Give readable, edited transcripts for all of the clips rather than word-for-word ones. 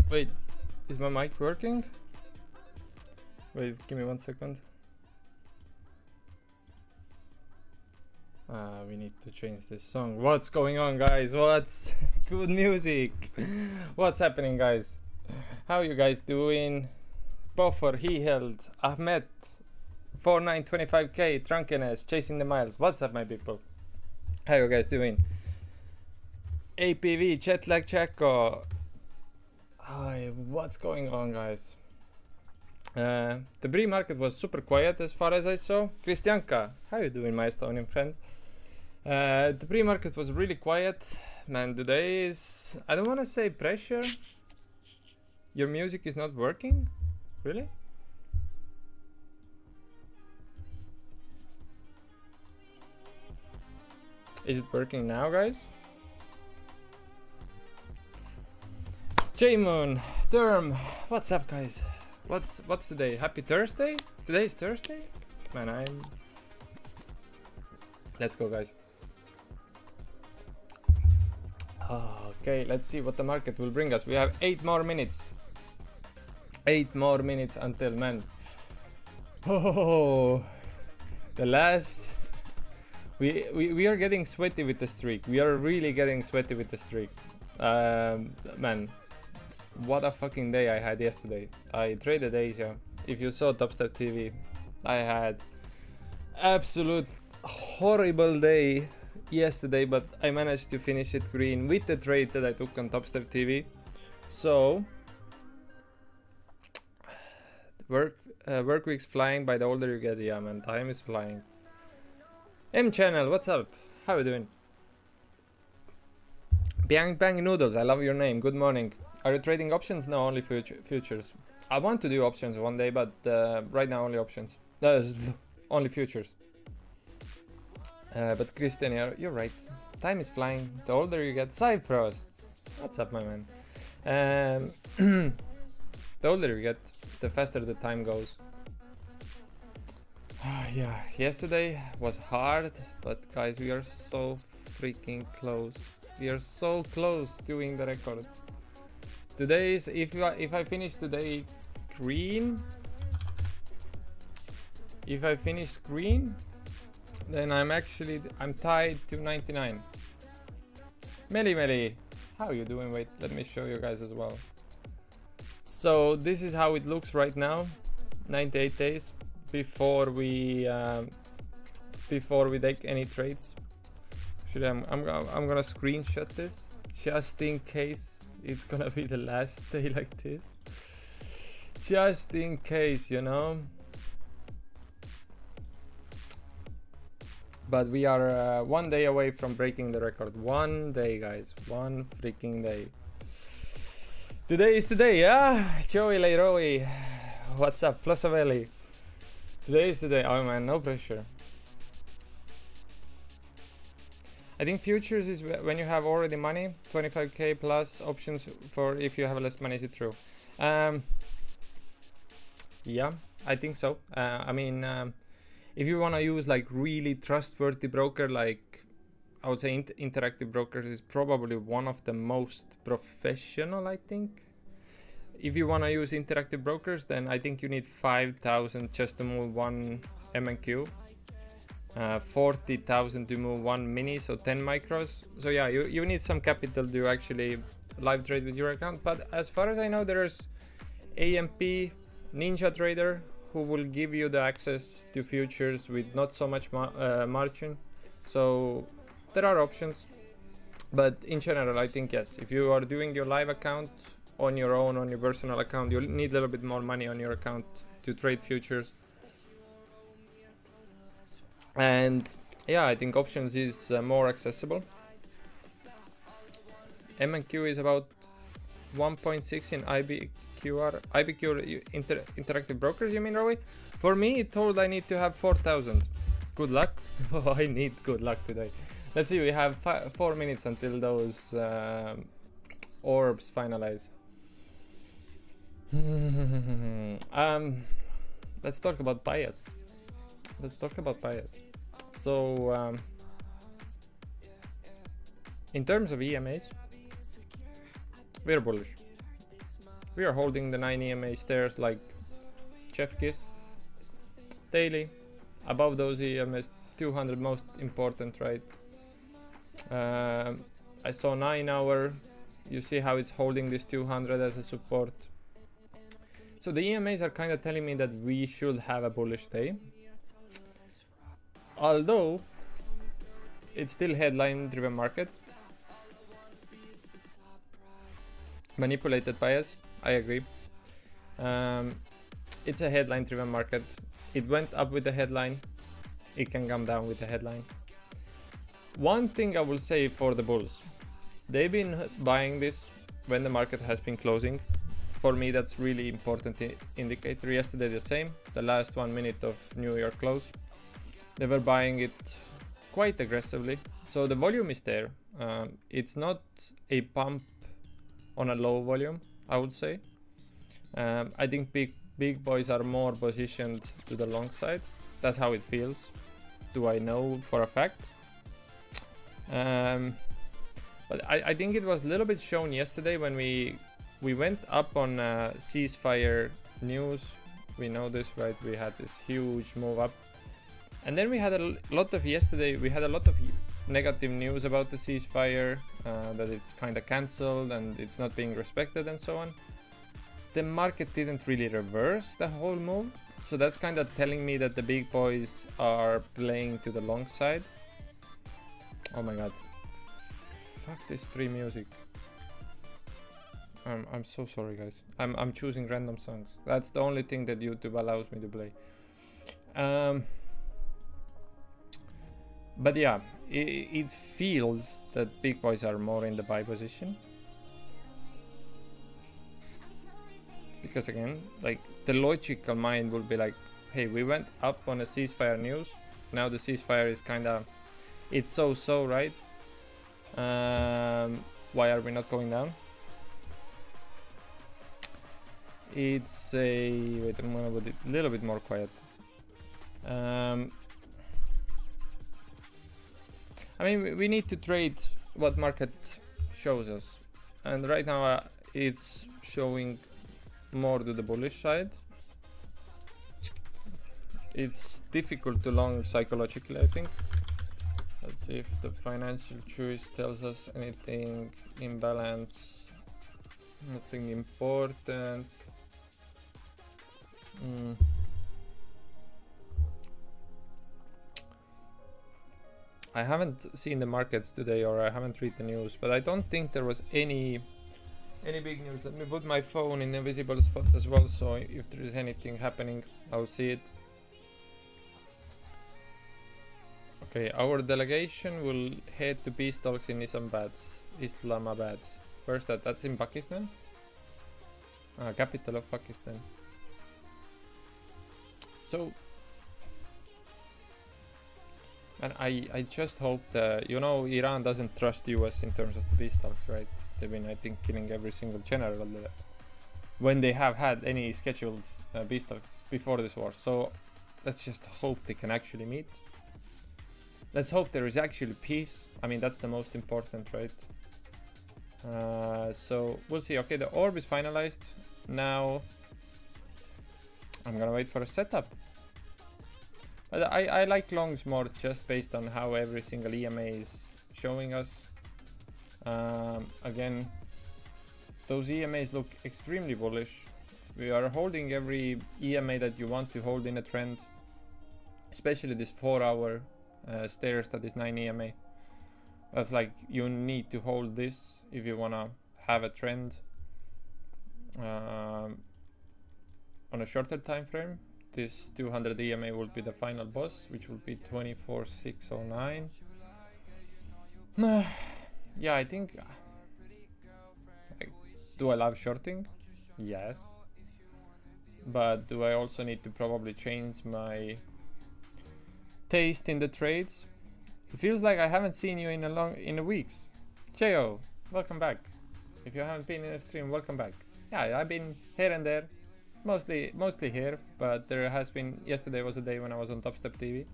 Wait, is my mic working? Wait, give me 1 second. We need to change this song. What's going on, guys? What's good music? What's happening, guys? How you guys doing? Buffer, he held, Ahmed, 4925k, drunkenness, chasing the miles. What's up, my people? How you guys doing? APV, Jetlag Chaco. Hi, what's going on, guys? The pre-market was super quiet as far as I saw. Christianka, how you doing, my Estonian friend? The pre-market was really quiet. Man, today is... I don't want to say pressure. Your music is not working? Really? Is it working now, guys? J-Moon, Term, what's up, guys? What's today? Happy Thursday? Today is Thursday? Man, let's go, guys. Okay, let's see what the market will bring us. We have 8 more minutes. 8 more minutes until, man. Oh, the last... We are getting sweaty with the streak. We are really getting sweaty with the streak. Man, what a fucking day I had yesterday. I traded Asia. If you saw Topstep TV, I had absolute horrible day yesterday, but I managed to finish it green with the trade that I took on Topstep TV. So work week's flying by the older you get. Yeah, man, time is flying. M channel, what's up? How you doing? Bang Bang Noodles, I love your name. Good morning. Are you trading options? No, only futures. I want to do options one day, but right now only options. Only futures. But Christian, you're right. Time is flying. The older you get. Cyfrost, what's up, my man? The older you get, the faster the time goes. Yeah, yesterday was hard, but guys, we are so freaking close. We are so close doing the record. Today is, if I finish today green, if I finish green, then I'm tied to 99. Meli, how you doing? Wait, let me show you guys as well. So this is how it looks right now, 98 days before we take any trades. Actually, I'm gonna screenshot this just in case it's gonna be the last day like this. Just in case, you know. But we are 1 day away from breaking the record. 1 day, guys. 1 freaking day. Today is the day, yeah? Joey Leroy. What's up? Flossavelli. Today is the day. Oh man, no pressure. I think futures is when you have already money. 25k plus options for if you have less money, is it true? Yeah, I think so. I mean, if you want to use like really trustworthy broker, like I would say Interactive Brokers is probably one of the most professional, I think. If you want to use Interactive Brokers, then I think you need 5,000 just to move one MNQ. 40,000 to move one mini, so 10 micros. So yeah, you need some capital to actually live trade with your account. But as far as I know, there's AMP Ninja Trader who will give you the access to futures with not so much margin. So there are options, but in general, I think yes, if you are doing your live account on your own, on your personal account, you'll need a little bit more money on your account to trade futures. And yeah, I think options is more accessible. MNQ is about 1.6 in IBQ Interactive Brokers, you mean, Rowie? For me, it told I need to have 4,000. Good luck. Oh, I need good luck today. Let's see, we have 4 minutes until those orbs finalize. Let's talk about bias. So in terms of EMAs, we're bullish. We are holding the 9 EMA stairs like chef kiss. Daily, above those EMS 200 most important, right? I saw 9 hour. You see how it's holding this 200 as a support. So the EMAs are kind of telling me that we should have a bullish day. Although it's still headline driven market. Manipulated bias, I agree. It's a headline driven market. It went up with the headline. It can come down with the headline. One thing I will say for the bulls, they've been buying this when the market has been closing. For me, that's really important indicator. Yesterday the same, the last 1 minute of New York close. They were buying it quite aggressively. So the volume is there. It's not a pump on a low volume, I would say. I think big boys are more positioned to the long side. That's how it feels. Do I know for a fact? But I think it was a little bit shown yesterday when we went up on ceasefire news. We know this, right? We had this huge move up. And then we had a lot of negative news about the ceasefire, that it's kind of cancelled and it's not being respected and so on. The market didn't really reverse the whole move. So that's kind of telling me that the big boys are playing to the long side. Oh my god. Fuck this free music. I'm so sorry, guys. I'm choosing random songs. That's the only thing that YouTube allows me to play. But yeah, it feels that big boys are more in the buy position. Because again, like the logical mind will be like, hey, we went up on a ceasefire news. Now the ceasefire is kind of, it's so, right? Why are we not going down? It's a, wait, I'm gonna put it a little bit more quiet. I mean, we need to trade what market shows us. And right now it's showing more to the bullish side. It's difficult to long psychologically, I think. Let's see if the financial choice tells us anything. Imbalance, nothing important. I haven't seen the markets today, or I haven't read the news, but I don't think there was any big news. Let me put my phone in the visible spot as well, so if there is anything happening, I'll see it. Okay, our delegation will head to peace talks in Islamabad. Where's that? That's in Pakistan? Capital of Pakistan. So, and I just hope that, you know, Iran doesn't trust US in terms of the peace talks, right? They've been, I think, killing every single general when they have had any scheduled peace talks before this war. So let's just hope they can actually meet. Let's hope there is actually peace. I mean, that's the most important, right? So we'll see. Okay, the orb is finalized. Now I'm gonna wait for a setup. But I like longs more just based on how every single EMA is showing us. Again, those EMAs look extremely bullish. We are holding every EMA that you want to hold in a trend, especially this 4-hour stairs that is 9 EMA. That's like, you need to hold this if you want to have a trend on a shorter time frame. This 200 EMA will be the final boss, which will be 24,609. Yeah, I think, like, do I love shorting? Yes. But do I also need to probably change my taste in the trades? It feels like I haven't seen you in a weeks. Jo, welcome back. If you haven't been in a stream, welcome back. Yeah, I've been here and there, mostly here, but there has been, yesterday was a day when I was on Topstep TV,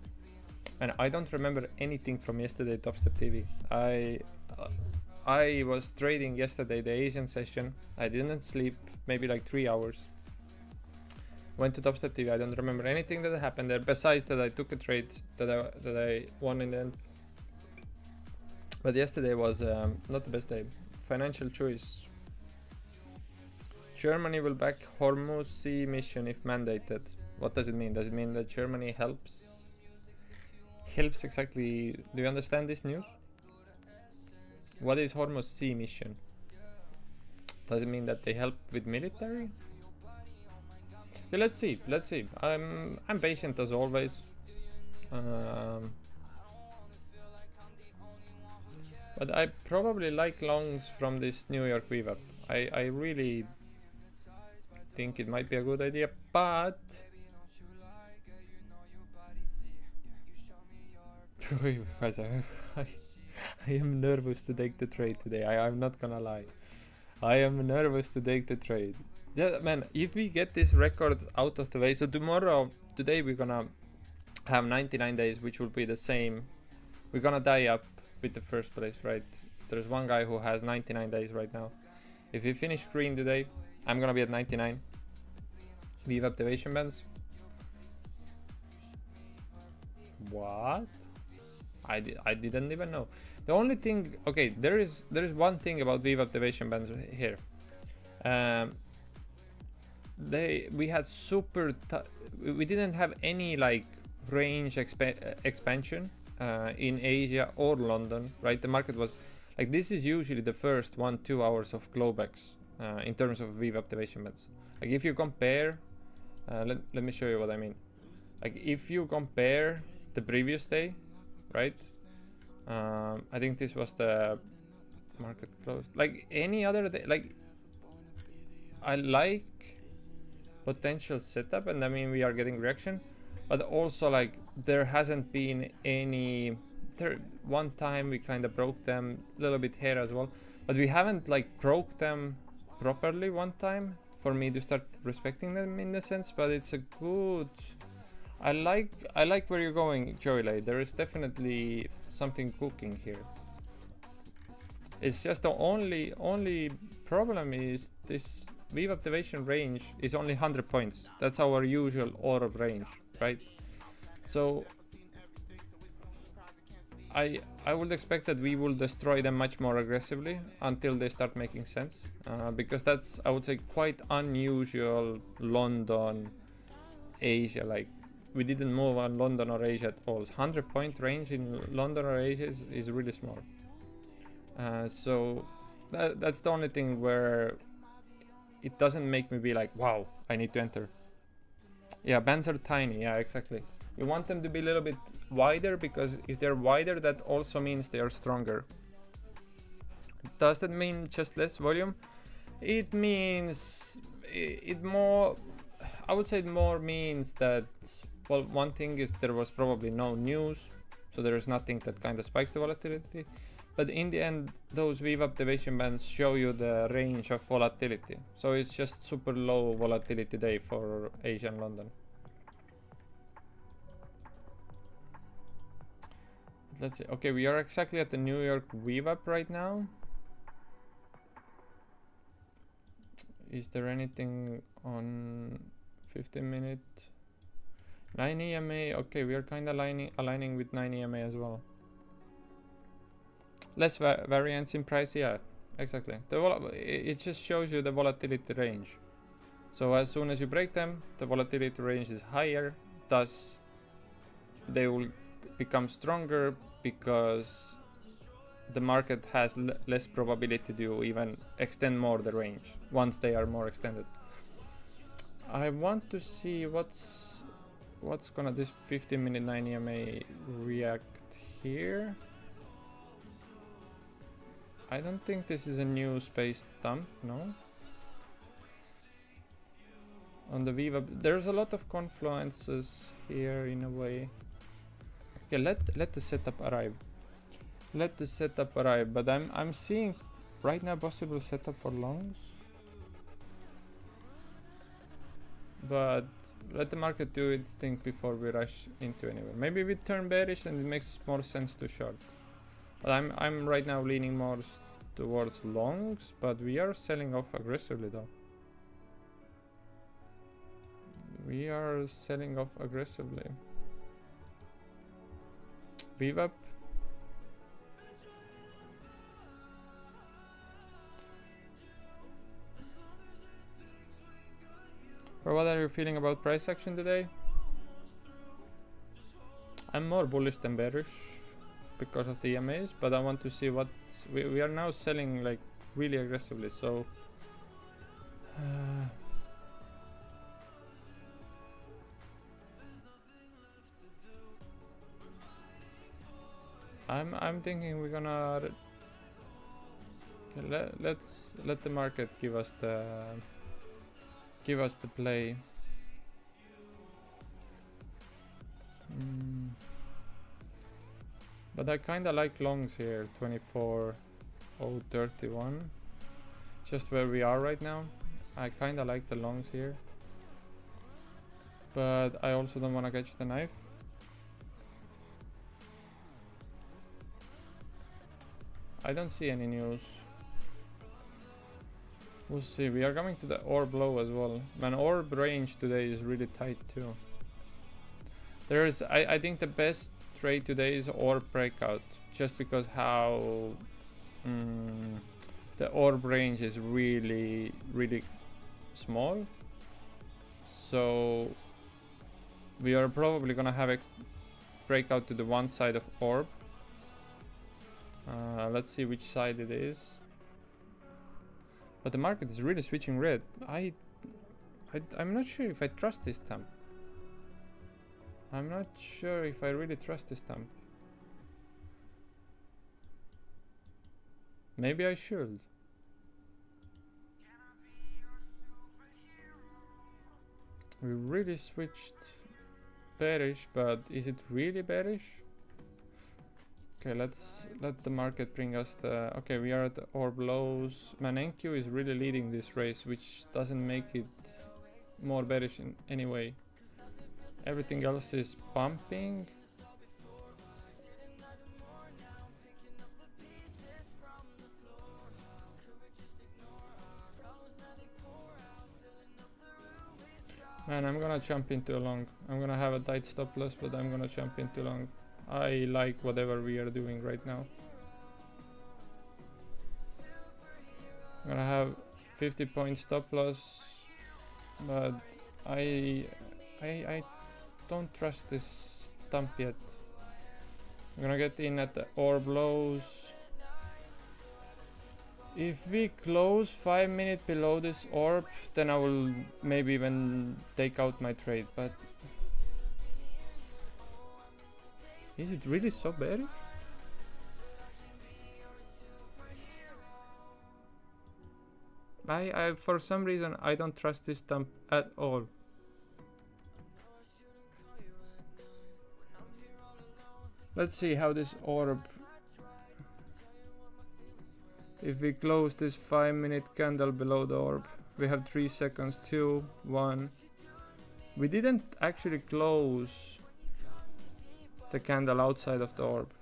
and I don't remember anything from yesterday Topstep TV. I was trading yesterday the Asian session. I didn't sleep, maybe like 3 hours. Went to topstep TV. I don't remember anything that happened there besides that I took a trade that I won in the end. But yesterday was not the best day. Financial choice. Germany will back Hormuz Sea mission if mandated. What does it mean? Does it mean that Germany helps exactly? Do you understand this news? What is Hormuz Sea mission? Does it mean that they help with military? Yeah, let's see. Let's see. I'm patient as always. But I probably like longs from this New York VWAP. I really think it might be a good idea, but I am nervous to take the trade today. I'm not gonna lie. I am nervous to take the trade. Yeah, man, if we get this record out of the way, so today we're gonna have 99 days, which will be the same. We're gonna die up with the first place, right? There's one guy who has 99 days right now. If we finish green today, I'm gonna be at 99. We have activation bands. What? I didn't even know. The only thing, okay, there is one thing about Viva activation bands here. We had we didn't have any like range expansion in Asia or London, right? The market was like, this is usually the first 1-2 hours of Globex in terms of Viva activation bands. Like if you compare, let me show you what I mean. Like if you compare the previous day, right? I think this was the market closed. Like any other day, like I like potential setup, and I mean we are getting reaction, but also like there hasn't been any. One time we kind of broke them a little bit here as well, but we haven't like broke them properly one time for me to start respecting them in a sense. But it's a good. I like where you're going, Joylay. There is definitely something cooking here. It's just the only problem is this Viva activation range is only 100 points. That's our usual orb range, right? So I would expect that we will destroy them much more aggressively until they start making sense, because that's, I would say, quite unusual London, Asia. Like we didn't move on London or Asia at all. 100 point range in London or Asia is really small. So that's the only thing where it doesn't make me be like, wow, I need to enter. Yeah, bands are tiny. Yeah, exactly. You want them to be a little bit wider, because if they're wider, that also means they are stronger. Does that mean just less volume? It means it more. I would say it more means that, well, one thing is there was probably no news, so there is nothing that kind of spikes the volatility. But in the end, those Viva activation bands show you the range of volatility. So it's just super low volatility day for Asia and London. Let's see. Okay, we are exactly at the New York VWAP right now. Is there anything on 15-minute? 9 EMA. Okay, we are kind of aligning with 9 EMA as well. Less variance in price. Yeah, exactly. It just shows you the volatility range. So as soon as you break them, the volatility range is higher. Thus, they will become stronger because the market has less probability to even extend more the range once they are more extended. I want to see what's gonna this 15-minute 9 EMA react here. I don't think this is a new space dump, no? On the Viva, there's a lot of confluences here in a way. Okay, let the setup arrive. Let the setup arrive, but I'm seeing right now possible setup for longs. But let the market do its thing before we rush into anywhere. Maybe we turn bearish and it makes more sense to short. But I'm right now leaning more towards longs, but we are selling off aggressively though. We are selling off aggressively. VWAP. Or what are you feeling about price action today? I'm more bullish than bearish because of the EMAs, but I want to see what we are now selling like really aggressively, so I'm thinking we're gonna let's let the market give us the play. But I kinda like longs here, 24.031. Just where we are right now. I kinda like the longs here. But I also don't wanna catch the knife. I don't see any news. We'll see. We are coming to the orb low as well. Man, orb range today is really tight too. There's, I think the best trade today is orb breakout, just because how the orb range is really small. So we are probably gonna have a breakout to the one side of orb. Let's see which side it is. But the market is really switching red. I'm not sure if I trust this stamp. I'm not sure if I really trust this stamp. Maybe I should. We really switched bearish, but is it really bearish? Okay, let's let the market bring us the... Okay, we are at the orb lows. Man, NQ is really leading this race, which doesn't make it more bearish in any way. Everything else is pumping. Man, I'm gonna jump into a long. I'm gonna have a tight stop loss, but I'm gonna jump into long. I like whatever we are doing right now. I'm gonna have 50 point stop loss, but I don't trust this stamp yet. I'm gonna get in at the orb lows. If we close 5 minutes below this orb, then I will maybe even take out my trade, but is it really so bearish? I for some reason I don't trust this stamp at all. Let's see how this orb... If we close this 5 minute candle below the orb, we have 3 seconds, 2, 1. We didn't actually close the candle outside of the orb.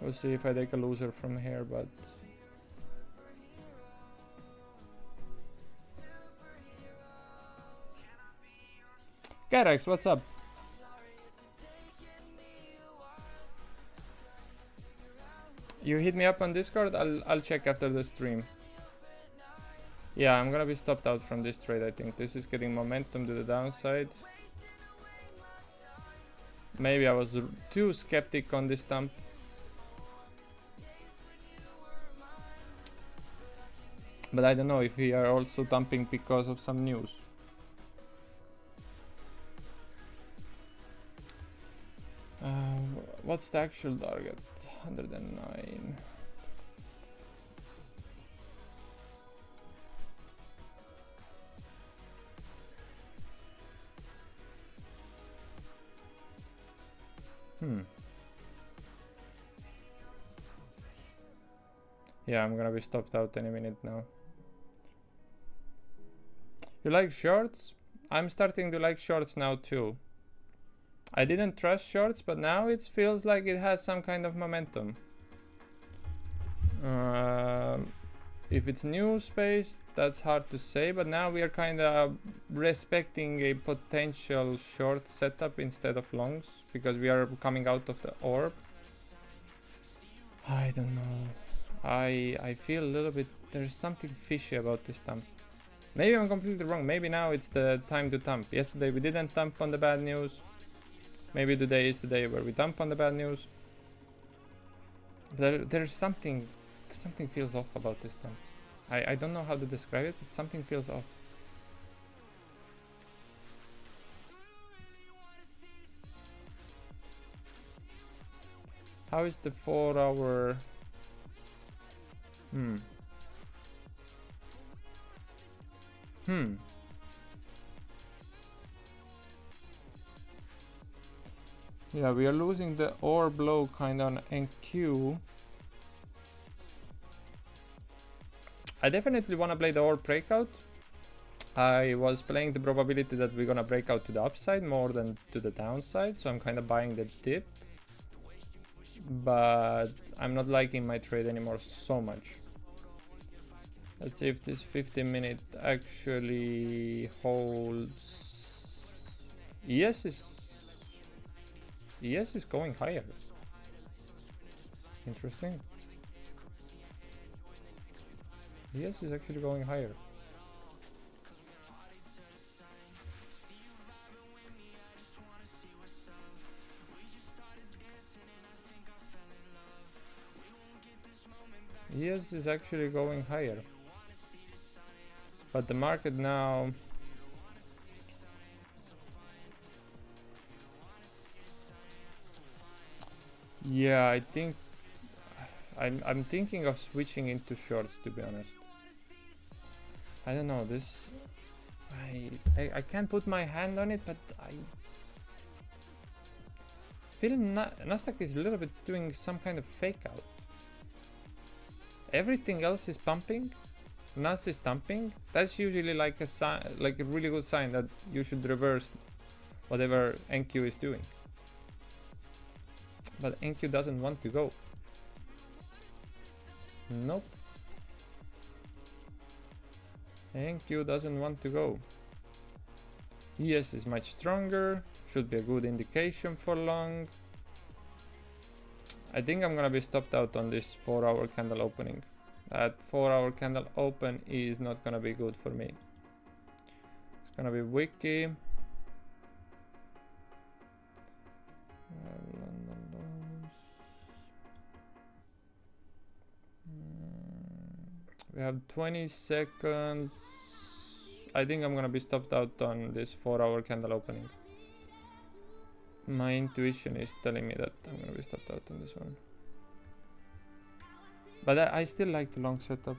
We'll see if I take a loser from here, but... Garex, what's up? You hit me up on Discord? I'll check after the stream. Yeah, I'm gonna be stopped out from this trade, I think. This is getting momentum to the downside. Maybe I was too skeptic on this stamp. But I don't know if we are also dumping because of some news. What's the actual target? 109. Yeah, I'm gonna be stopped out any minute now. You like shorts? I'm starting to like shorts now too. I didn't trust shorts, but now it feels like it has some kind of momentum. If it's new space, that's hard to say, but now we are kind of respecting a potential short setup instead of longs because we are coming out of the orb. I don't know. I feel a little bit, there's something fishy about this dump. Maybe I'm completely wrong. Maybe now it's the time to dump. Yesterday we didn't dump on the bad news. Maybe today is the day where we dump on the bad news. There's something feels off about this dump. I don't know how to describe it, but something feels off. How is the 4 hour? Yeah, we are losing the orb low kind of on NQ. I definitely want to play the orb breakout. I was playing the probability that we're gonna break out to the upside more than to the downside, so I'm kind of buying the dip. But I'm not liking my trade anymore so much. Let's see if this 15-minute actually holds. ES is going higher. Interesting. ES is actually going higher. ES is actually going higher. But the market now, yeah, I think I'm thinking of switching into shorts, to be honest. I don't know, this I can't put my hand on it, but I feel Nasdaq is a little bit doing some kind of fake out. Everything else is pumping, Nas is dumping. That's usually like a sign, like a really good sign that you should reverse whatever NQ is doing. But NQ doesn't want to go. Nope. NQ doesn't want to go. ES is much stronger, should be a good indication for long. I think I'm gonna be stopped out on this 4 hour candle opening. That 4 hour candle open is not gonna be good for me. It's gonna be wiki. We have 20 seconds. I think I'm gonna be stopped out on this 4 hour candle opening. My intuition is telling me that I'm gonna be stopped out on this one. But I still like the long setup.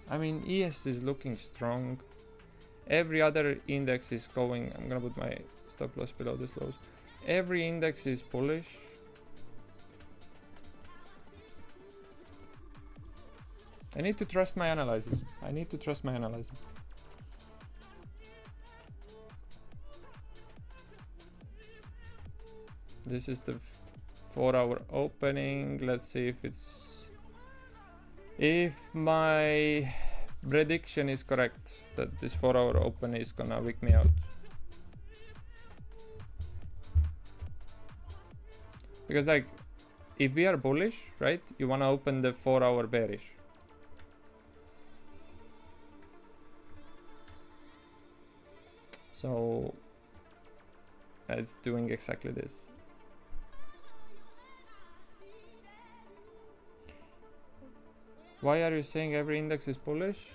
I mean, ES is looking strong. Every other index is going. I'm gonna put my stop loss below this lows. Every index is bullish. I need to trust my analysis. This is the 4 hour opening. Let's see if my prediction is correct that this 4 hour open is gonna wick me out. Because like, if we are bullish, right, you wanna open the 4 hour bearish. So it's doing exactly this. Why are you saying every index is bullish?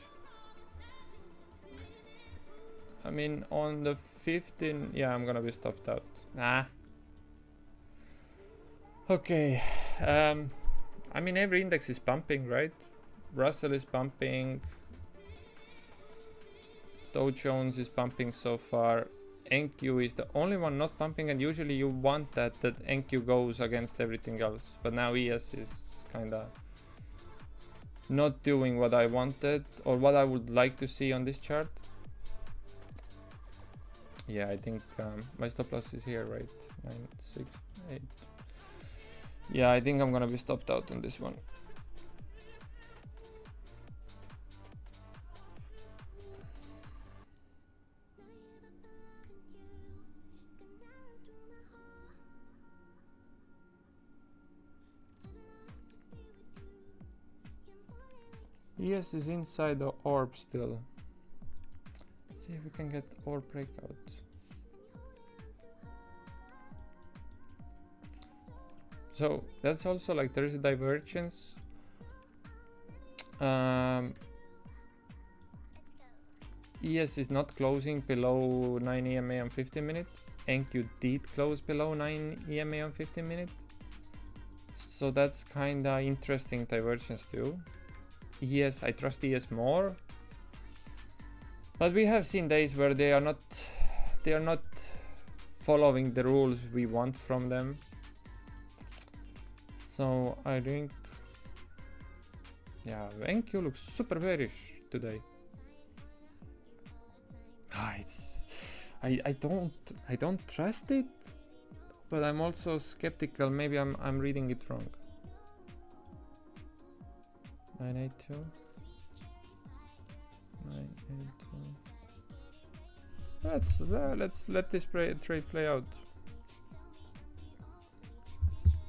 I mean, on the 15, yeah, I'm gonna be stopped out. Nah. Okay. I mean, every index is pumping, right? Russell is pumping. Dow Jones is pumping so far. NQ is the only one not pumping, and usually you want that NQ goes against everything else. But now ES is kinda not doing what I wanted or what I would like to see on this chart. Yeah, I think my stop loss is here, right? 9, 6, 8. Yeah, I think I'm gonna be stopped out on this one. ES is inside the orb still. Let's see if we can get orb breakout. So that's also like there is a divergence. ES is not closing below 9 EMA on 15 minutes. NQ did close below 9 EMA on 15 minutes. So that's kinda interesting divergence too. ES, I trust ES more. But we have seen days where they are not following the rules we want from them. So I think, yeah, NQ looks super bearish today. I don't trust it, but I'm also skeptical. Maybe I'm reading it wrong. 982. 982. Let's let this trade play out.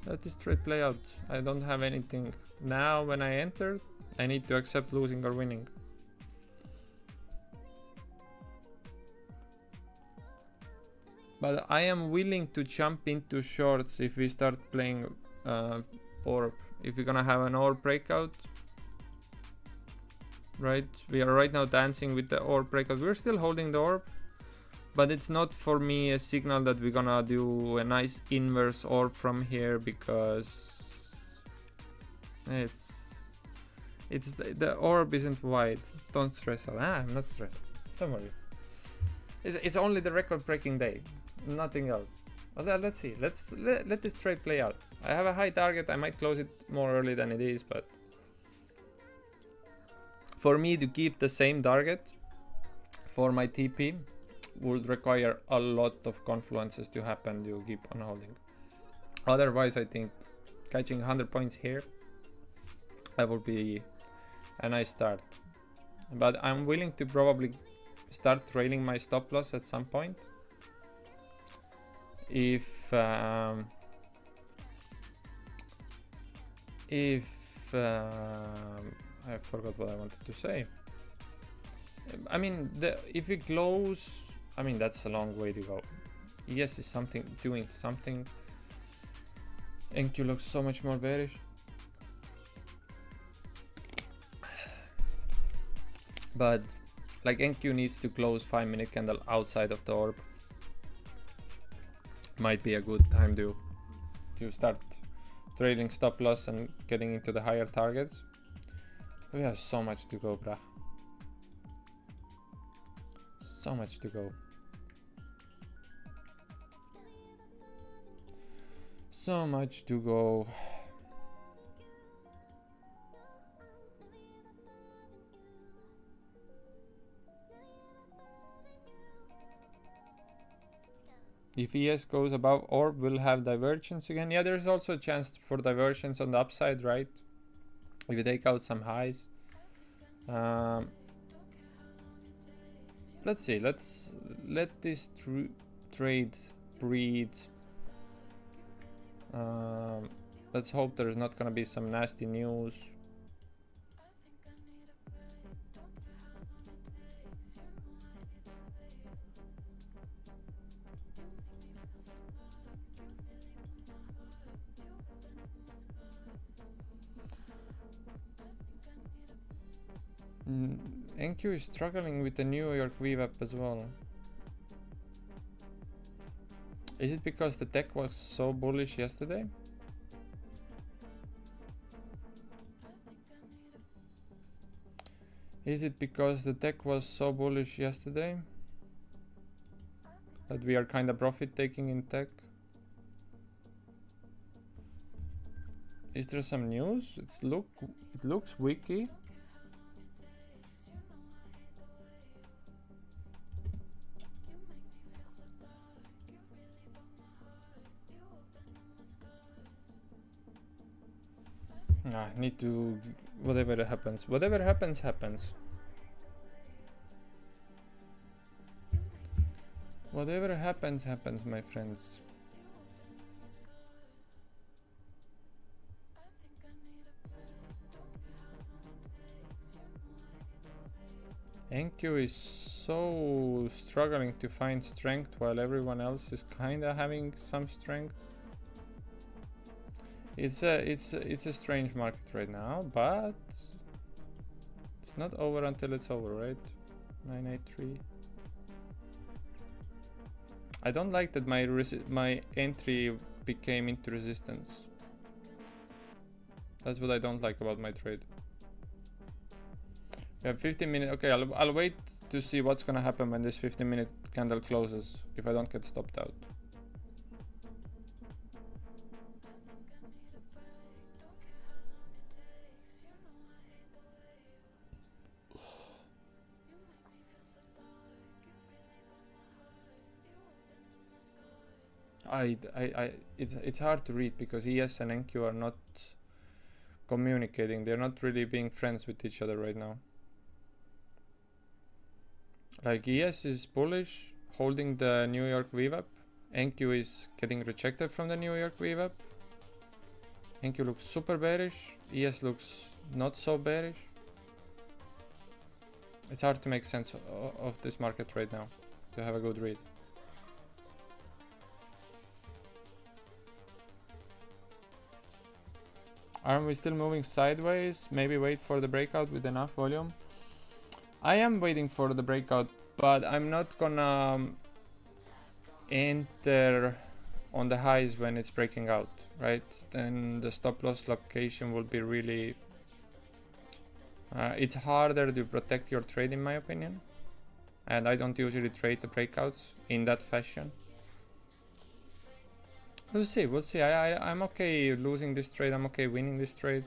Let this trade play out. I don't have anything now. When I enter, I need to accept losing or winning. But I am willing to jump into shorts if we start playing orb. If we're gonna have an orb breakout, right? We are right now dancing with the orb breakout. We're still holding the orb, but it's not for me a signal that we're gonna do a nice inverse orb from here, because it's the orb isn't wide. Don't stress out. I'm not stressed. Don't worry. It's only the record breaking day, nothing else. Well, let's see. Let this trade play out. I have a high target. I might close it more early than it is, but for me to keep the same target for my TP would require a lot of confluences to happen to keep on holding. Otherwise, I think catching 100 points here, that would be a nice start. But I'm willing to probably start trailing my stop loss at some point. If I forgot what I wanted to say. I mean, if we close, I mean, that's a long way to go. ES is doing something. NQ looks so much more bearish. But like NQ needs to close 5-minute candle outside of the orb. Might be a good time to start trailing stop loss and getting into the higher targets. We have so much to go, brah. So much to go. So much to go. If ES goes above orb, we'll have divergence again. Yeah, there's also a chance for divergence on the upside, right? If you take out some highs. Let's see. Let's let this trade breed. Let's hope there's not gonna be some nasty news. NQ is struggling with the New York VWAP as well. Is it because the tech was so bullish yesterday? Is it because the tech was so bullish yesterday that we are kind of profit taking in tech? Is there some news? It looks wiki. I need to, whatever happens. Whatever happens, happens. Whatever happens, happens, my friends. NQ is so struggling to find strength while everyone else is kinda having some strength. It's a strange market right now, but it's not over until it's over, right? 983. I don't like that my entry became into resistance. That's what I don't like about my trade. We have 15 minutes. Okay, I'll wait to see what's gonna happen when this 15-minute candle closes, if I don't get stopped out. It's hard to read because ES and NQ are not communicating. They're not really being friends with each other right now. Like ES is bullish, holding the New York VWAP. NQ is getting rejected from the New York VWAP. NQ looks super bearish. ES looks not so bearish. It's hard to make sense of this market right now to have a good read. Aren't we still moving sideways? Maybe wait for the breakout with enough volume. I am waiting for the breakout, but I'm not gonna enter on the highs when it's breaking out, right? Then the stop loss location will be really... it's harder to protect your trade in my opinion. And I don't usually trade the breakouts in that fashion. We'll see. I'm okay losing this trade. I'm okay winning this trade.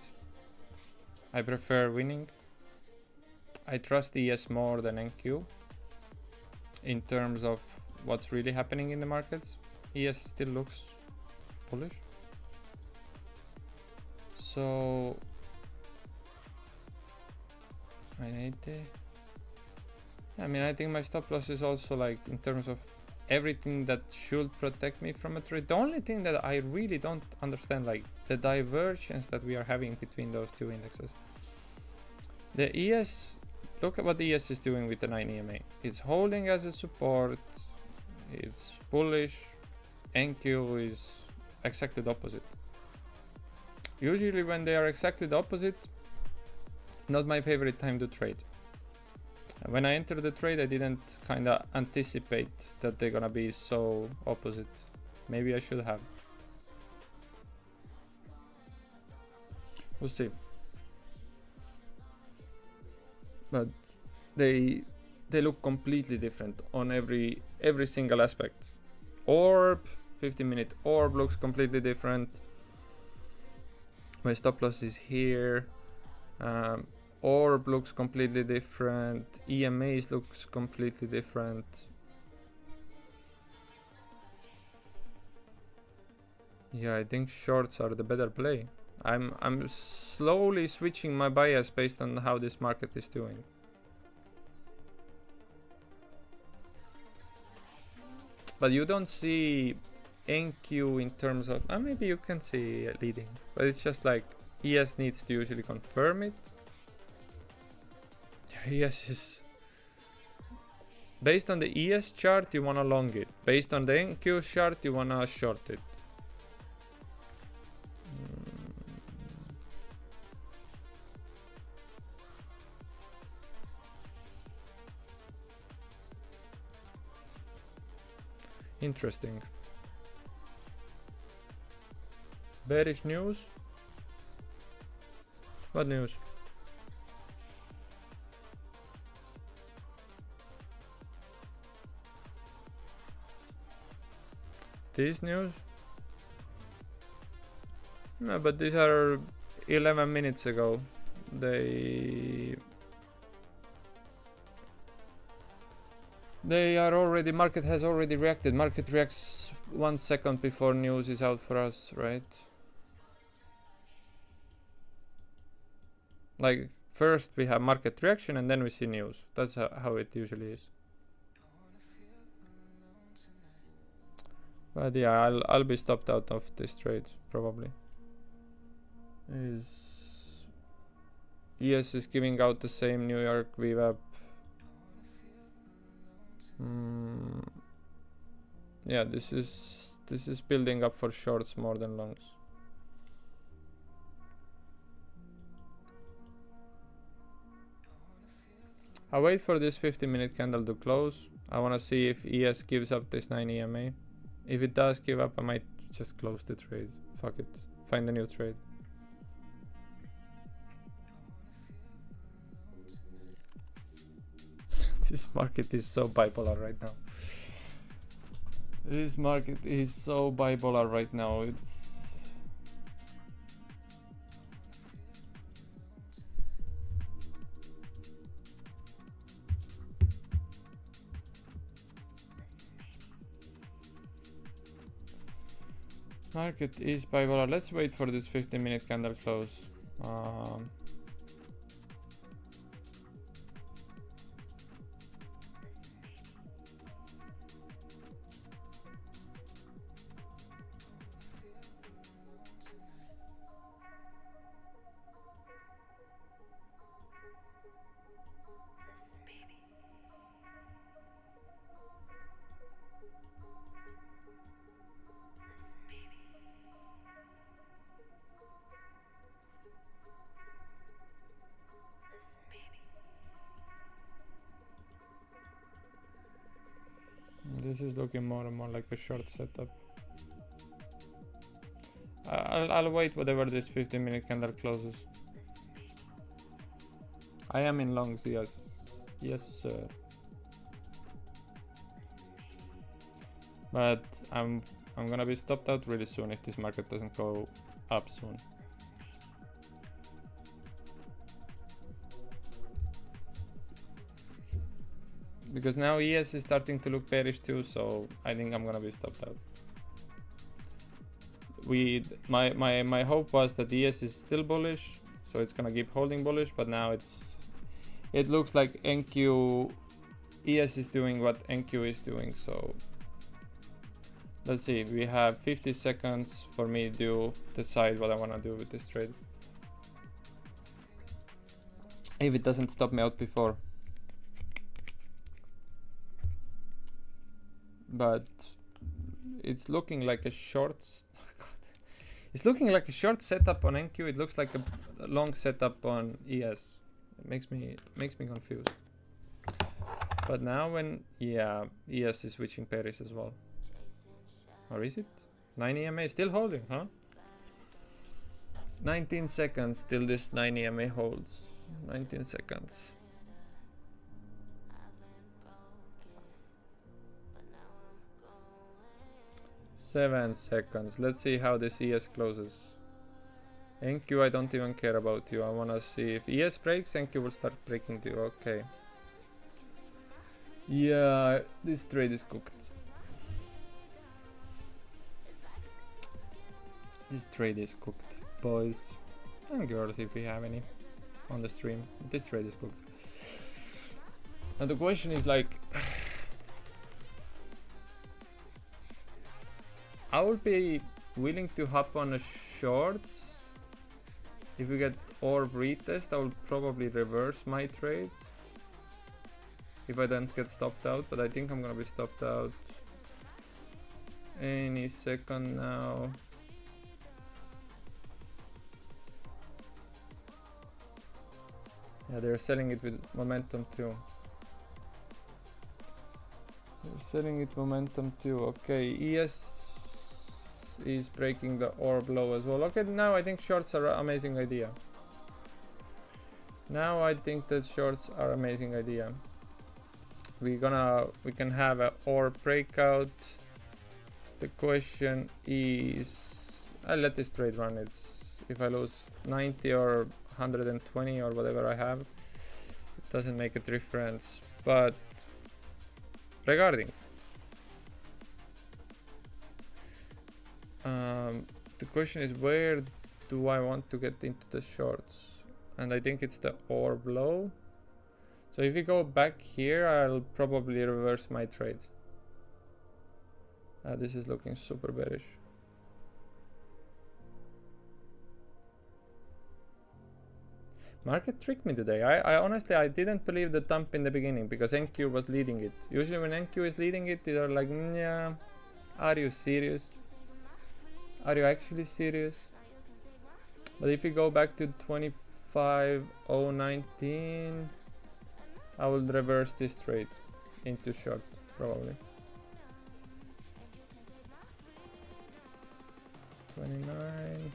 I prefer winning. I trust ES more than NQ in terms of what's really happening in the markets. ES still looks bullish. So 980. I mean, I think my stop loss is also like in terms of everything that should protect me from a trade. The only thing that I really don't understand, like the divergence that we are having between those two indexes. The ES, look at what the ES is doing with the 9 EMA. It's holding as a support, it's bullish. NQ is exactly the opposite. Usually when they are exactly the opposite, not my favorite time to trade. When I entered the trade, I didn't kind of anticipate that they're gonna be so opposite. Maybe I should have. We'll see. But they look completely different on every single aspect. Orb, 15-minute orb looks completely different. My stop loss is here. Orb looks completely different. EMAs looks completely different. Yeah, I think shorts are the better play. I'm slowly switching my bias based on how this market is doing. But you don't see NQ in terms of... maybe you can see leading. But it's just like ES needs to usually confirm it. ES is... based on the ES chart, you wanna long it. Based on the NQ chart, you wanna short it. Interesting. Bearish news? What news? This news? No, but these are 11 minutes ago. They are already, market has already reacted. Market reacts 1 second before news is out for us, right? Like first we have market reaction and then we see news. That's how it usually is. But yeah, I'll be stopped out of this trade probably. ES is giving out the same New York VWAP. Yeah, this is building up for shorts more than longs. I'll wait for this 50-minute candle to close. I want to see if ES gives up this 9 EMA. If it does give up, I might just close the trade. Fuck it. Find a new trade. This market is so bipolar right now. This market is so bipolar right now. It's... Market is bipolar. Let's wait for this 15-minute candle close. This is looking more and more like a short setup. I'll wait whatever this 15-minute candle closes. I am in longs, yes. Yes, sir. But I'm gonna be stopped out really soon if this market doesn't go up soon. Because now ES is starting to look bearish too, so I think I'm gonna be stopped out. My hope was that ES is still bullish, so it's gonna keep holding bullish, but now it looks like NQ ES is doing what NQ is doing, so let's see. We have 50 seconds for me to decide what I wanna do with this trade. If it doesn't stop me out before. But it's looking like a short it's looking like a short setup on NQ. It looks like a long setup on ES. It makes me confused. But now when ES is switching pairs as well. Or is it? 9 EMA still holding, huh? 19 seconds till this 9 EMA holds. 19 seconds. 7 seconds. Let's see how this ES closes. NQ, I don't even care about you. I wanna see if ES breaks, NQ will start breaking too. Okay. Yeah, this trade is cooked. This trade is cooked, boys and girls, if we have any on the stream. This trade is cooked. And the question is like, I would be willing to hop on a shorts. If we get orb retest, I will probably reverse my trade if I don't get stopped out, but I think I'm gonna be stopped out any second now. Yeah, they're selling it with momentum too. They're selling it momentum too. Okay, ES is breaking the orb low as well. Okay, now I think shorts are an amazing idea. Now I think that shorts are amazing idea. We can have an orb breakout. The question is, I'll let this trade run. It's if I lose 90 or 120 or whatever I have, it doesn't make a difference. But regarding the question is, where do I want to get into the shorts? and I think it's the orb low. So if you go back here, I'll probably reverse my trade. This is looking super bearish. Market tricked me today. I honestly, I didn't believe the dump in the beginning because NQ was leading it. Usually when NQ is leading it, they're like, yeah, are you serious? Are you actually serious? But if you go back to 25.019, I will reverse this trade into short, probably. 29.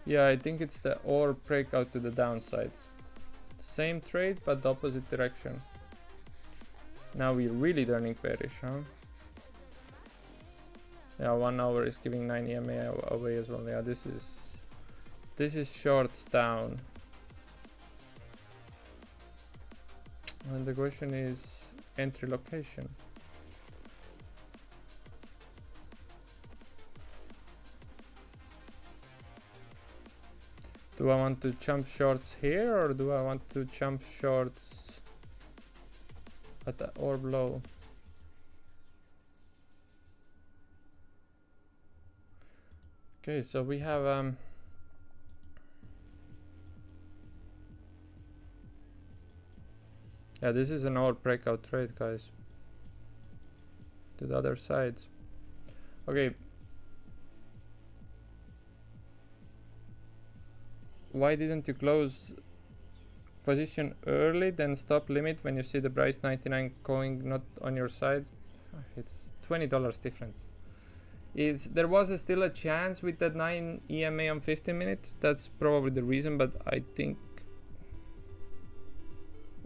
Yeah, I think it's the orb breakout to the downside. Same trade, but the opposite direction. Now we're really turning bearish, huh? Yeah, 1 hour is giving 9 EMA away as well. Yeah, this is shorts down. And the question is entry location. Do I want to jump shorts here or do I want to jump shorts at the orb low? Okay, so we have yeah, this is an orb breakout trade, guys. To the other side. Okay. Why didn't you close position early, then stop limit when you see the price 99 going not on your side? It's $20 difference. There was still a chance with that 9 EMA on 15 minutes. That's probably the reason, but I think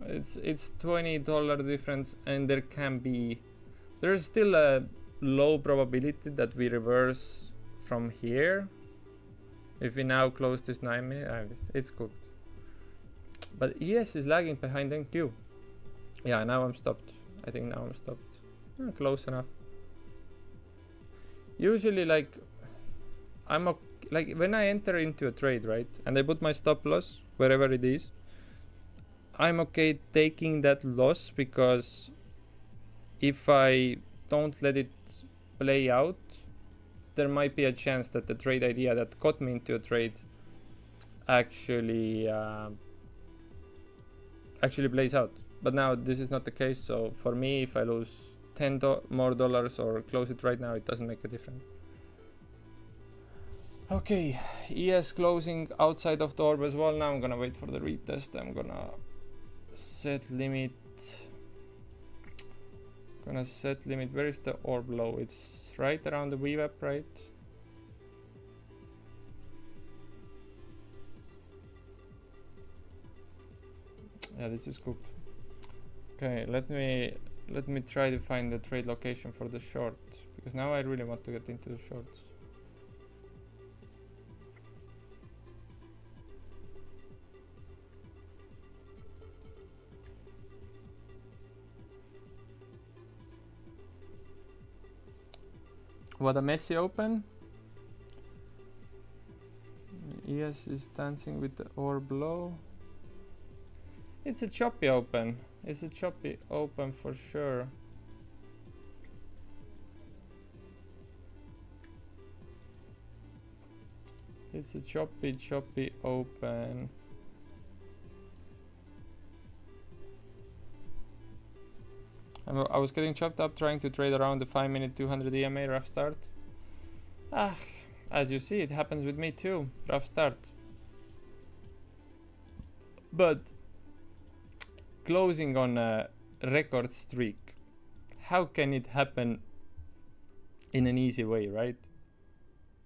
it's $20 difference, and there's still a low probability that we reverse from here. If we now close this 9 minutes, it's cooked. But ES is lagging behind NQ. Yeah, now I'm stopped. I think now I'm stopped. Close enough. Usually, like when I enter into a trade, right, and I put my stop loss wherever it is, I'm okay taking that loss, because if I don't let it play out, there might be a chance that the trade idea that got me into a trade actually plays out. But now this is not the case, so for me, if I lose $10 more or close it right now, it doesn't make a difference. Okay, ES closing outside of the orb as well. Now I'm gonna wait for the retest. I'm gonna set limit. Where is the orb low? It's right around the VWAP, right? Yeah, this is cooked. Okay, let me try to find the trade location for the short, because now I really want to get into the shorts. What a messy open. ES is dancing with the orb low. It's a choppy open. It's a choppy open for sure. It's a choppy open. I was getting chopped up trying to trade around the 5-minute 200 EMA. Rough start. As you see, it happens with me too. Rough start. But closing on a record streak, how can it happen in an easy way, right?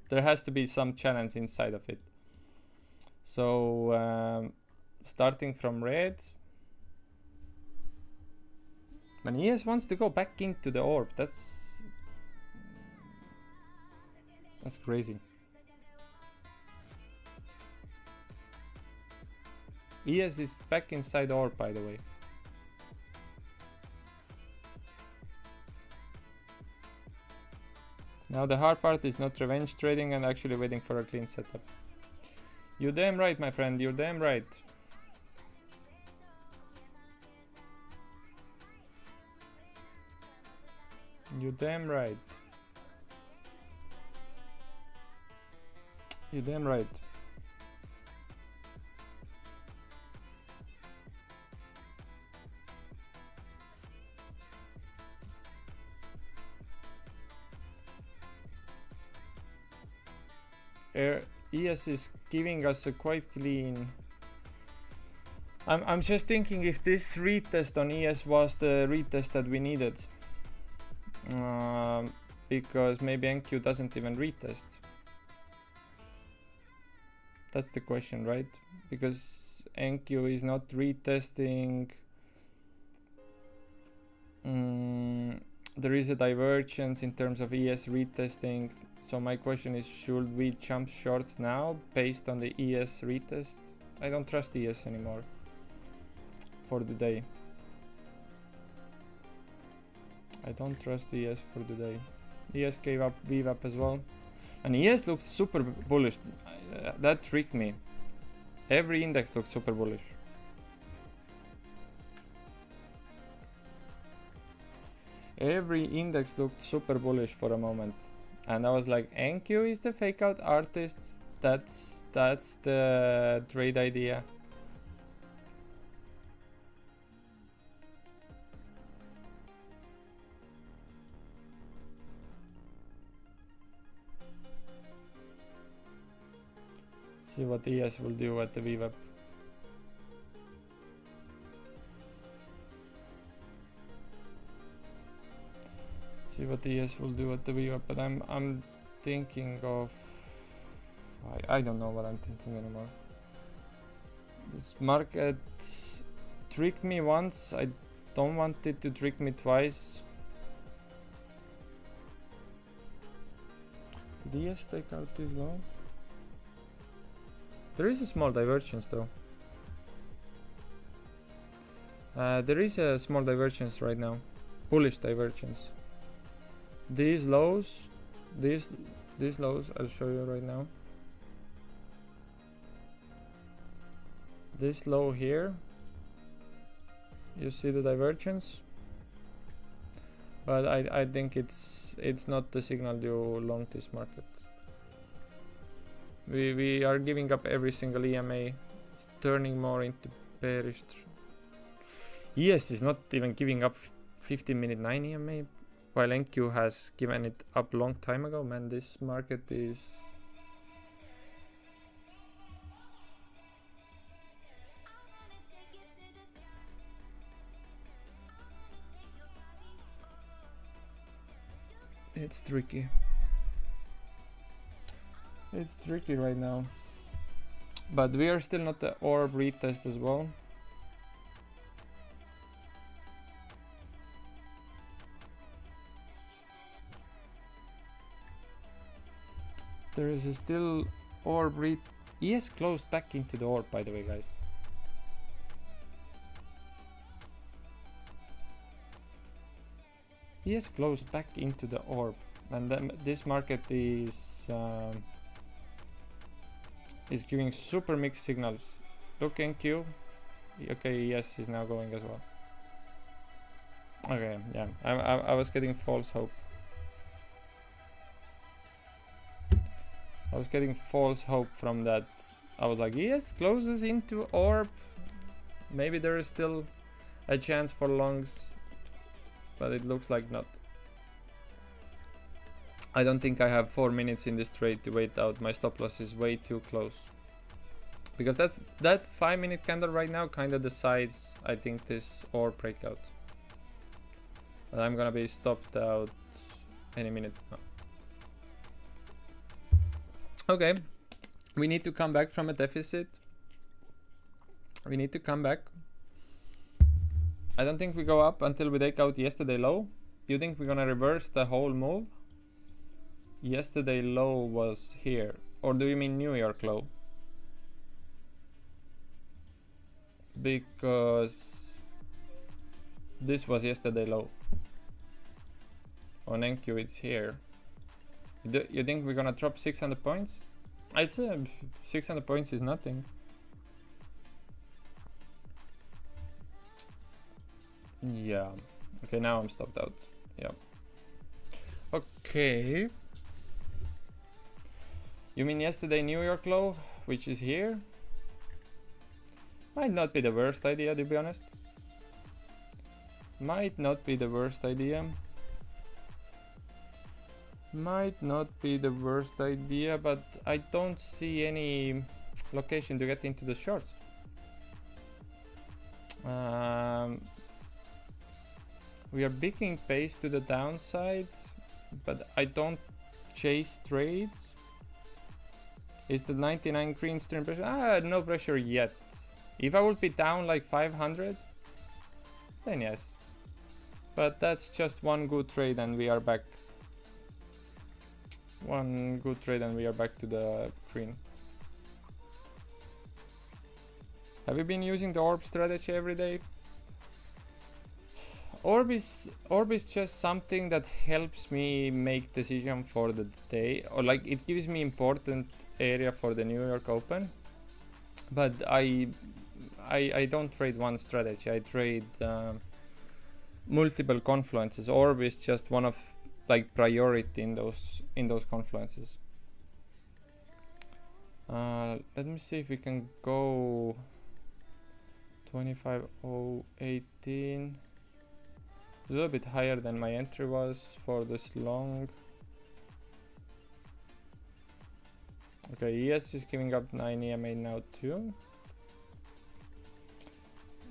There has to be some challenge inside of it. So starting from red, when ES wants to go back into the orb, that's crazy. ES is back inside the orb, by the way. Now the hard part is not revenge trading and actually waiting for a clean setup. You damn right, my friend, you're damn right. You damn right. You damn right. ES is giving us a quite clean. I'm just thinking if this retest on ES was the retest that we needed. Because maybe NQ doesn't even retest. That's the question, right? Because NQ is not retesting. There is a divergence in terms of ES retesting. So my question is, should we jump shorts now based on the ES retest? I don't trust ES anymore for the day. I don't trust ES for the day. ES gave up VWAP as well. And ES looks super bullish. That tricked me. Every index looked super bullish. Every index looked super bullish for a moment. And I was like, NQ is the fake out artist. That's the trade idea. See what ES will do at the VWAP. See what ES will do at the VWAP, but I'm thinking of I don't know what I'm thinking anymore. This market tricked me once. I don't want it to trick me twice. Did ES take out this low? There is a small divergence though. There is a small divergence right now. Bullish divergence. These lows, these lows, I'll show you right now. This low here, you see the divergence, but I think it's not the signal to long this market. We are giving up every single EMA. It's turning more into bearish. ES is not even giving up 15-minute 9 EMA. While NQ has given it up long time ago. Man, this market is... It's tricky. It's tricky right now. But we are still not the orb retest as well. There is a still orb read. ES closed back into the orb, by the way, guys. ES closed back into the orb, and then this market is giving super mixed signals. Look, NQ. Okay, ES is now going as well. Okay, yeah, I was getting false hope. I was getting false hope from that. I was like, yes, closes into orb. Maybe there is still a chance for longs, but it looks like not. I don't think I have 4 minutes in this trade to wait out. My stop loss is way too close. Because that 5-minute candle right now kind of decides, I think, this orb breakout. But I'm gonna be stopped out any minute now. Okay, we need to come back from a deficit. We need to come back. I don't think we go up until we take out yesterday low. You think we're gonna reverse the whole move? Yesterday low was here. Or do you mean New York low? Because this was yesterday low. On NQ it's here. You think we're gonna drop 600 points? I'd say 600 points is nothing. Yeah. Okay, now I'm stopped out. Yeah. Okay. You mean yesterday New York low, which is here? Might not be the worst idea, to be honest. Might not be the worst idea. Might not be the worst idea, but I don't see any location to get into the shorts. We are picking pace to the downside, but I don't chase trades. Is the 99 green still pressure? No pressure yet. If I would be down like 500, then yes. But that's just one good trade and we are back. One good trade and we are back to the green. Have you been using the orb strategy every day? Orb is just something that helps me make decision for the day, or like it gives me important area for the New York Open. But I don't trade one strategy. I trade multiple confluences. Orb is just one of like priority in those confluences. Let me see if we can go 25.018. A little bit higher than my entry was for this long. Okay, ES is giving up 9 EMA now too.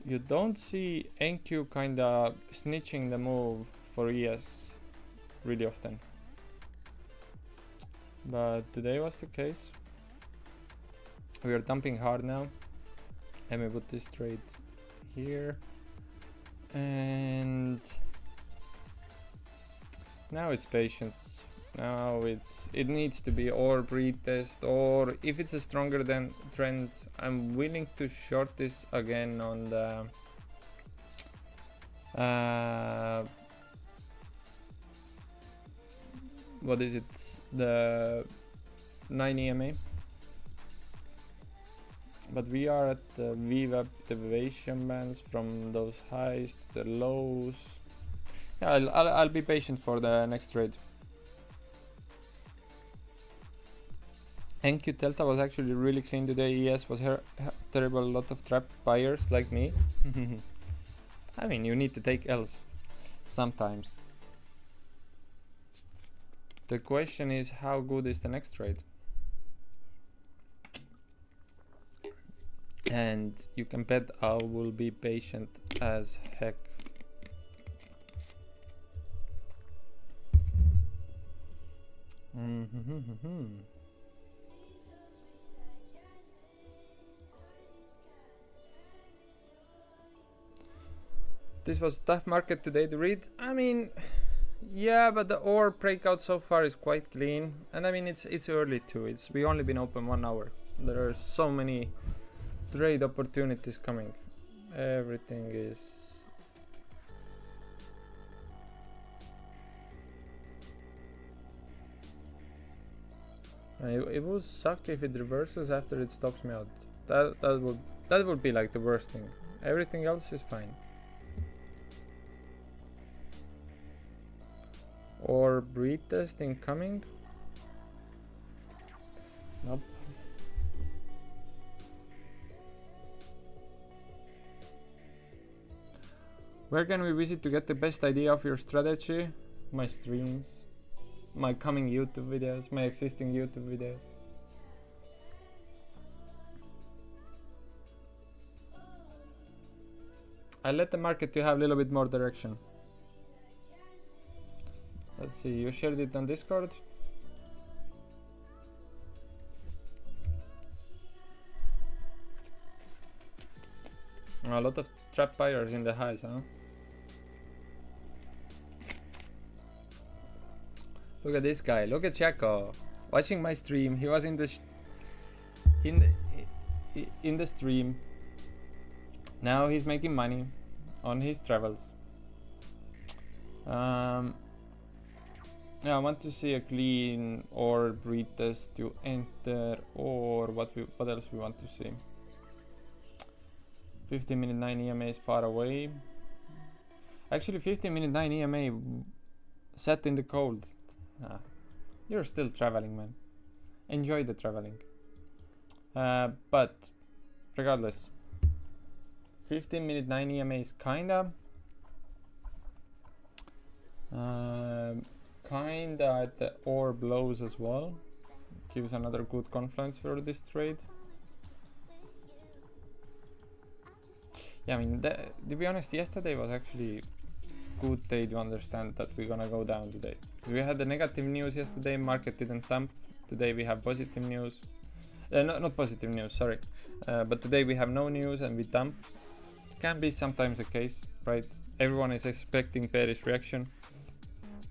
You don't see NQ kinda snitching the move for ES really often. But today was the case. We are dumping hard now. Let me put this trade here. And now it's patience. Now it needs to be or retest, or if it's a stronger than trend, I'm willing to short this again on the what is it, the 9 EMA. But we are at the VWAP deviation bands from those highs to the lows. Yeah, I'll be patient for the next trade. NQ Delta was actually really clean today. ES was terrible. A lot of trap buyers like me. I mean, you need to take L's sometimes. The question is, how good is the next trade? And you can bet I will be patient as heck. This was a tough market today to read. I mean, yeah, but the ore breakout so far is quite clean, and I mean it's early too. We only been open 1 hour. There are so many trade opportunities coming. Everything is it would suck if it reverses after it stops me out. That would be like the worst thing. Everything else is fine. Or retest incoming. Nope. Where can we visit to get the best idea of your strategy? My streams, my coming YouTube videos, my existing YouTube videos. I let the market to have a little bit more direction. Let's see, you shared it on Discord? A lot of trap buyers in the highs, huh? Look at this guy, look at Chaco, watching my stream. He was in the in the stream. Now he's making money on his travels. Yeah, I want to see a clean or retest to enter, or what else we want to see. 15 minute 9 EMA is far away. Actually, 15 minute 9 EMA set in the cold. You're still traveling, man. Enjoy the traveling. But regardless, 15 minute 9 EMA is kinda at the orb lows as well. Gives another good confluence for this trade. Yeah, I mean, to be honest, yesterday was actually good day to understand that we're gonna go down today. Because we had the negative news yesterday, market didn't dump. Today we have positive news. Not positive news, sorry. But today we have no news and we dump. Can be sometimes the case, right? Everyone is expecting bearish reaction.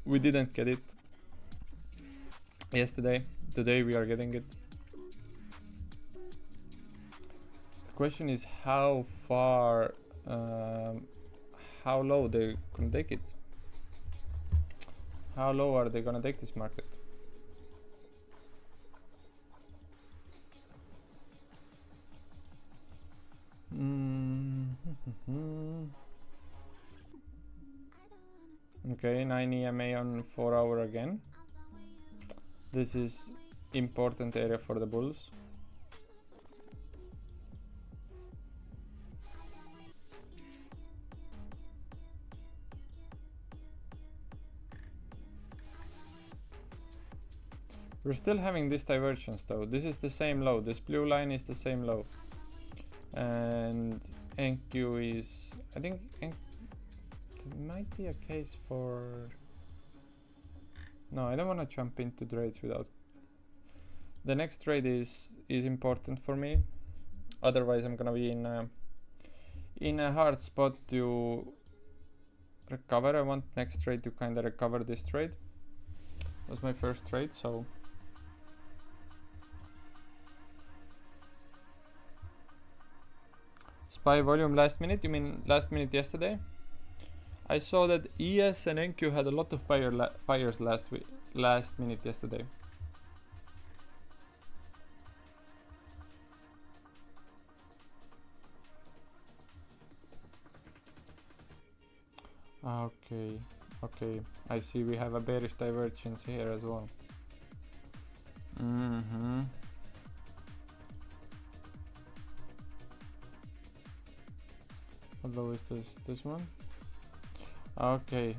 We didn't get it yesterday. Today we are getting it. The question is how far, how low they're gonna take it. How low are they gonna take this market? Okay, 9 EMA on 4 hour again. This is important area for the bulls. We're still having this divergence though. This is the same low. This blue line is the same low. And NQ is, I think it might be a case for, no, I don't want to jump into trades without, the next trade is important for me. Otherwise I'm gonna be in a hard spot to recover. I want next trade to kind of recover this trade. That was my first trade, so SPY volume last minute, you mean last minute yesterday? I saw that ES and NQ had a lot of buyers last minute yesterday. Okay, I see we have a bearish divergence here as well. What low is this? This one? Okay.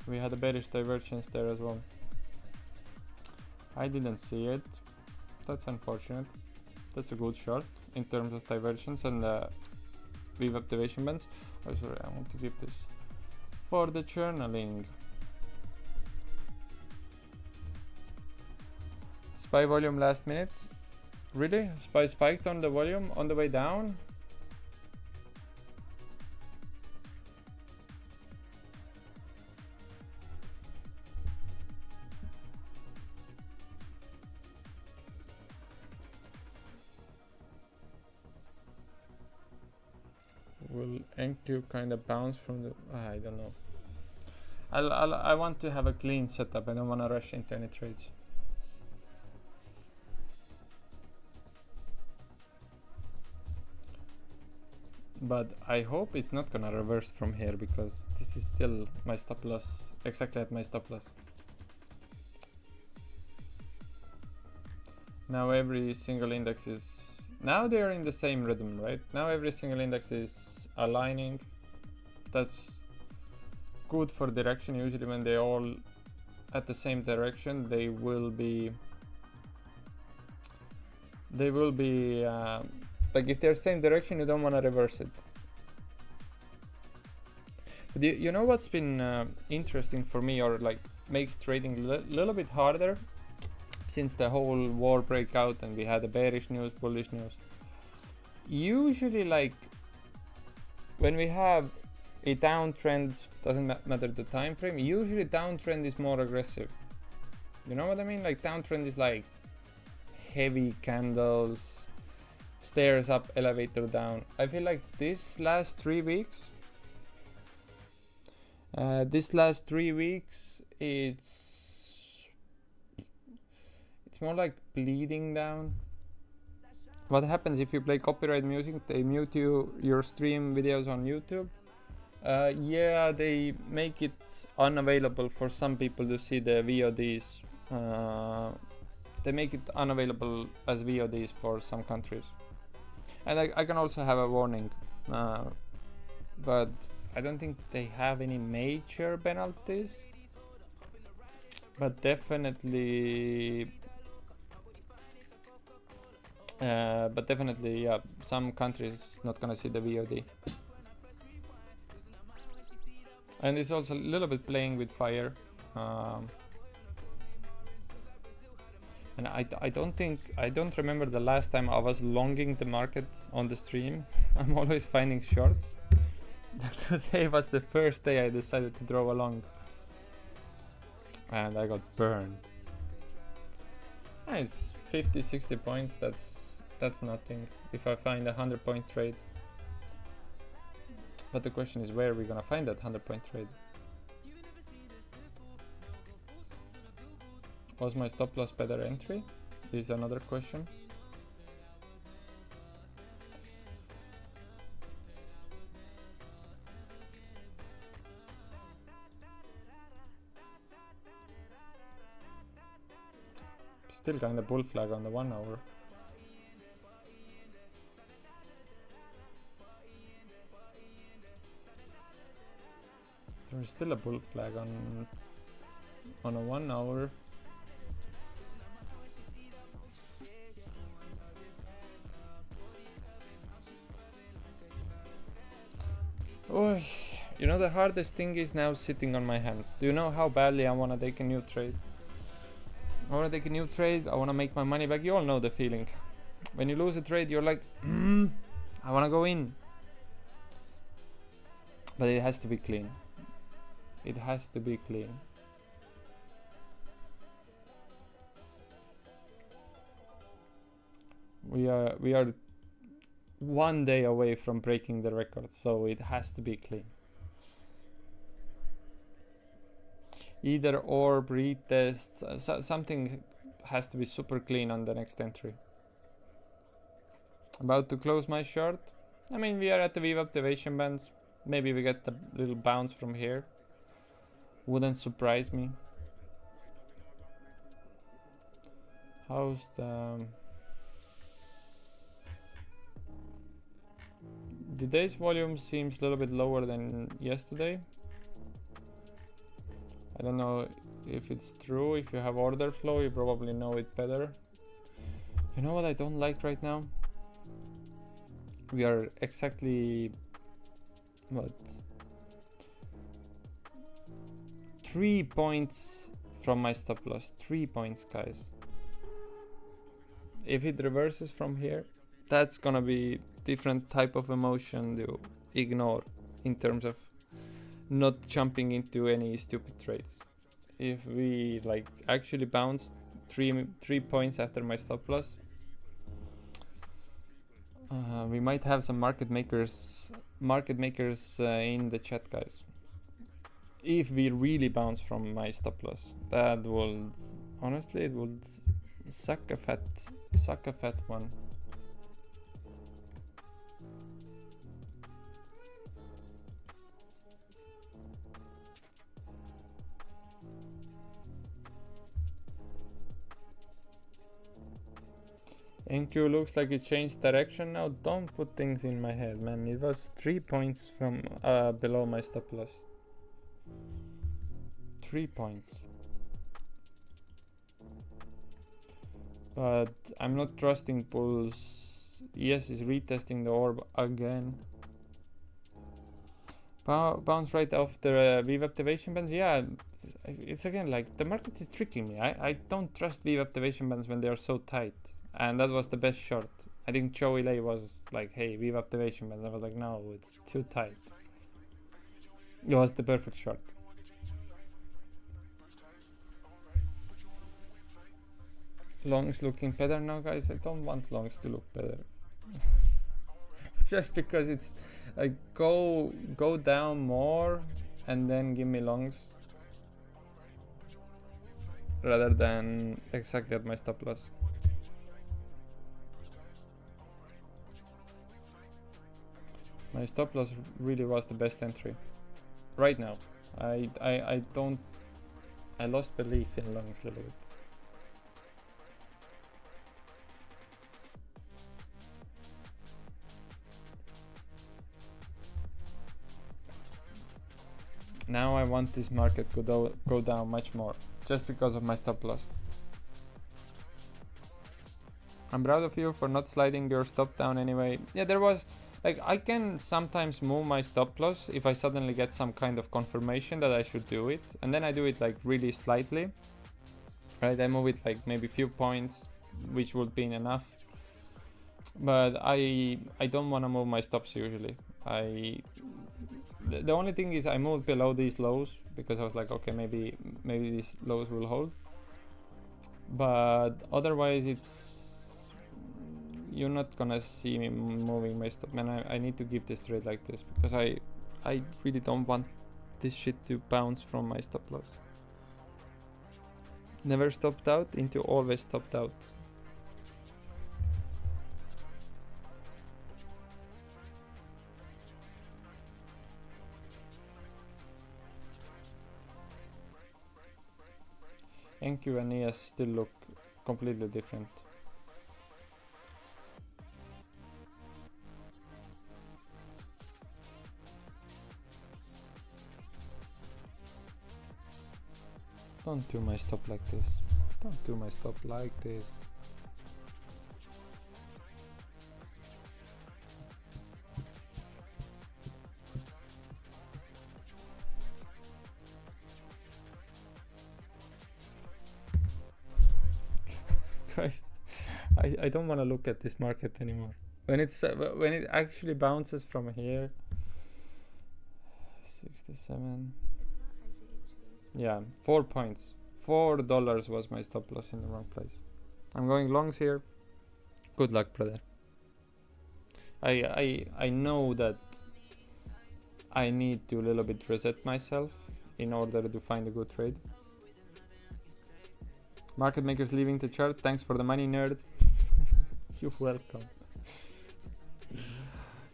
We had a bearish divergence there as well. I didn't see it. That's unfortunate. That's a good short in terms of divergence and weave activation bands. Oh, sorry, I want to keep this for the journaling. SPY volume last minute. Really? SPY spiked on the volume on the way down? Will NQ kind of bounce from the, I don't know. I want to have a clean setup. I don't want to rush into any trades. But I hope it's not gonna reverse from here, because this is still my stop loss, exactly at my stop loss. Now every single index is, now they're in the same rhythm, right? Now every single index is aligning. That's good for direction. Usually when they all at the same direction, they will be like if they're same direction, you don't want to reverse it. But you know what's been interesting for me, or like makes trading a little bit harder since the whole war breakout and we had the bearish news, bullish news. Usually, like when we have a downtrend, doesn't matter the time frame, usually downtrend is more aggressive. You know what I mean? Like downtrend is like heavy candles, stairs up, elevator down. I feel like this last 3 weeks This last 3 weeks, it's more like bleeding down. What happens if you play copyright music? They mute your stream videos on YouTube. Yeah, they make it unavailable for some people to see the VODs. They make it unavailable as VODs for some countries. And I can also have a warning. But I don't think they have any major penalties. But definitely, yeah, some countries not gonna see the VOD. And it's also a little bit playing with fire. And I don't remember the last time I was longing the market on the stream. I'm always finding shorts. Today was the first day I decided to draw a long. And I got burned. It's 50-60 points, that's nothing if I find a 100-point trade. But the question is, where are we gonna find that 100-point trade? Was my stop loss better entry? Is another question. Still kind of bull flag on the 1 hour. There's still a bull flag on a 1 hour. Oh, you know, the hardest thing is now sitting on my hands. Do you know how badly I want to take a new trade? I want to take a new trade. I want to make my money back. You all know the feeling. When you lose a trade, you're like, I want to go in. But it has to be clean. It has to be clean. We are 1 day away from breaking the record, so it has to be clean. Either orb, retest, something has to be super clean on the next entry. About to close my short. I mean, we are at the VWAP activation bands. Maybe we get a little bounce from here. Wouldn't surprise me. How's the... Today's volume seems a little bit lower than yesterday. I don't know if it's true. If you have order flow, you probably know it better. You know what I don't like right now? We are exactly... what? 3 points from my stop loss. 3 points, guys. If it reverses from here, that's gonna be different type of emotion to ignore in terms of not jumping into any stupid trades. If we like actually bounce 3 points after my stop loss, we might have some market makers in the chat, guys. If we really bounce from my stop loss, that would honestly, it would suck a fat one. NQ looks like it changed direction now. Don't put things in my head, man. It was 3 points from below my stop loss. 3 points. But I'm not trusting bulls. ES is retesting the orb again. Bounce right after VWAP activation bands. Yeah, it's again like the market is tricking me. I don't trust VWAP activation bands when they are so tight. And that was the best short. I think Joey Lay was like, hey, VWAP activation bands. I was like, no, it's too tight. It was the perfect short. Longs looking better now, guys. I don't want longs to look better. Just because it's like go down more and then give me longs rather than exactly at my stop loss. My stop loss really was the best entry right now. I don't, I lost belief in longs a little bit. Now I want this market to go down much more, just because of my stop loss. I'm proud of you for not sliding your stop down anyway. Yeah, there was, like, I can sometimes move my stop loss if I suddenly get some kind of confirmation that I should do it. And then I do it like really slightly. Right, I move it like maybe a few points, which would be enough. But I don't want to move my stops usually. The only thing is I moved below these lows because I was like, okay, maybe these lows will hold. But otherwise, you're not gonna see me moving my stop. Man, I need to keep this trade like this because I really don't want this shit to bounce from my stop loss. Never stopped out into always stopped out. NQ and ES still look completely different. Don't do my stop like this. Don't do my stop like this. Guys, I don't want to look at this market anymore. When it actually bounces from here, 67. Yeah, 4 points. $4 was my stop loss in the wrong place. I'm going longs here. Good luck, brother. I know that I need to a little bit reset myself in order to find a good trade. Market makers leaving the chart. Thanks for the money, nerd. You're welcome.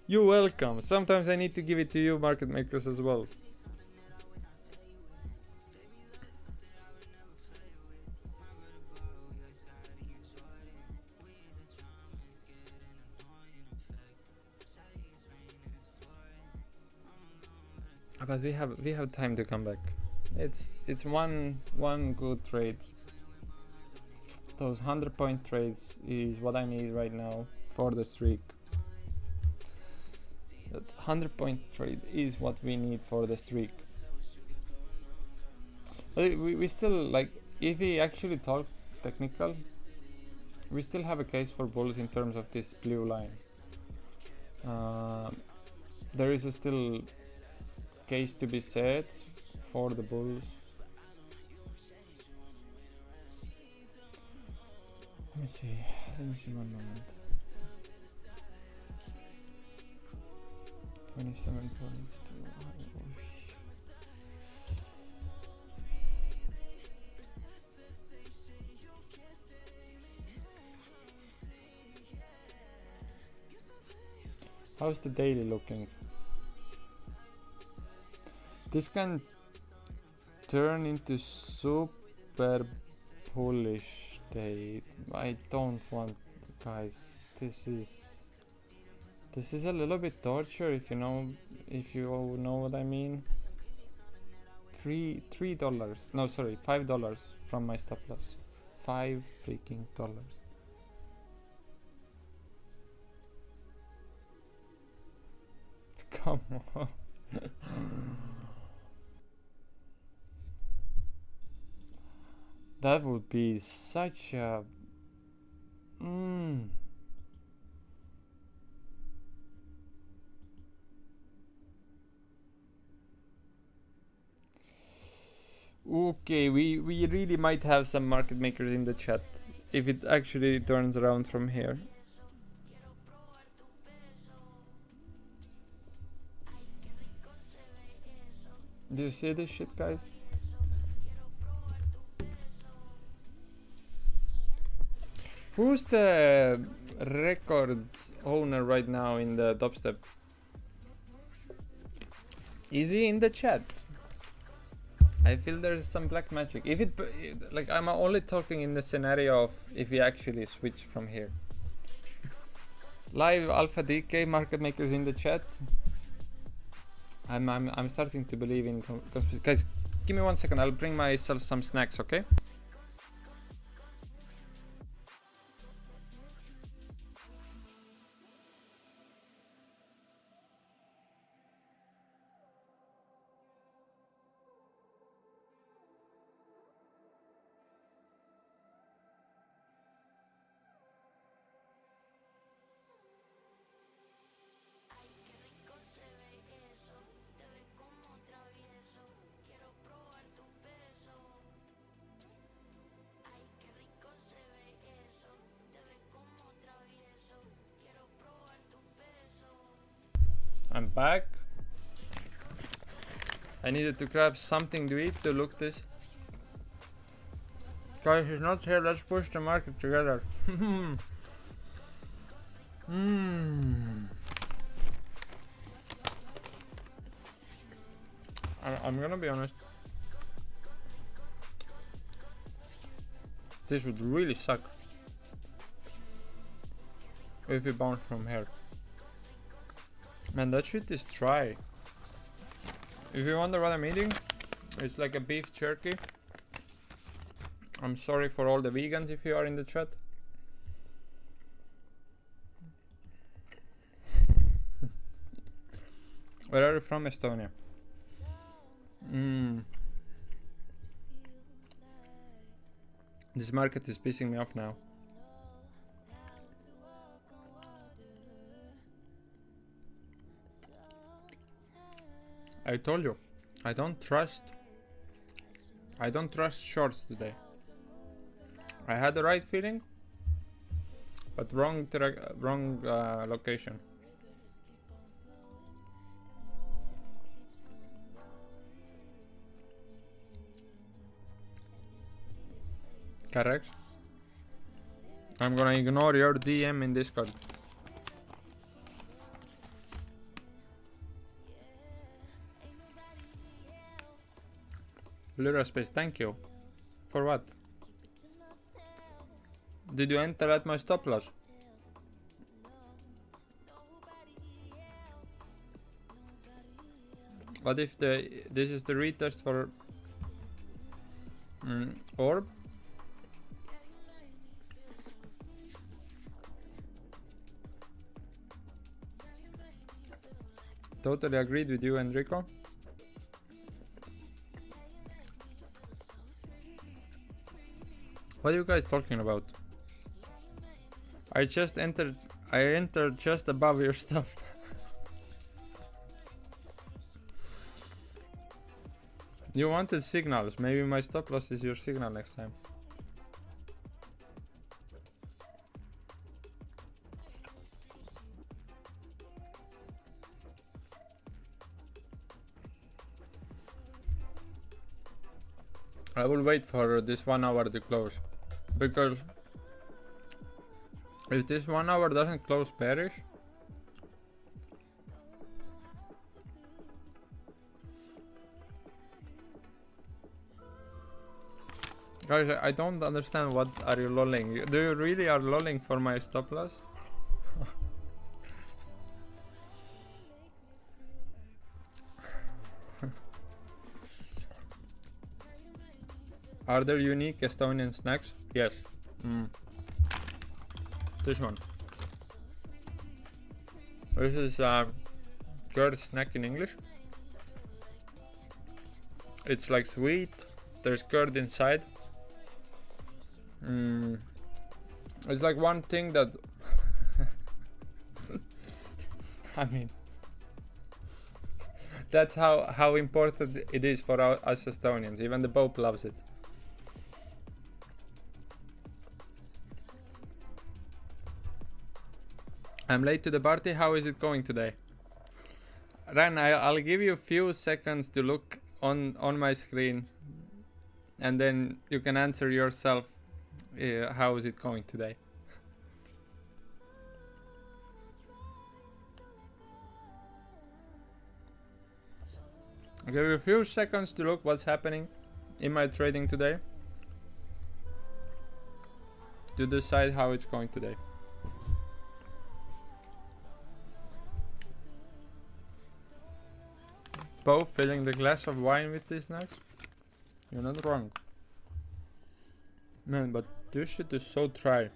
You're welcome. Sometimes I need to give it to you, market makers, as well. But we have time to come back. It's one good trade. Those 100-point trades is what I need right now for the streak. That 100-point trade is what we need for the streak. We still, like, if we actually talk technical, we still have a case for bulls in terms of this blue line. There is a still case to be said for the bulls. Let me see one moment. 27 points to how's the daily looking? This can turn into super bullish day. I don't want, guys. This is a little bit torture, if you know what I mean. $3. No, sorry, $5 from my stop loss. $5 freaking dollars. Come on. That would be such a Okay, we really might have some market makers in the chat if it actually turns around from here. Do you see this shit, guys? Who's the record owner right now in the topstep? Is he in the chat? I feel there's some black magic. If it, like, I'm only talking in the scenario of if we actually switch from here. Live Alpha DK market makers in the chat. I'm starting to believe in guys. Give me 1 second. I'll bring myself some snacks, okay? I'm back. I needed to grab something to eat to look this. Guys, he's not here. Let's push the market together. I'm gonna be honest. This would really suck if we bounce from here. Man, that shit is dry. If you wonder what I'm eating, it's like a beef jerky. I'm sorry for all the vegans if you are in the chat. Where are you from, Estonia? This market is pissing me off now. I told you, I don't trust shorts today. I had the right feeling, but wrong location. Correct. I'm gonna ignore your DM in Discord. Lura Space, thank you. For what? Did you enter at my stop loss? What if this is the retest for orb? Totally agreed with you, Enrico. What are you guys talking about? I entered just above your stop. You wanted signals. Maybe my stop loss is your signal next time. I will wait for this 1 hour to close, because if this 1 hour doesn't close bearish, guys, I don't understand. What are you lolling? Do you really are lolling for my stop loss? Are there unique Estonian snacks? Yes. This one. This is curd snack in English. It's like sweet. There's curd inside. It's like one thing that I mean, that's how important it is for us Estonians. Even the Pope loves it. I'm late to the party. How is it going today? Ren, I'll give you a few seconds to look on my screen, and then you can answer yourself. How is it going today? I'll give you a few seconds to look what's happening in my trading today, to decide how it's going today. Both filling the glass of wine with these snacks? You're not wrong. Man, but this shit is so dry.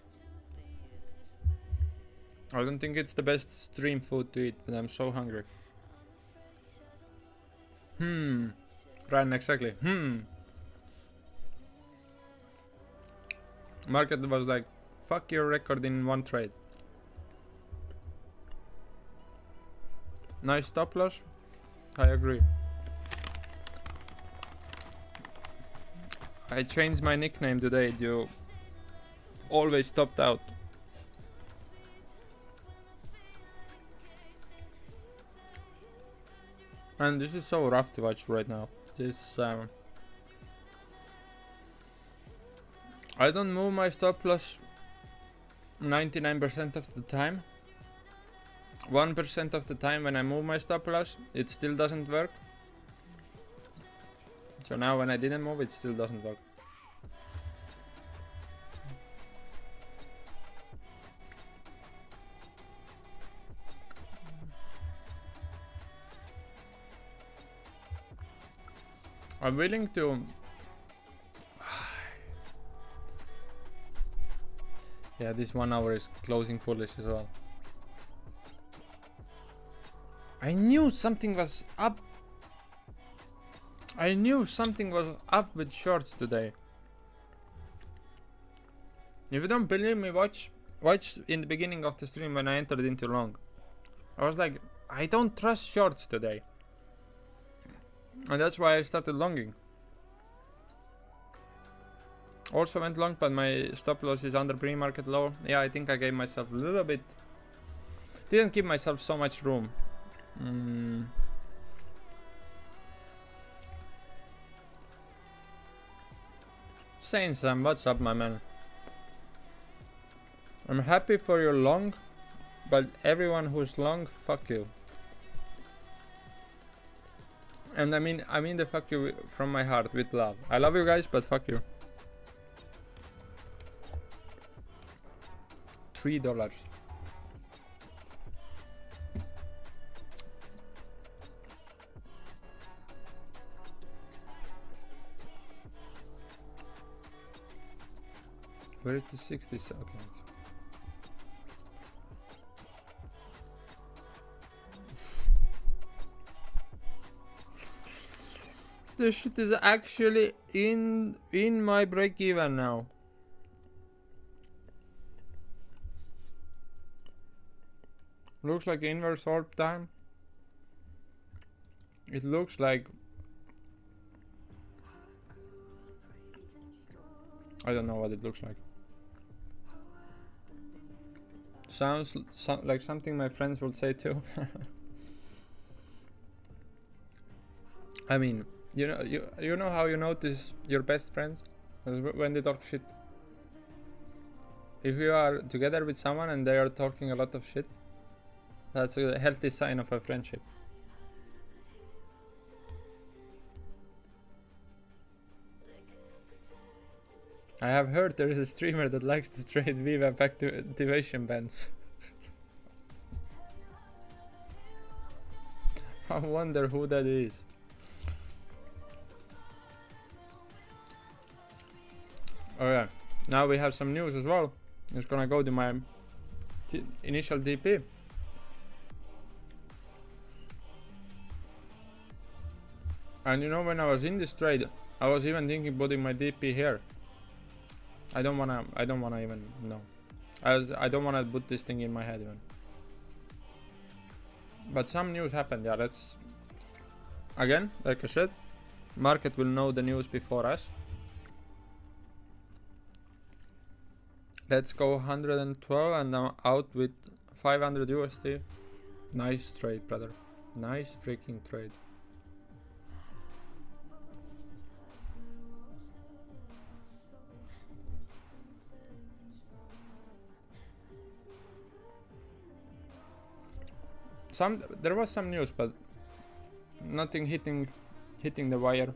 I don't think it's the best stream food to eat, but I'm so hungry. Right, exactly. Market was like, fuck your record in one trade. Nice stop loss. I agree. I changed my nickname today. You always stopped out. And this is so rough to watch right now. This I don't move my stop loss 99% of the time. 1% of the time when I move my stop loss, it still doesn't work. So now when I didn't move, it still doesn't work. I'm willing to... Yeah, this 1 hour is closing bullish as well. I knew something was up. I knew something was up with shorts today. If you don't believe me, watch in the beginning of the stream when I entered into long. I was like, I don't trust shorts today. And that's why I started longing. Also went long, but my stop loss is under pre-market low. Yeah, I think I gave myself a little bit... Didn't give myself so much room. Saying Sam, what's up, my man? I'm happy for your long, but everyone who's long, fuck you. And I mean the fuck you from my heart with love. I love you guys, but fuck you. $3. Where is the 60 seconds? This shit is actually in my break even now. Looks like inverse orb time. It looks like... I don't know what it looks like. Sounds like something my friends would say too. I mean, you know how you notice your best friends? When they talk shit. If you are together with someone and they are talking a lot of shit, that's a healthy sign of a friendship. I have heard there is a streamer that likes to trade VWAP activation bands. I wonder who that is. Oh yeah, now we have some news as well. It's gonna go to my initial DP. And you know, when I was in this trade, I was even thinking putting my DP here. I don't wanna even know. I don't wanna put this thing in my head even. But some news happened, yeah. Let's again, like I said, market will know the news before us. Let's go 112 and I'm out with 500 USD. Nice trade, brother. Nice freaking trade. There was some news, but nothing hitting the wire.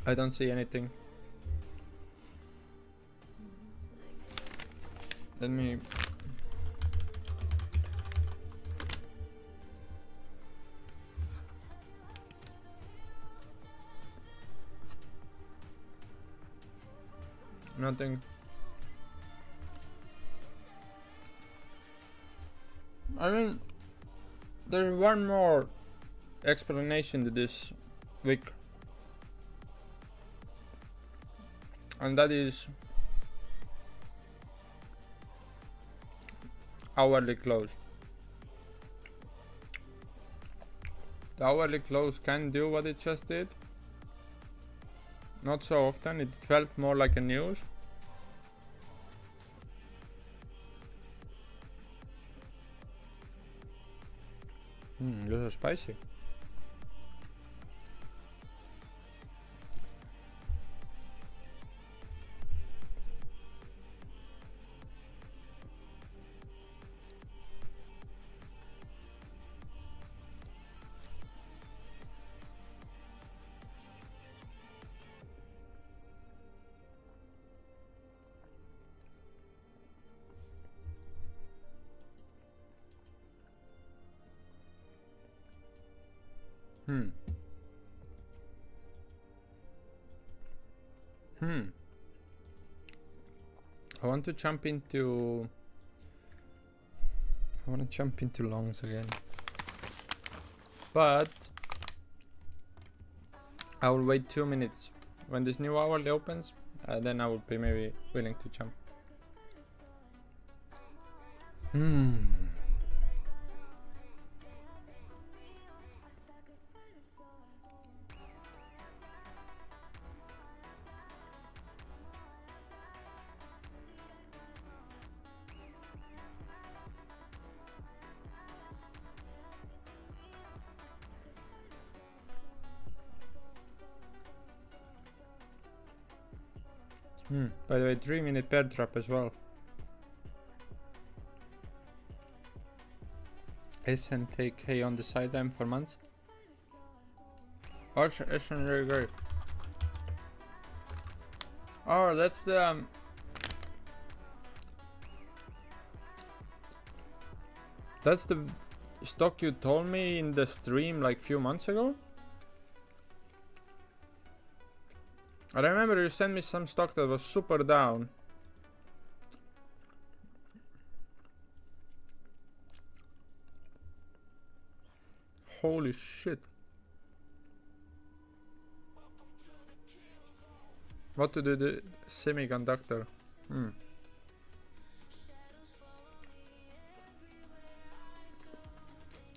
I don't see anything. Let me. Nothing. I mean, there's one more explanation to this week, and that is hourly close. The hourly close can do what it just did. Not so often, it felt more like a news. Those are spicy. I want to jump into longs again, but I will wait 2 minutes. When this new hourly opens, then I will be maybe willing to jump. By the way, 3-minute bear trap as well. SNTK on the sideline for months. Also, isn't really great. Oh, that's the stock you told me in the stream like few months ago. I remember you sent me some stock that was super down. Holy shit. What to do the semiconductor?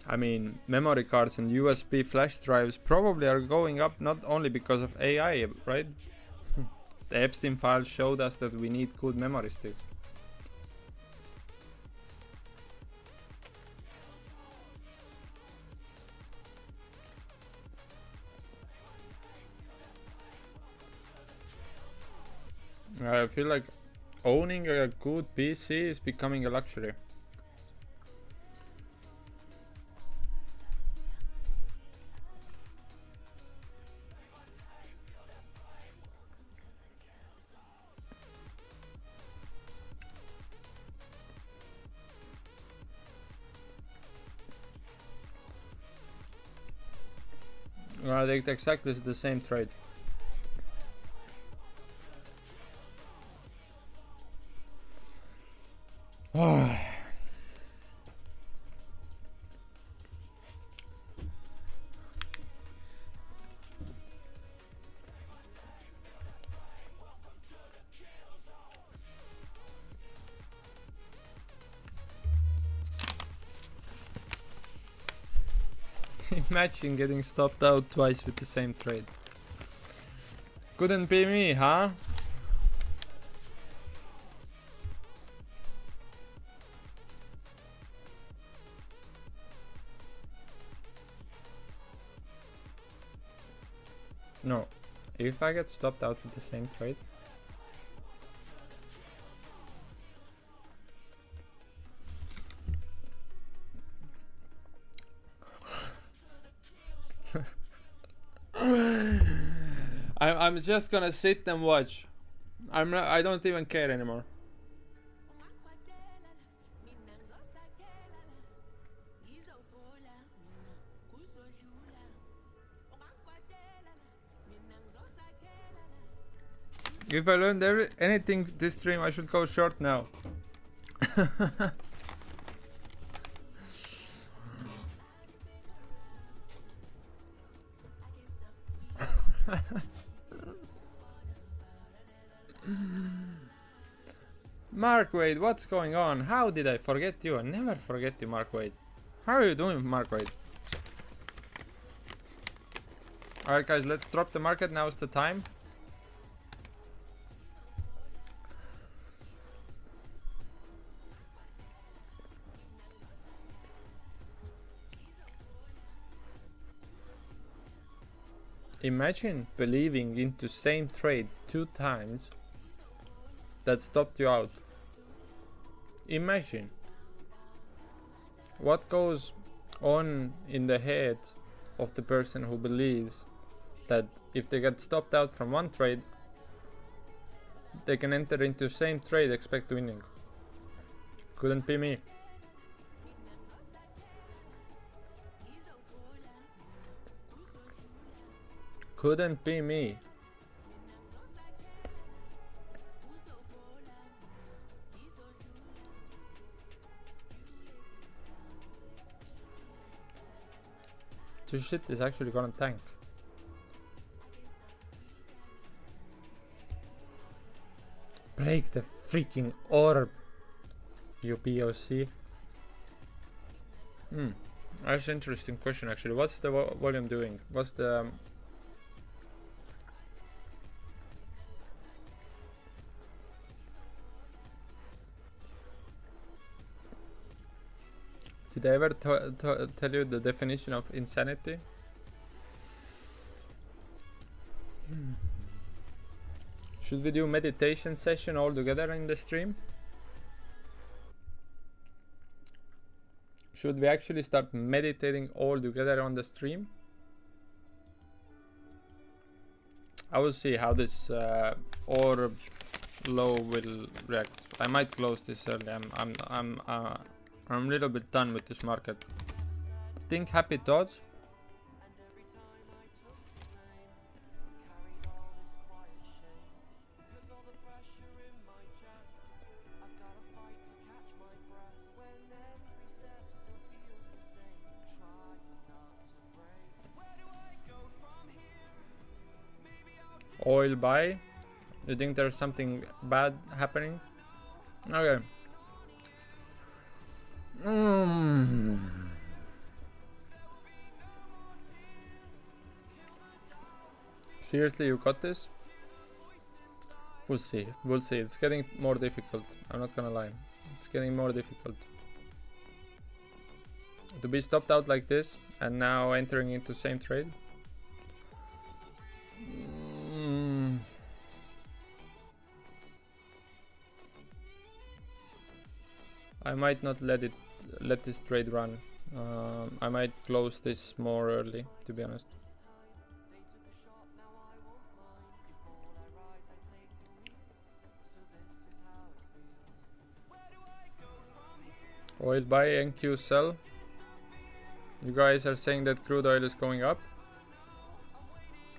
I mean, memory cards and USB flash drives probably are going up not only because of AI, right? The Epstein files showed us that we need good memory sticks. I feel like owning a good PC is becoming a luxury. I did exactly the same trade. Imagine getting stopped out twice with the same trade. Couldn't be me, huh? No. If I get stopped out with the same trade, I'm just gonna sit and watch. I don't even care anymore. If I learned anything this stream, I should go short now. Mark Wade, what's going on? How did I forget you? I never forget you, Mark Wade. How are you doing, Mark Wade? Alright guys, let's drop the market. Now's the time. Imagine believing into same trade 2 times that stopped you out. Imagine what goes on in the head of the person who believes that if they get stopped out from one trade, they can enter into same trade expect winning. Couldn't be me. Couldn't be me. This shit is actually gonna tank. Break the freaking orb, you POC. That's an interesting question actually. What's the volume doing? What's the... Did I ever tell you the definition of insanity? Should we do meditation session all together in the stream? Should we actually start meditating all together on the stream? I will see how this orb low will react. I might close this early. I'm a little bit done with this market. Think happy thoughts. Oil buy. You think there's something bad happening? Okay. Seriously, you got this? We'll see. We'll see. It's getting more difficult. I'm not gonna lie. It's getting more difficult. To be stopped out like this and now entering into same trade. I might not let this trade run. I might close this more early, to be honest. Oil buy, NQ sell. You guys are saying that crude oil is going up.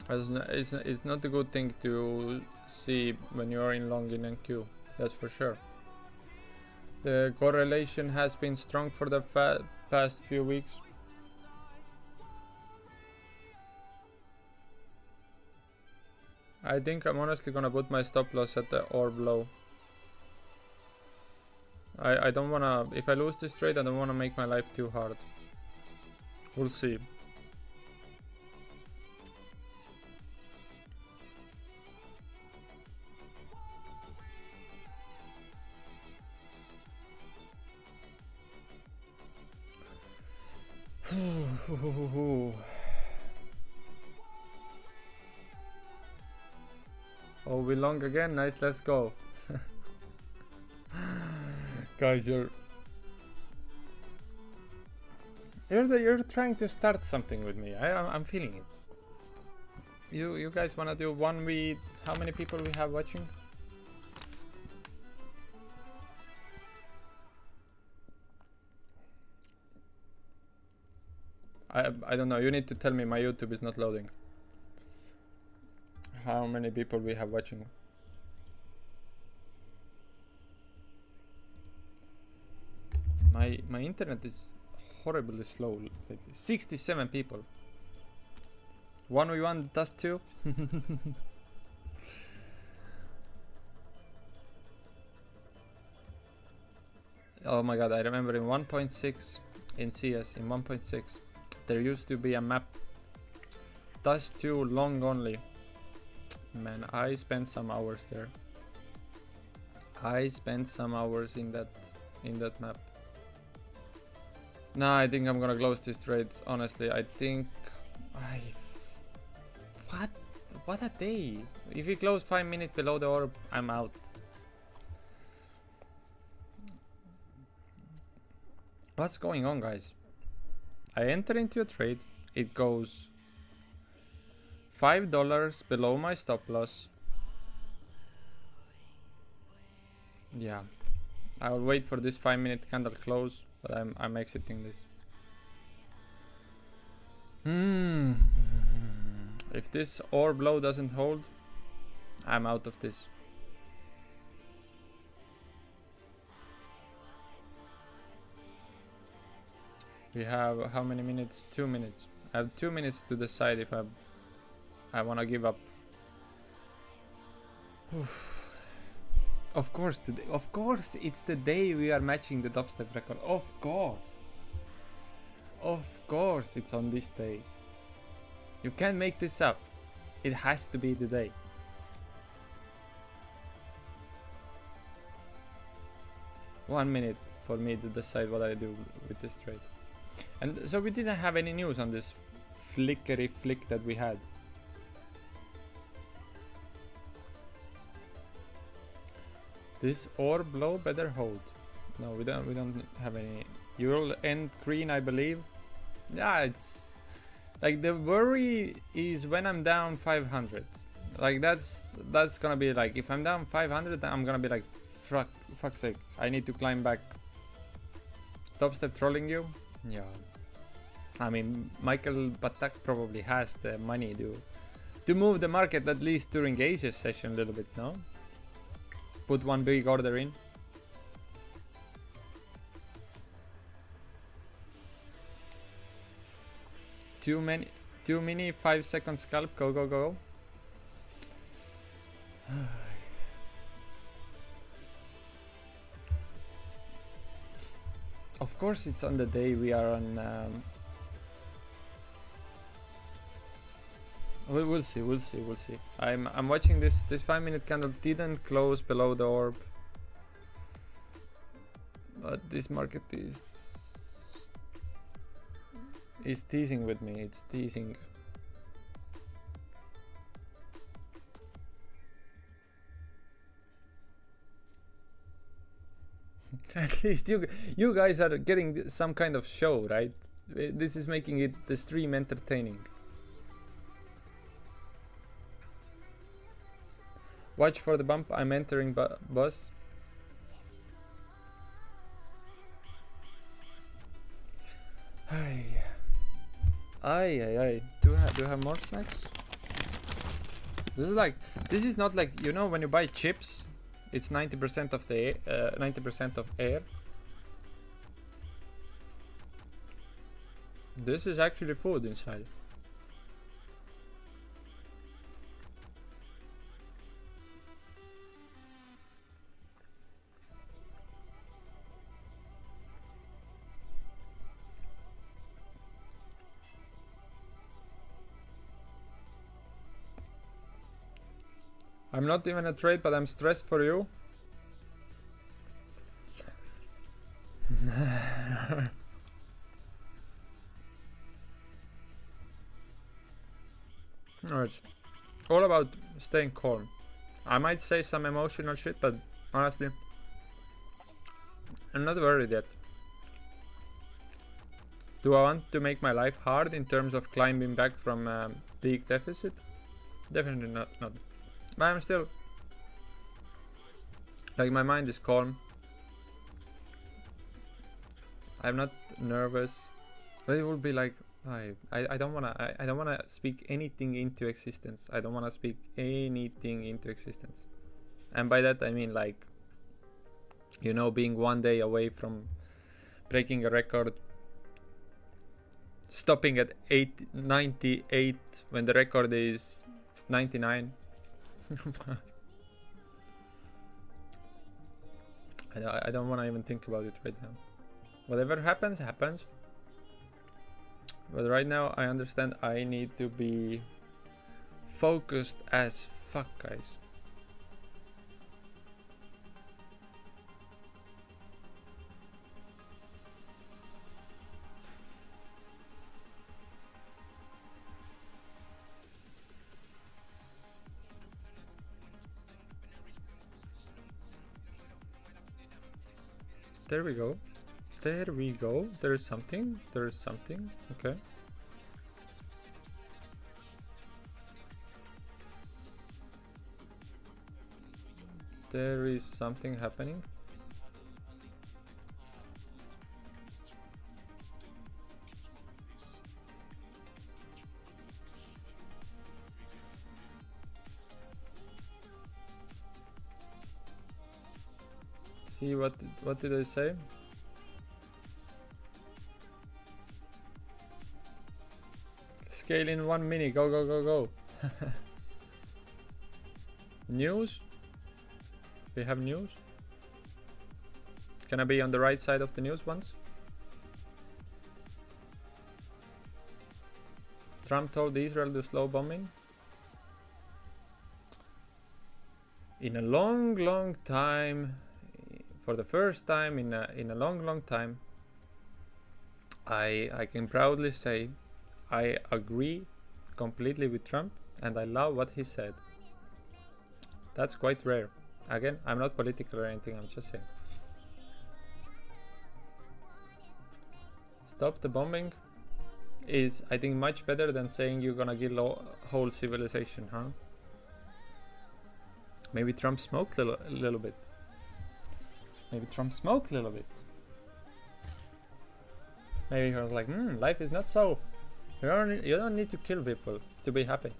It's not a good thing to see when you are in long in NQ. That's for sure. The correlation has been strong for the past few weeks. I think I'm honestly gonna put my stop loss at the orb low. I don't wanna, if I lose this trade, I don't wanna make my life too hard. We'll see. Oh, we long again. Nice, let's go. Guys, you're trying to start something with me. I'm feeling it. You guys wanna do 1v? How many people we have watching? I don't know. You need to tell me. My YouTube is not loading. How many people we have watching? My internet is horribly slow. 67 people. 1v1 dust 2. Oh my god, I remember in 1.6 in CS, in 1.6 there used to be a map dust 2 long only. Man, I spent some hours there. I spent some hours in that map. Nah, I think I'm gonna close this trade. Honestly, I think what a day. If we close 5 minutes below the orb, I'm out. What's going on, guys? I enter into a trade. It goes $5 below my stop loss. Yeah, I'll wait for this 5-minute candle close, but I'm exiting this. If this orb low doesn't hold, I'm out of this. We have how many minutes? 2 minutes. I have 2 minutes to decide if I want to give up. Oof. Of course, it's the day we are matching the topstep record. Of course, it's on this day. You can't make this up. It has to be the day. One minute for me to decide what I do with this trade. And so we didn't have any news on this flickery flick that we had. This orb low better hold. No, we don't have any. You'll end green, I believe. Yeah, it's like the worry is when I'm down 500. Like that's gonna be like if I'm down 500, I'm gonna be like fuck's sake. I need to climb back. Topstep trolling you? Yeah. I mean, Michael Batak probably has the money to move the market at least during Asia's session a little bit, no? Put one big order in. Too many 5-second scalp. Go. Of course, it's on the day we are on. We'll see. I'm watching this 5-minute candle didn't close below the orb, but this market is teasing with me. It's teasing. At least you guys are getting some kind of show, right? This is making the stream entertaining. Watch for the bump. I'm entering bus. Ay. Do I have more snacks? This is not like, you know, when you buy chips, it's 90% of the 90% of air. This is actually food inside. I'm not even a trade, but I'm stressed for you. It's all about staying calm. I might say some emotional shit, but honestly, I'm not worried yet. Do I want to make my life hard in terms of climbing back from big deficit? Definitely not. But I'm still like, my mind is calm. I'm not nervous, but it would be like, I don't wanna speak anything into existence. I don't wanna speak anything into existence, and by that I mean, like, you know, being one day away from breaking a record, stopping at 98 when the record is 99. I don't want to even think about it right now. Whatever happens, happens. But right now I understand I need to be focused as fuck, guys. There we go. There we go. There's something. There's something. Okay. There is something happening. See, what did I say? Scale in 1 minute. Go, go, go, go. News? We have news? Can I be on the right side of the news once? Trump told Israel to slow bombing. In a long, long time, for the first time in a long, long time, I can proudly say I agree completely with Trump, and I love what he said. That's quite rare. Again, I'm not political or anything, I'm just saying. Stop the bombing is, I think, much better than saying you're gonna kill whole civilization, huh? Maybe Trump smoked a little bit. Maybe Trump smoked a little bit. Maybe he was like, life is not so. You don't need to kill people to be happy.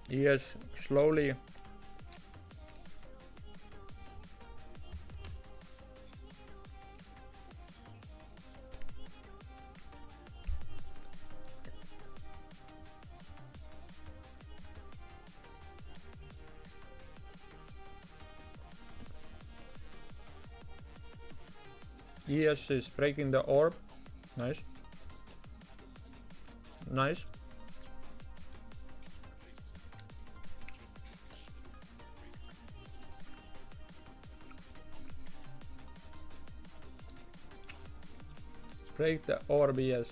Yes, slowly. Yes, is breaking the orb. Nice. Nice. Break the orb, yes.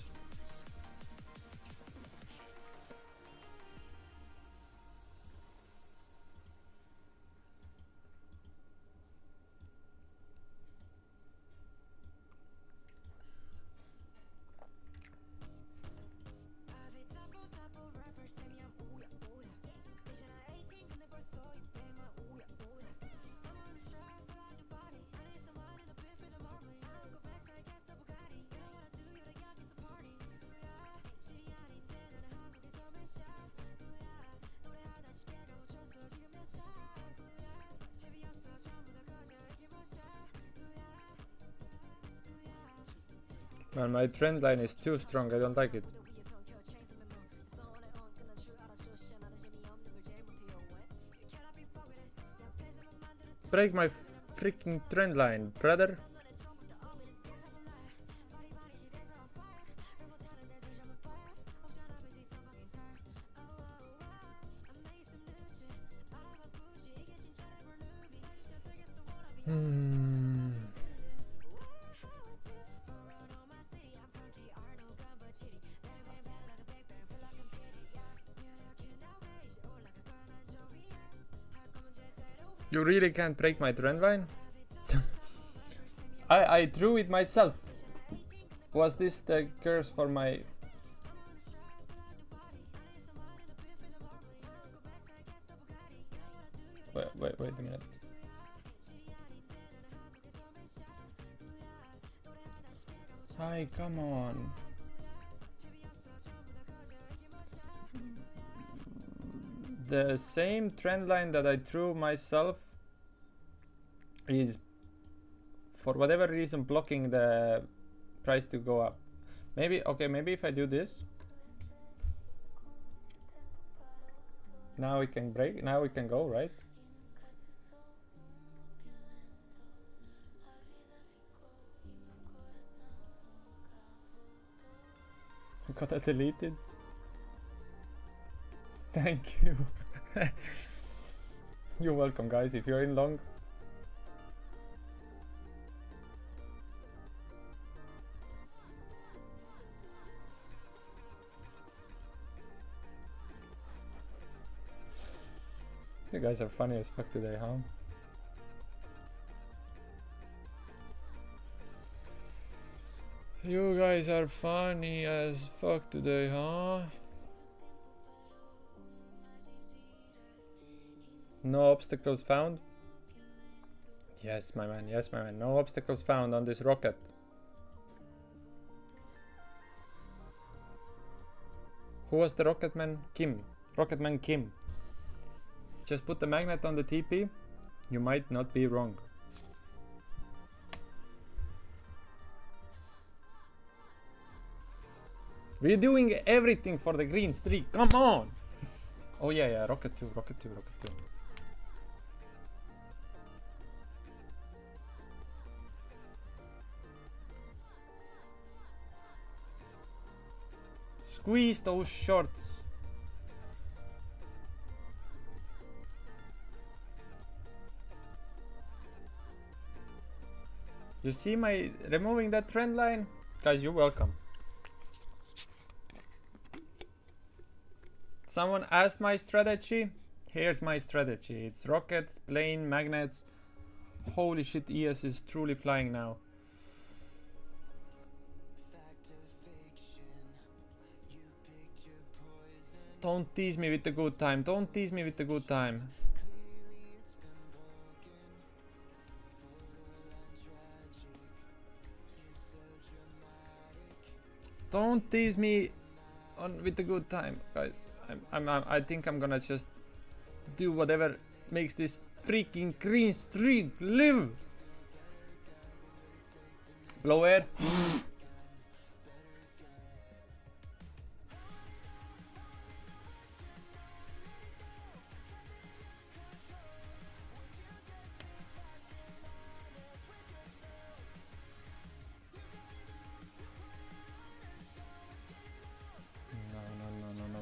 Man, my trend line is too strong, I don't like it. Break my freaking trend line, brother. Hmm. You really can't break my trend line? I drew it myself. Was this the curse for my... Wait a minute. Hi, come on. The same trend line that I drew myself is, for whatever reason, blocking the price to go up. Maybe if I do this, now we can break, now we can go, right? Got that deleted? Thank you. You're welcome, guys, if you're in long. You guys are funny as fuck today, huh? You guys are funny as fuck today, huh? No obstacles found? Yes, my man, yes, my man. No obstacles found on this rocket. Who was the rocketman? Kim. Rocketman Kim. Just put the magnet on the TP. You might not be wrong. We're doing everything for the green streak. Come on! Oh yeah, rocket 2, rocket 2, rocket 2. Squeeze those shorts. You see my removing that trend line? Guys, you're welcome. Someone asked my strategy. Here's my strategy. It's rockets, plane, magnets. Holy shit, ES is truly flying now. Don't tease me with the good time. Don't tease me with the good time. Don't tease me on with the good time, guys. I think I'm gonna just do whatever makes this freaking green streak live. Blow air.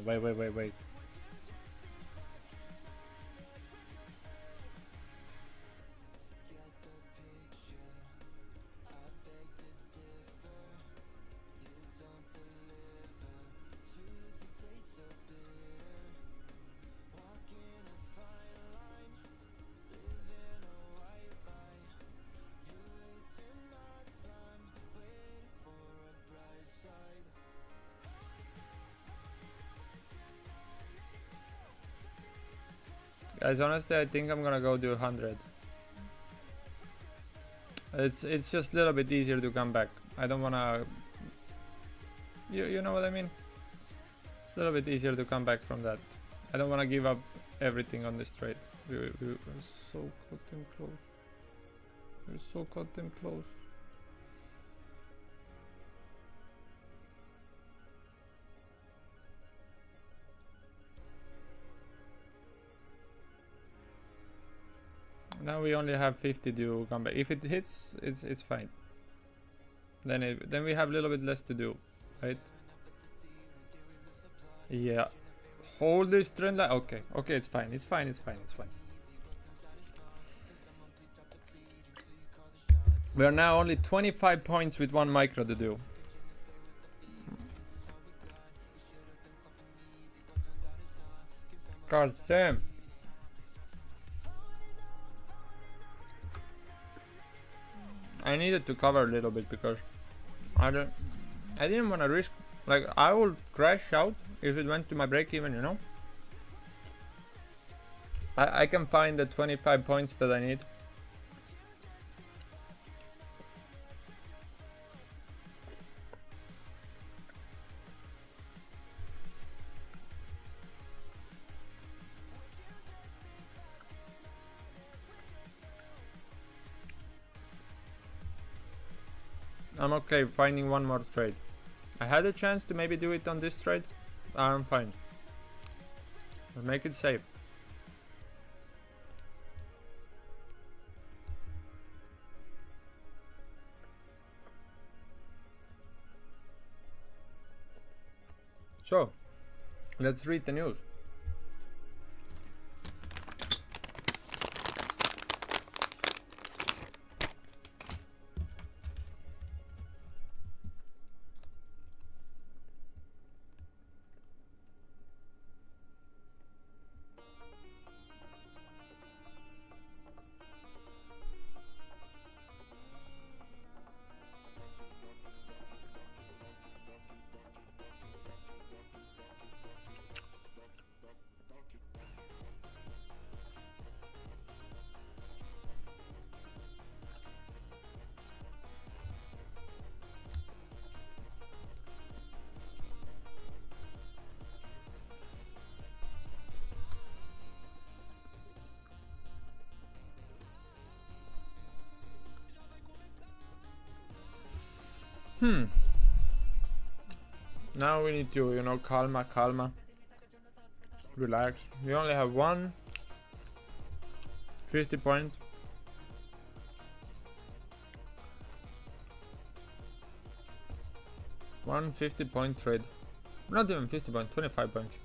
No. Wait. Guys, honestly, I think I'm gonna go do 100. It's just a little bit easier to come back. I don't wanna... You know what I mean? It's a little bit easier to come back from that. I don't wanna give up everything on this trade. We're so goddamn close. We're so goddamn close. Now we only have 50 to come back. If it hits, it's fine. Then we have a little bit less to do, right? Yeah. Hold this trend line. Okay, it's fine. We are now only 25 points with one micro to do. God damn. I needed to cover a little bit because I didn't want to risk, like I would crash out if it went to my break even, you know? I can find the 25 points that I need. I'm okay finding one more trade. I had a chance to maybe do it on this trade. I'm fine. I'll make it safe. So, let's read the news. Now we need to, you know, calma. Relax. We only have one 50 point. One 50 point trade. Not even 50 point, 25 points.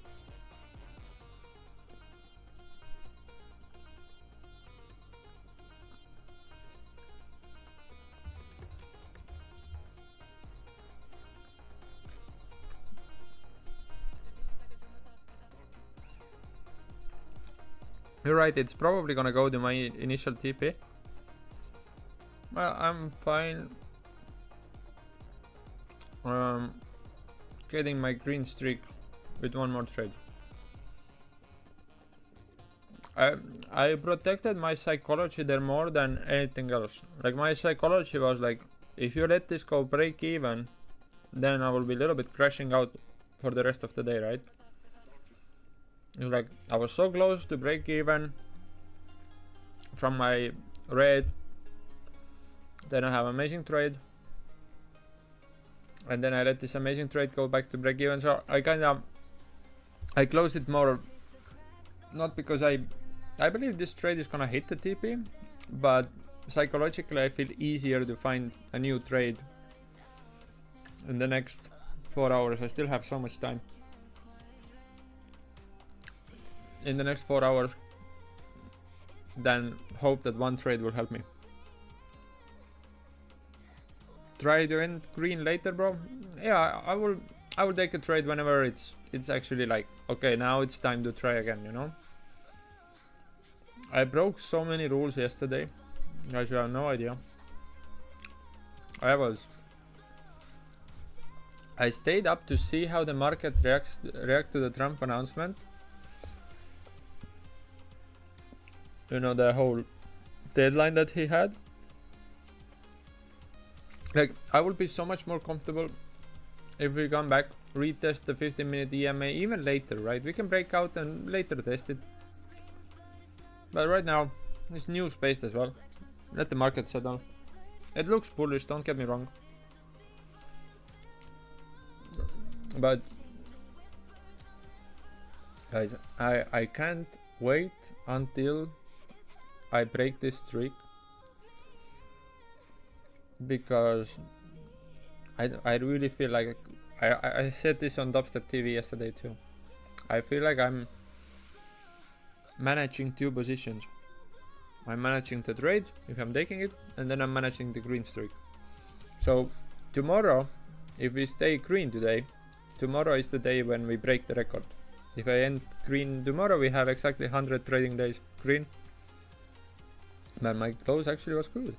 You're right, it's probably gonna go to my initial TP. Well, I'm fine. Getting my green streak with one more trade. I protected my psychology there more than anything else. Like my psychology was like, if you let this go break even, then I will be a little bit crashing out for the rest of the day, right? It's like I was so close to break even from my red. Then I have amazing trade. And then I let this amazing trade go back to break even. So I closed it more, not because I believe this trade is gonna hit the TP, but psychologically I feel easier to find a new trade in the next 4 hours. I still have so much time. In the next 4 hours, then hope that one trade will help me. Try to end green later, bro. Yeah, I will take a trade whenever it's actually like, okay, now it's time to try again, you know? I broke so many rules yesterday, guys, you have no idea. I stayed up to see how the market react to the Trump announcement. You know, the whole deadline that he had. Like, I would be so much more comfortable if we come back, retest the 15-minute EMA even later, right? We can break out and later test it. But right now, it's news based as well. Let the market settle. It looks bullish, don't get me wrong. But guys, I can't wait until I break this streak, because I really feel like I said this on Topstep TV yesterday too. I feel like I'm managing two positions. I'm managing the trade if I'm taking it, and then I'm managing the green streak. So tomorrow, if we stay green today, tomorrow is the day when we break the record. If I end green tomorrow, we have exactly 100 trading days green. But my close actually was good.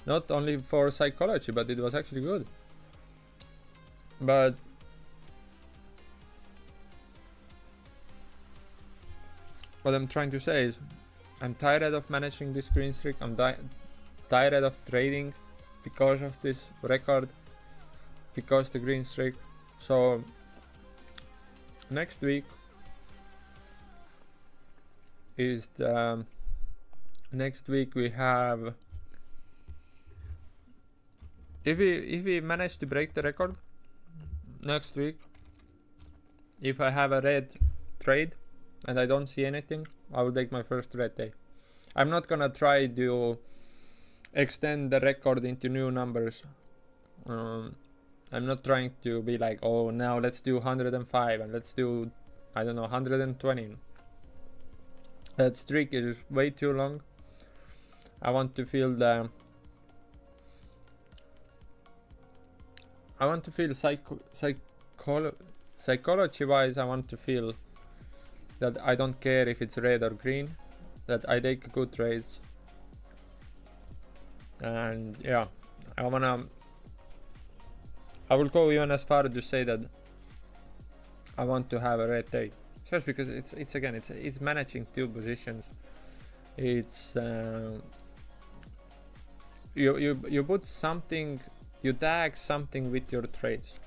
Not only for psychology, but it was actually good. But what I'm trying to say is I'm tired of managing this green streak. I'm tired of trading because of this record, because the green streak. So next week is the next week we have, if we manage to break the record next week, if I have a red trade and I don't see anything, I will take my first red day. I'm not gonna try to extend the record into new numbers. I'm not trying to be like, oh, now let's do 105 and let's do, I don't know, 120. That streak is way too long. I want to feel the, I want to feel psychology wise, I want to feel that I don't care if it's red or green, that I take good trades. And yeah, I will go even as far to say that I want to have a red day, just because it's managing two positions. It's you put something, you tag something with your trades,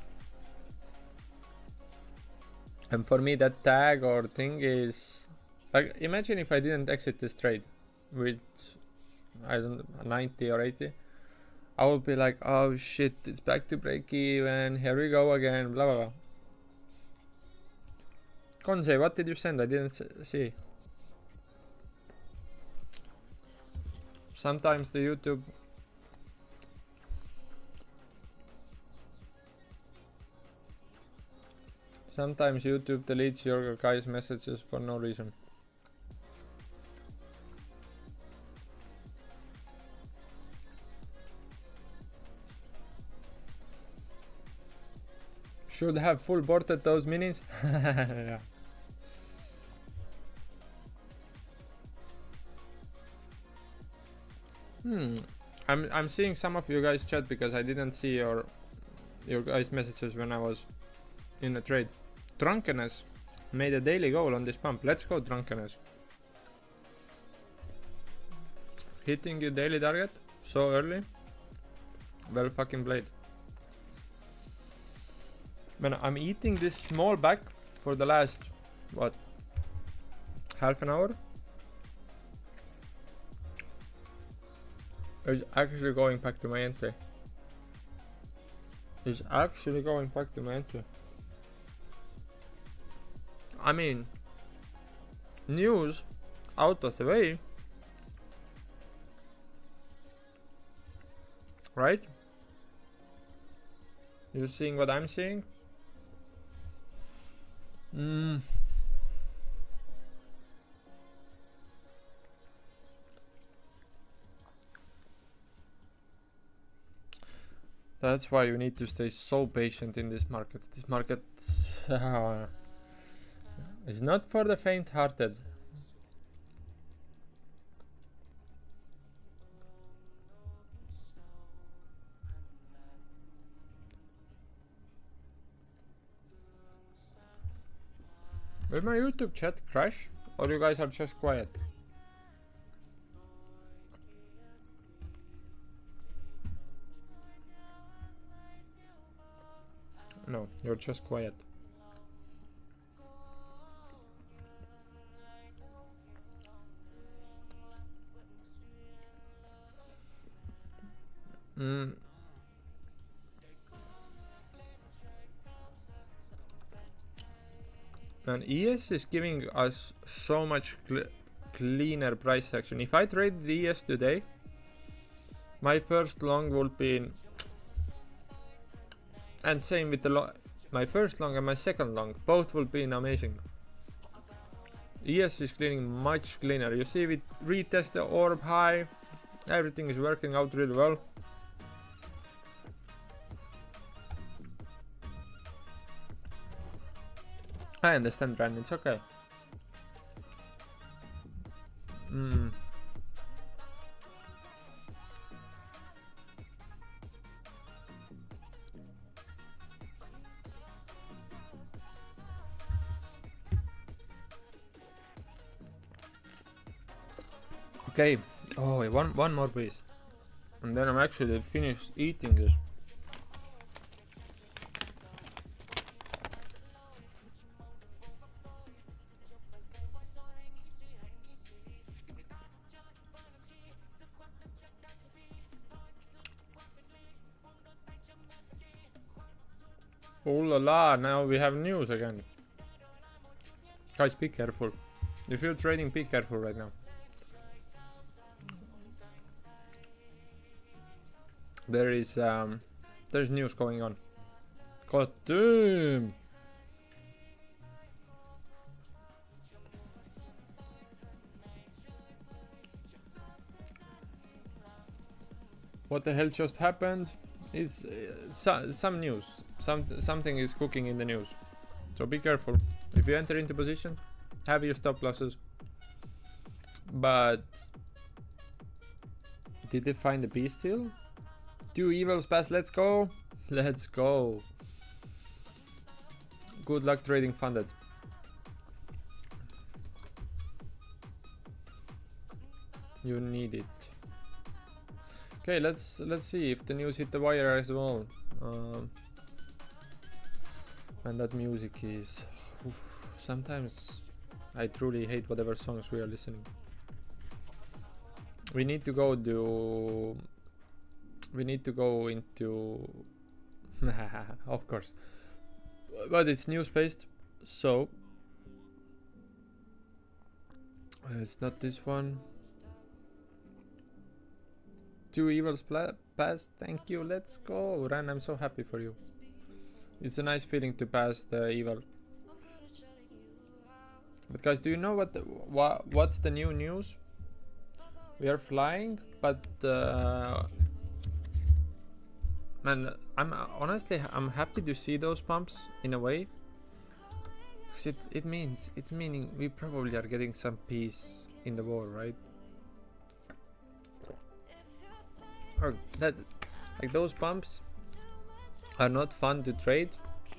and for me that tag or thing is like, imagine if I didn't exit this trade with, I don't know, 90 or 80, I would be like, oh shit, it's back to break even, here we go again, blah blah blah. Konsei, what did you send? I didn't see. Sometimes the YouTube deletes your guys' messages for no reason. Should have full boarded those minis. Yeah. I'm seeing some of you guys chat because I didn't see your guys' messages when I was in the trade. Drunkenness made a daily goal on this pump. Let's go, Drunkenness. Hitting your daily target so early. Well fucking played. Man, I'm eating this small bag for the last, what, half an hour? It's actually going back to my entry. It's actually going back to my entry. I mean, news out of the way, right? You're seeing what I'm seeing? That's why you need to stay so patient in this market. This market is not for the faint-hearted. Will my YouTube chat crash? Or you guys are just quiet? No, you're just quiet. And ES is giving us so much cleaner price action. If I trade the ES today, my first long will be in, and same with the my first long and my second long, both will be in amazing. ES is cleaning much cleaner. You see, we retest the orb high. Everything is working out really well. I understand, Ran. It's okay. Okay. Oh, wait, one more piece, and then I'm actually finished eating this. Oh la la, now we have news again. Guys, be careful. If you're trading, be careful right now. There's news going on. God damn! What the hell just happened? It's some news. Something is cooking in the news. So be careful. If you enter into position, have your stop losses. But did they find the beast still? 2 evils pass. Let's go. Let's go. Good luck trading funded. You need it. Okay, let's see if the news hit the wire as well. And that music is... sometimes I truly hate whatever songs we are listening. We need to go do... we need to go into... of course. But it's news based, so... it's not this one. 2 evils pass. Thank you. Let's go, Ran. I'm so happy for you. It's a nice feeling to pass the evil. But guys, do you know what's the new news? We are flying, but man, I'm happy to see those pumps in a way, because it's meaning we probably are getting some peace in the war, right? Or that, like, those pumps are not fun to trade,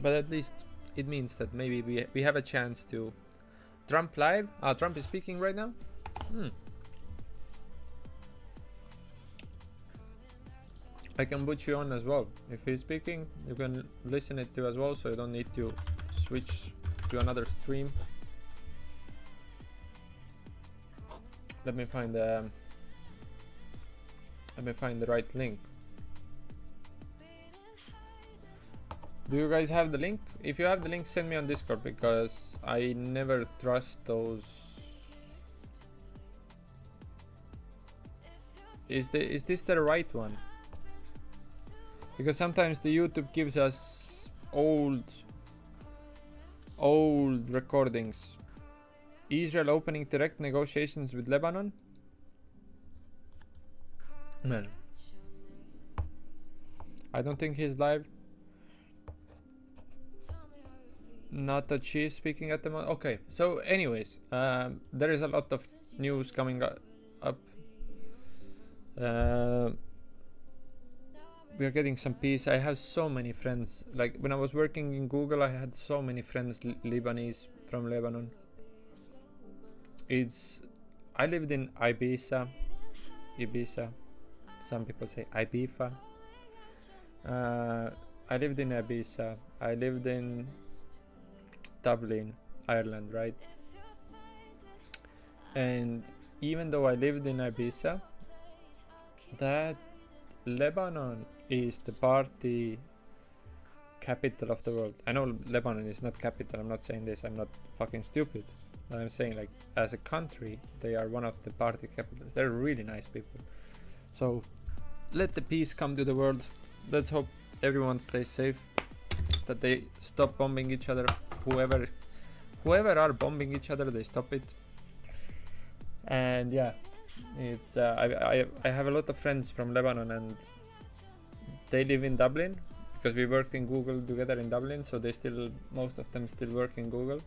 but at least it means that maybe we have a chance to... Trump live? Trump is speaking right now? I can put you on as well. If he's speaking, you can listen it to as well, so you don't need to switch to another stream. Let me find the right link. Do you guys have the link? If you have the link, send me on Discord, because I never trust those. Is this the right one? Because sometimes the YouTube gives us old recordings. Israel opening direct negotiations with Lebanon. Man, I don't think he's live. Not that she's speaking at the moment. Okay, so anyways, there is a lot of news coming up. We are getting some peace. I have so many friends. Like, when I was working in Google, I had so many friends Lebanese from Lebanon. I lived in Ibiza. Some people say Ibiza. I lived in Ibiza. I lived in Dublin, Ireland, right? And even though I lived in Ibiza, that Lebanon is the party capital of the world. I know Lebanon is not capital. I'm not saying this. I'm not fucking stupid. But I'm saying, like, as a country, they are one of the party capitals. They're really nice people. So let the peace come to the world. Let's hope everyone stays safe, that they stop bombing each other, whoever are bombing each other, they stop it. And yeah, it's I have a lot of friends from Lebanon, and they live in Dublin because we worked in Google together in Dublin, so most of them still work in Google.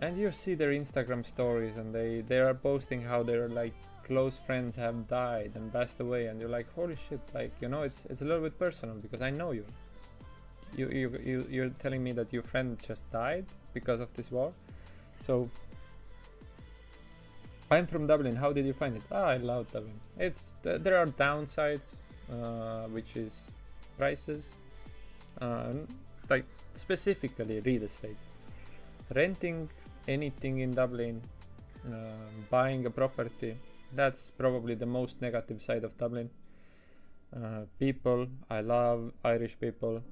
And you see their Instagram stories, and they are posting how their like close friends have died and passed away, and you're like, holy shit, like, you know, it's a little bit personal because I know you. You're telling me that your friend just died because of this war. So I'm from Dublin. How did you find it? I love Dublin. There are downsides, which is prices, like specifically real estate. Renting anything in Dublin, buying a property, that's probably the most negative side of Dublin. People, I love Irish people.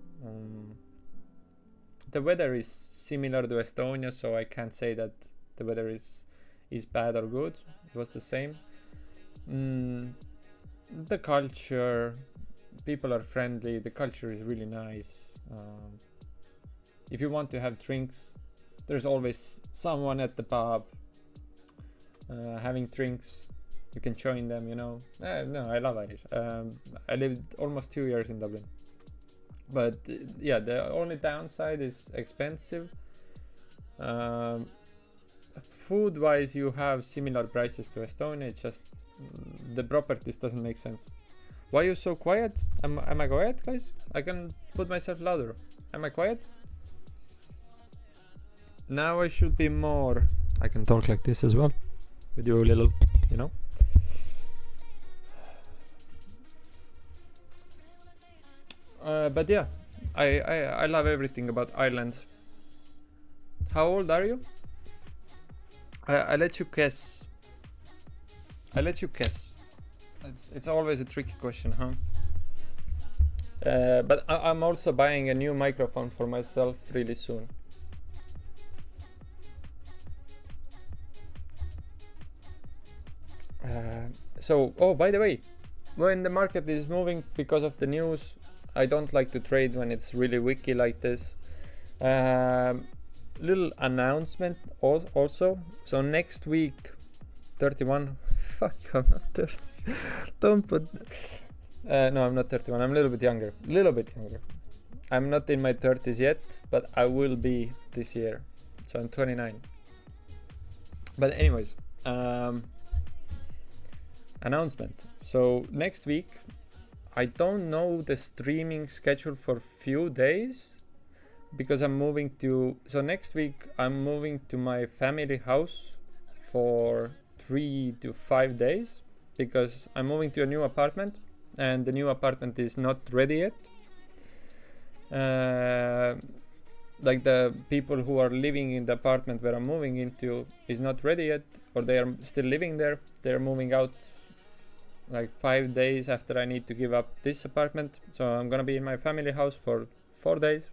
The weather is similar to Estonia, so I can't say that the weather is bad or good. It was the same. The culture, people are friendly, the culture is really nice. If you want to have drinks, there's always someone at the pub having drinks. You can join them, you know. No, I love Irish. I lived almost 2 years in Dublin. But yeah, the only downside is expensive. Food wise, you have similar prices to Estonia. It's just the properties doesn't make sense. Why are you so quiet? Am I quiet, guys? I can put myself louder. Am I quiet? Now I should be more. I can talk like this as well with you a little, you know. But yeah, I love everything about Ireland. How old are you? I let you guess. It's always a tricky question, huh? But I'm also buying a new microphone for myself really soon. Oh, by the way, when the market is moving because of the news, I don't like to trade when it's really wiki like this. Little announcement also. So next week, 31. Fuck you, I'm not 30. Don't put. No, I'm not 31. I'm a little bit younger. I'm not in my 30s yet, but I will be this year. So I'm 29. But anyways, announcement. So next week, I don't know the streaming schedule for few days because I'm moving to. So next week I'm moving to my family house for 3 to 5 days because I'm moving to a new apartment and the new apartment is not ready yet. Like the people who are living in the apartment where I'm moving into is not ready yet, or they are still living there. They're moving out like 5 days after I need to give up this apartment. So I'm gonna be in my family house for 5 days.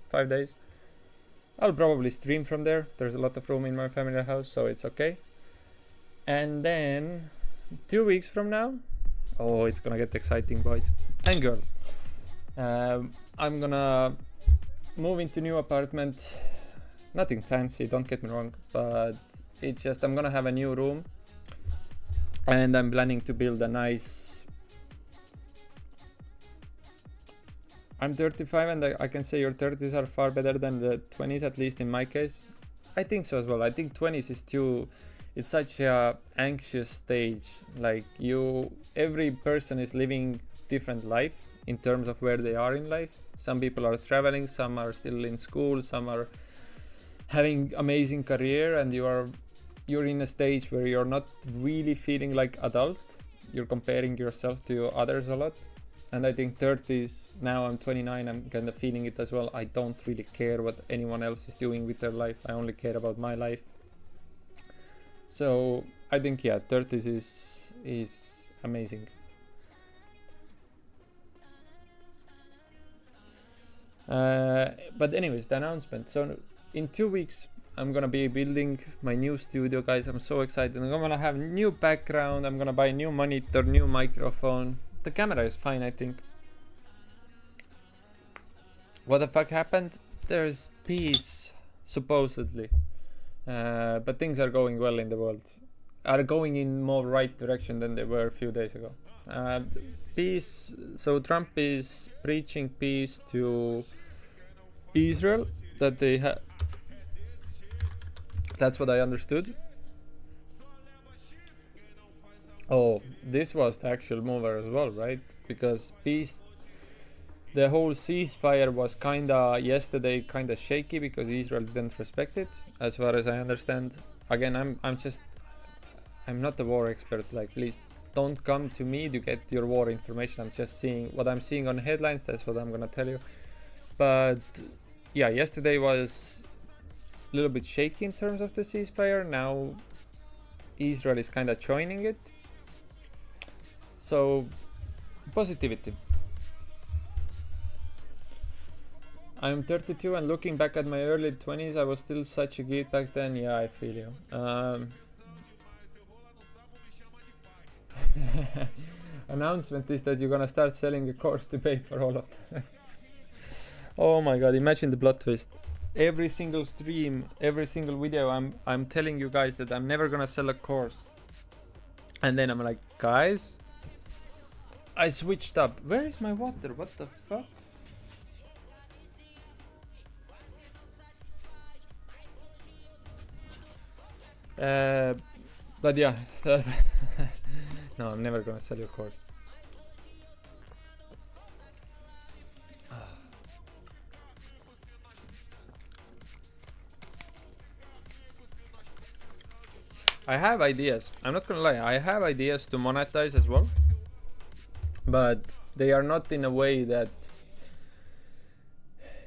I'll probably stream from there. There's a lot of room in my family house, so it's okay. And then 2 weeks from now, oh, it's gonna get exciting, boys and girls. I'm gonna move into new apartment. Nothing fancy, don't get me wrong, but it's just I'm gonna have a new room. And I'm planning to build a nice. I'm 35 and I can say your 30s are far better than the 20s, at least in my case. I think so as well. I think 20s is it's such a anxious stage. Like every person is living different life in terms of where they are in life. Some people are traveling, some are still in school, some are having amazing career, and you're in a stage where you're not really feeling like adult. You're comparing yourself to others a lot. And I think 30s, now I'm 29, I'm kind of feeling it as well. I don't really care what anyone else is doing with their life. I only care about my life. So I think, yeah, 30s is amazing. But anyways, the announcement. So in 2 weeks, I'm gonna be building my new studio, guys. I'm so excited. I'm gonna have new background. I'm gonna buy a new monitor, new microphone. The camera is fine, I think. What the fuck happened? There's peace, supposedly. but things are going well in the world, are going in more right direction than they were a few days ago. Peace. So Trump is preaching peace to Israel. That they have. That's what I understood. Oh, this was the actual mover as well, right? Because peace, the whole ceasefire was yesterday kinda shaky because Israel didn't respect it, as far as I understand. Again, I'm not a war expert. Like, please don't come to me to get your war information. I'm just seeing what I'm seeing on headlines. That's what I'm gonna tell you. But yeah, yesterday was a little bit shaky in terms of the ceasefire. Now Israel is kind of joining it. So positivity. I'm 32 and looking back at my early 20s, I was still such a geek back then. Yeah, I feel you. Announcement is that you're gonna start selling a course to pay for all of that. Oh my god, imagine the plot twist. Every single stream, every single video, I'm telling you guys that I'm never gonna sell a course. And then I'm like, guys, I switched up. Where is my water? What the fuck? But yeah, no, I'm never gonna sell your course. I have ideas. I'm not gonna lie. I have ideas to monetize as well, but they are not in a way that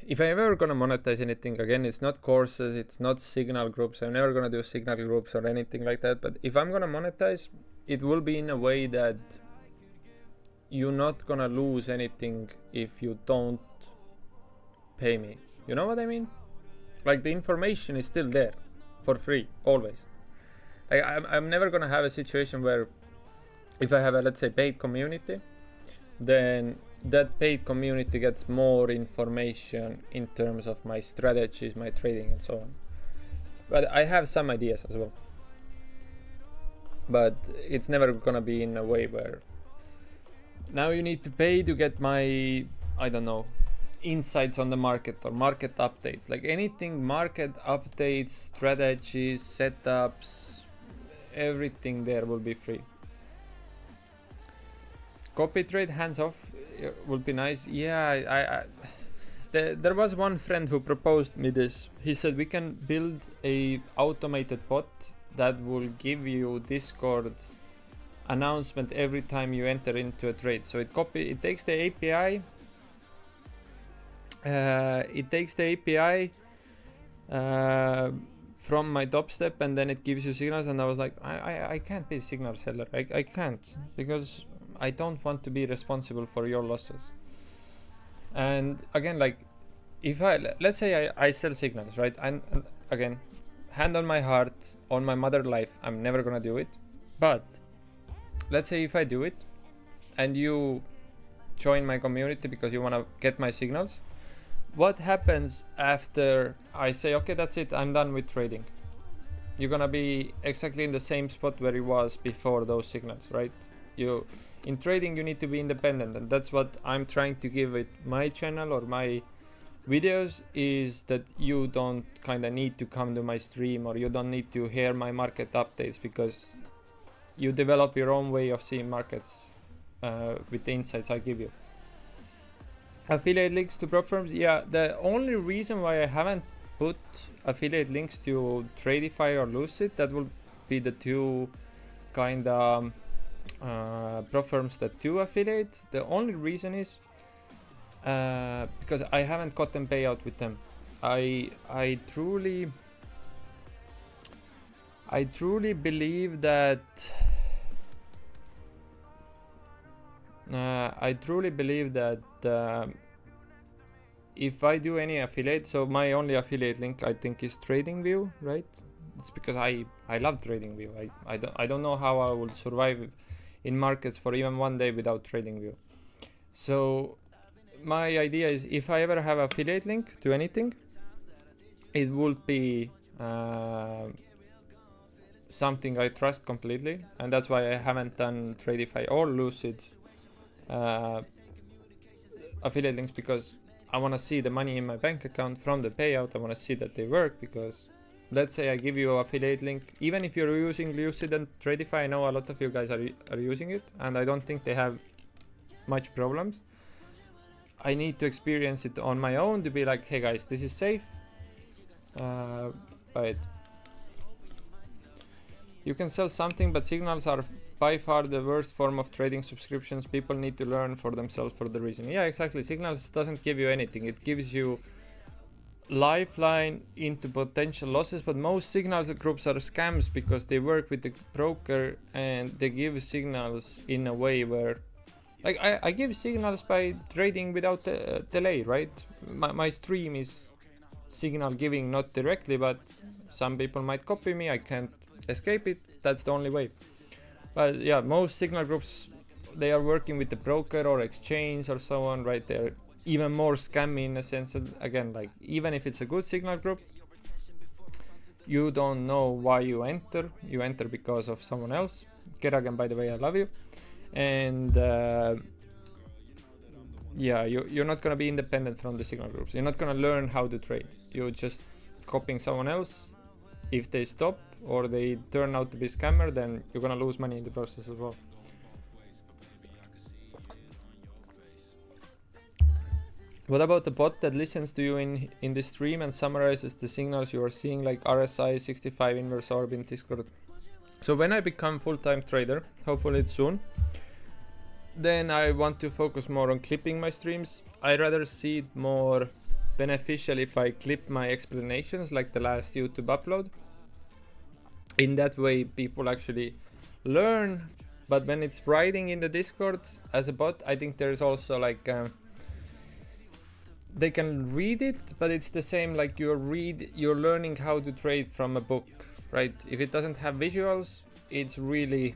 if I'm ever gonna monetize anything, again, it's not courses, it's not signal groups. I'm never gonna do signal groups or anything like that. But if I'm gonna monetize, it will be in a way that you're not gonna lose anything if you don't pay me. You know what I mean? Like, the information is still there for free, always. Like, I'm never gonna have a situation where if I have a, let's say, paid community, then that paid community gets more information in terms of my strategies, my trading, and so on. But I have some ideas as well. But it's never gonna be in a way where now you need to pay to get my, I don't know, insights on the market or market updates. Like, anything market updates, strategies, setups, everything there will be free. Copy trade hands off will be nice. Yeah, there was one friend who proposed me this. He said we can build a automated bot that will give you Discord announcement every time you enter into a trade. So it takes the API. From my topstep, and then it gives you signals. And I was like, I can't be a signal seller. I can't, because I don't want to be responsible for your losses. And again, like, if let's say I sell signals, right? And again, hand on my heart, on my mother life, I'm never gonna do it. But let's say if I do it and you join my community because you wanna get my signals, what happens after I say, okay, that's it, I'm done with trading? You're gonna be exactly in the same spot where you was before those signals, right? In trading, you need to be independent, and that's what I'm trying to give with my channel or my videos, is that you don't kind of need to come to my stream, or you don't need to hear my market updates, because you develop your own way of seeing markets with the insights I give you. Affiliate links to prop firms. Yeah, the only reason why I haven't put affiliate links to Tradify or Lucid, that will be the two kind of prop firms that do affiliate. The only reason is because I haven't gotten payout with them. I truly believe that if I do any affiliate, so my only affiliate link I think is TradingView, right? It's because I love TradingView. I don't know how I will survive in markets for even one day without TradingView. So my idea is, if I ever have affiliate link to anything, it would be something I trust completely, and that's why I haven't done Tradify or Lucid affiliate links, because I want to see the money in my bank account from the payout. I want to see that they work, because let's say I give you an affiliate link, even if you're using Lucid and Tradify, I know a lot of you guys are using it, and I don't think they have much problems. I need to experience it on my own to be like, hey guys, this is safe. But you can sell something, but signals are by far the worst form of trading subscriptions. People need to learn for themselves for the reason. Yeah, exactly. Signals doesn't give you anything. It gives you lifeline into potential losses, but most signals groups are scams because they work with the broker and they give signals in a way where, like, I give signals by trading without delay, right? My stream is signal giving, not directly, but some people might copy me. I can't escape it. That's the only way. But yeah, most signal groups, they are working with the broker or exchange or so on, right? They're even more scammy in a sense that, again, like, even if it's a good signal group, you don't know why you enter. You enter because of someone else. Keragan, by the way, I love you. And yeah, you're not gonna be independent from the signal groups. You're not gonna learn how to trade. You're just copying someone else. If they stop or they turn out to be scammer, then you're gonna lose money in the process as well. What about the bot that listens to you in the stream and summarizes the signals you are seeing, like RSI, 65 inverse orb in Discord? So when I become full-time trader, hopefully it's soon, then I want to focus more on clipping my streams. I rather see it more beneficial if I clip my explanations, like the last YouTube upload. In that way, people actually learn. But when it's writing in the Discord as a bot, I think there's also like they can read it, but it's the same like you're learning how to trade from a book, right? If it doesn't have visuals, it's really,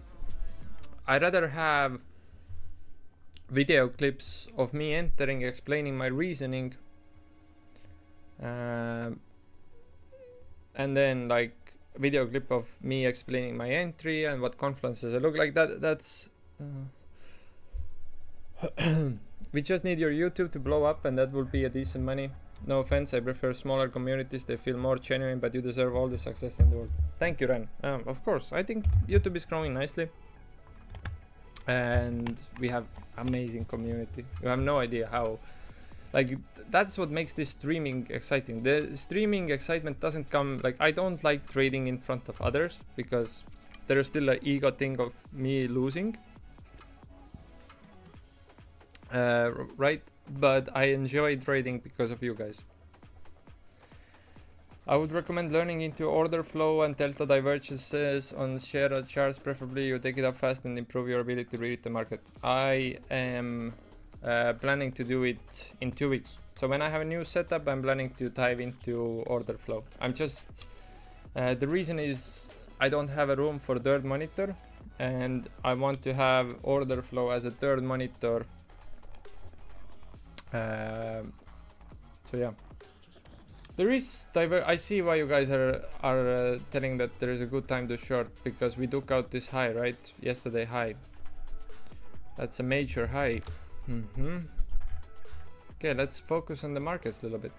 I rather have video clips of me entering, explaining my reasoning, and then like video clip of me explaining my entry and what confluences I look like. That's we just need your YouTube to blow up, and that will be a decent money. No offense, I prefer smaller communities. They feel more genuine, but you deserve all the success in the world. Thank you, Ren. Of course, I think YouTube is growing nicely, and we have amazing community. You have no idea how, like, that's what makes this streaming exciting. The streaming excitement doesn't come, like, I don't like trading in front of others because there's still an ego thing of me losing, right? But I enjoy trading because of you guys. I would recommend learning into order flow and delta divergences on share charts. Preferably you take it up fast and improve your ability to read the market. I am planning to do it in 2 weeks. So when I have a new setup, I'm planning to dive into order flow. I'm just the reason is I don't have a room for third monitor, and I want to have order flow as a third monitor. So yeah, there is I see why you guys are telling that there is a good time to short, because we took out this high, right? Yesterday high. That's a major high. Okay, let's focus on the markets a little bit.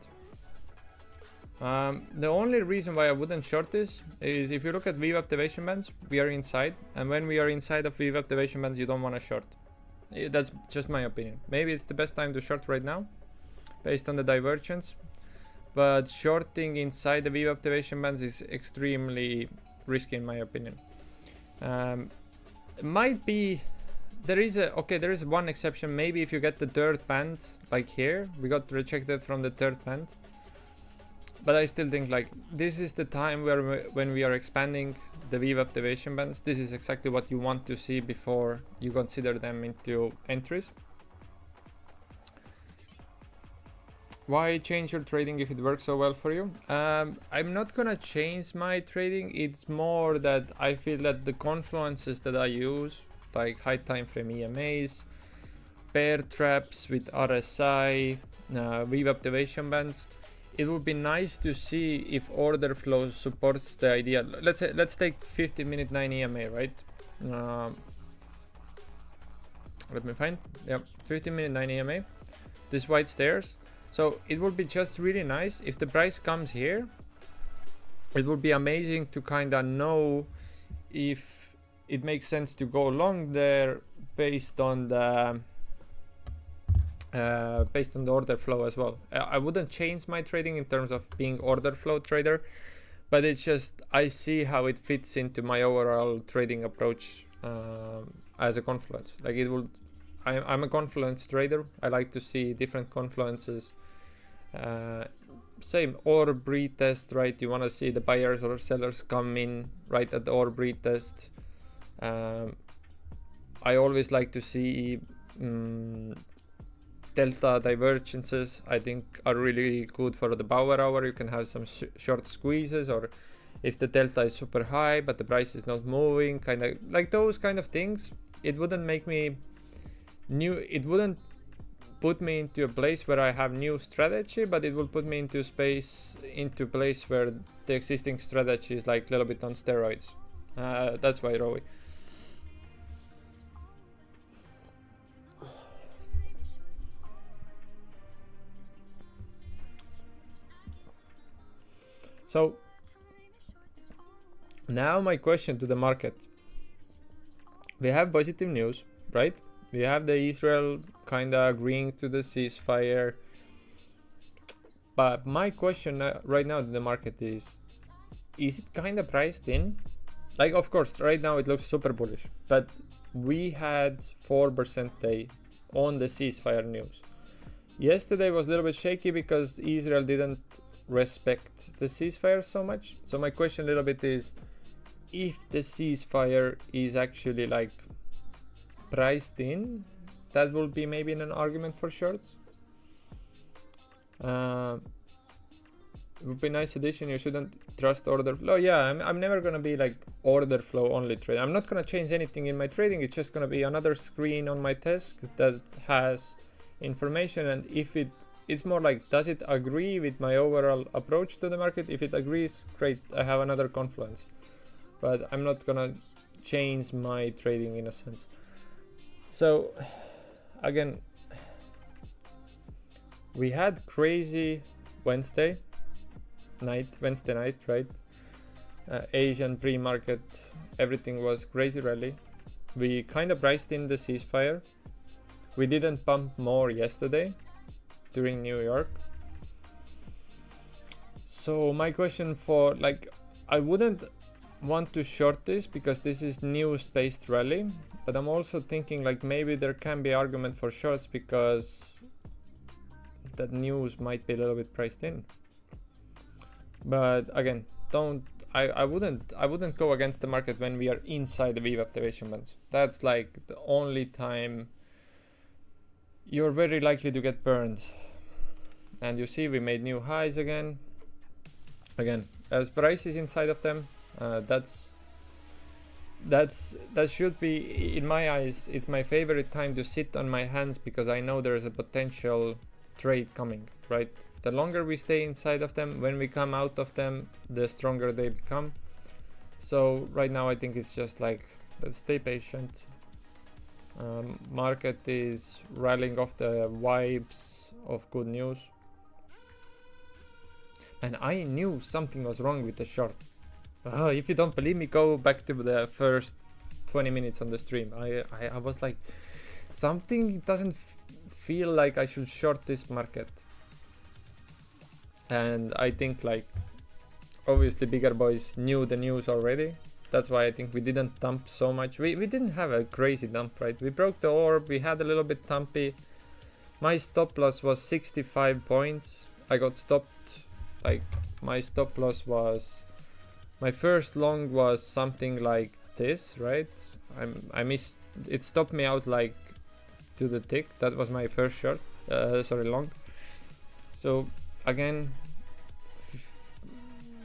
The only reason why I wouldn't short this is if you look at VWAP activation bands, we are inside, and when we are inside of VWAP activation bands, you don't want to short. That's just my opinion. Maybe it's the best time to short right now based on the divergence, but shorting inside the VWAP activation bands is extremely risky in my opinion. Might be there is one exception. Maybe if you get the third band, like here we got rejected from the third band, but I still think like this is the time where when we are expanding the VWAP activation bands, this is exactly what you want to see before you consider them into entries. Why change your trading if it works so well for you? I'm not gonna change my trading. It's more that I feel that the confluences that I use, like high time frame EMAs, pair traps with RSI, VWAP activation bands, it would be nice to see if order flow supports the idea. Let's take 15-minute 9 EMA, right? Let me find. Yeah, 15-minute 9 EMA. This white stairs. So it would be just really nice if the price comes here. It would be amazing to kind of know if it makes sense to go long there based on the order flow as well. I wouldn't change my trading in terms of being order flow trader, but it's just I see how it fits into my overall trading approach as a confluence. Like it will, I'm a confluence trader. I like to see different confluences. Same orb retest, right? You want to see the buyers or sellers come in right at the orb retest. I always like to see delta divergences. I think are really good for the power hour. You can have some short squeezes, or if the delta is super high but the price is not moving, kind of like those kind of things. It wouldn't make me it wouldn't put me into a place where I have new strategy, but it will put me into a place where the existing strategy is like a little bit on steroids. That's why Rowie. So now my question to the market. We have positive news, right? We have the Israel kind of agreeing to the ceasefire. But my question right now to the market is it kind of priced in? Like, of course, right now it looks super bullish, but we had 4% day on the ceasefire news. Yesterday was a little bit shaky because Israel didn't respect the ceasefire so much. So my question a little bit is, if the ceasefire is actually like priced in, that will be maybe an argument for shorts. It would be a nice addition. You shouldn't trust order flow. Yeah, I'm never gonna be like order flow only trade. I'm not gonna change anything in my trading. It's just gonna be another screen on my desk that has information, and if it's more like, does it agree with my overall approach to the market? If it agrees, great, I have another confluence. But I'm not gonna change my trading in a sense. So again, we had crazy Wednesday night, right? Asian pre-market, everything was crazy rally. We kind of priced in the ceasefire. We didn't pump more yesterday during New York. So my question for, like, I wouldn't want to short this because this is news-based rally, but I'm also thinking like maybe there can be argument for shorts because that news might be a little bit priced in. But again, I wouldn't go against the market when we are inside the VWAP activation bands. That's like the only time you're very likely to get burned. And you see we made new highs again. As price is inside of them, that should be, in my eyes, it's my favorite time to sit on my hands because I know there's a potential trade coming, right? The longer we stay inside of them, when we come out of them, the stronger they become. So right now I think it's just like, let's stay patient. Market is rallying off the vibes of good news. And I knew something was wrong with the shorts. If you don't believe me, go back to the first 20 minutes on the stream. I was like, something doesn't feel like I should short this market. And I think like, obviously bigger boys knew the news already. That's why I think we didn't dump so much. We didn't have a crazy dump, right? We broke the orb, we had a little bit dumpy. My stop loss was 65 points. I got stopped. Like, my stop loss was, my first long was something like this, right? I missed, it stopped me out like to the tick. That was my first short, long. So again,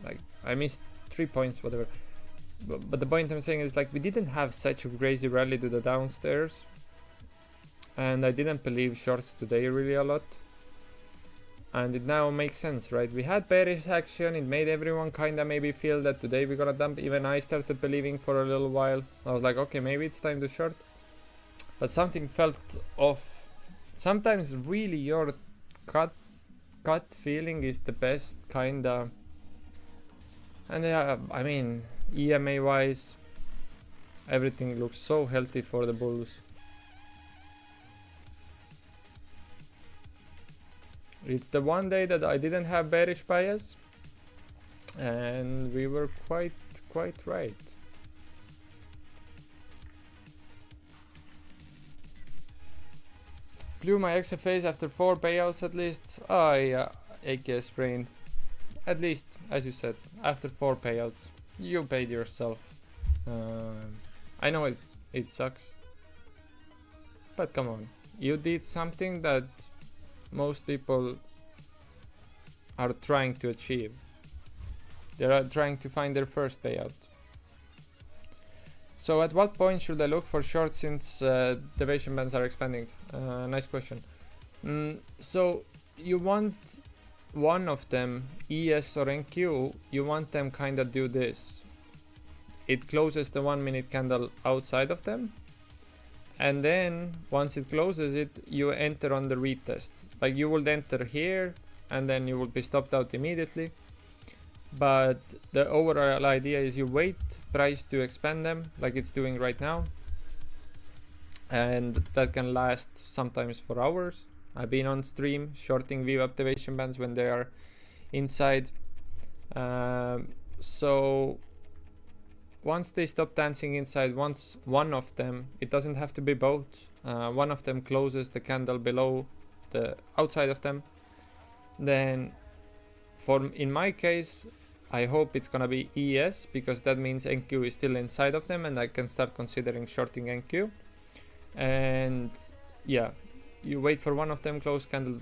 like I missed 3 points, whatever. But the point I'm saying is like we didn't have such a crazy rally to the downstairs, and I didn't believe shorts today really a lot. and it now makes sense, right? We had bearish action, it made everyone kinda maybe feel that today we're gonna dump. Even I started believing for a little while. I was like, okay, maybe it's time to short, but something felt off. Sometimes really your gut feeling is the best kinda. And I mean, EMA wise, everything looks so healthy for the bulls. It's the one day that I didn't have bearish bias, and we were quite right. Blew my XFAs after 4 payouts at least. Oh yeah, AKS brain. At least, as you said, after 4 payouts, you paid yourself. I know it sucks, but come on, you did something that most people are trying to achieve. They are trying to find their first payout. So at what point should I look for short since deviation bands are expanding? Nice question. So you want one of them, ES or NQ, you want them kinda do this. It closes the 1 minute candle outside of them, and then once it closes it, you enter on the retest. Like you would enter here and then you would be stopped out immediately. But the overall idea is you wait price to expand them like it's doing right now, and that can last sometimes for hours. I've been on stream shorting VWAP deviation bands when they are inside. So once they stop dancing inside, once one of them, it doesn't have to be both, one of them closes the candle below the outside of them, then in my case, I hope it's gonna be ES, because that means NQ is still inside of them and I can start considering shorting NQ. And yeah, you wait for one of them close candle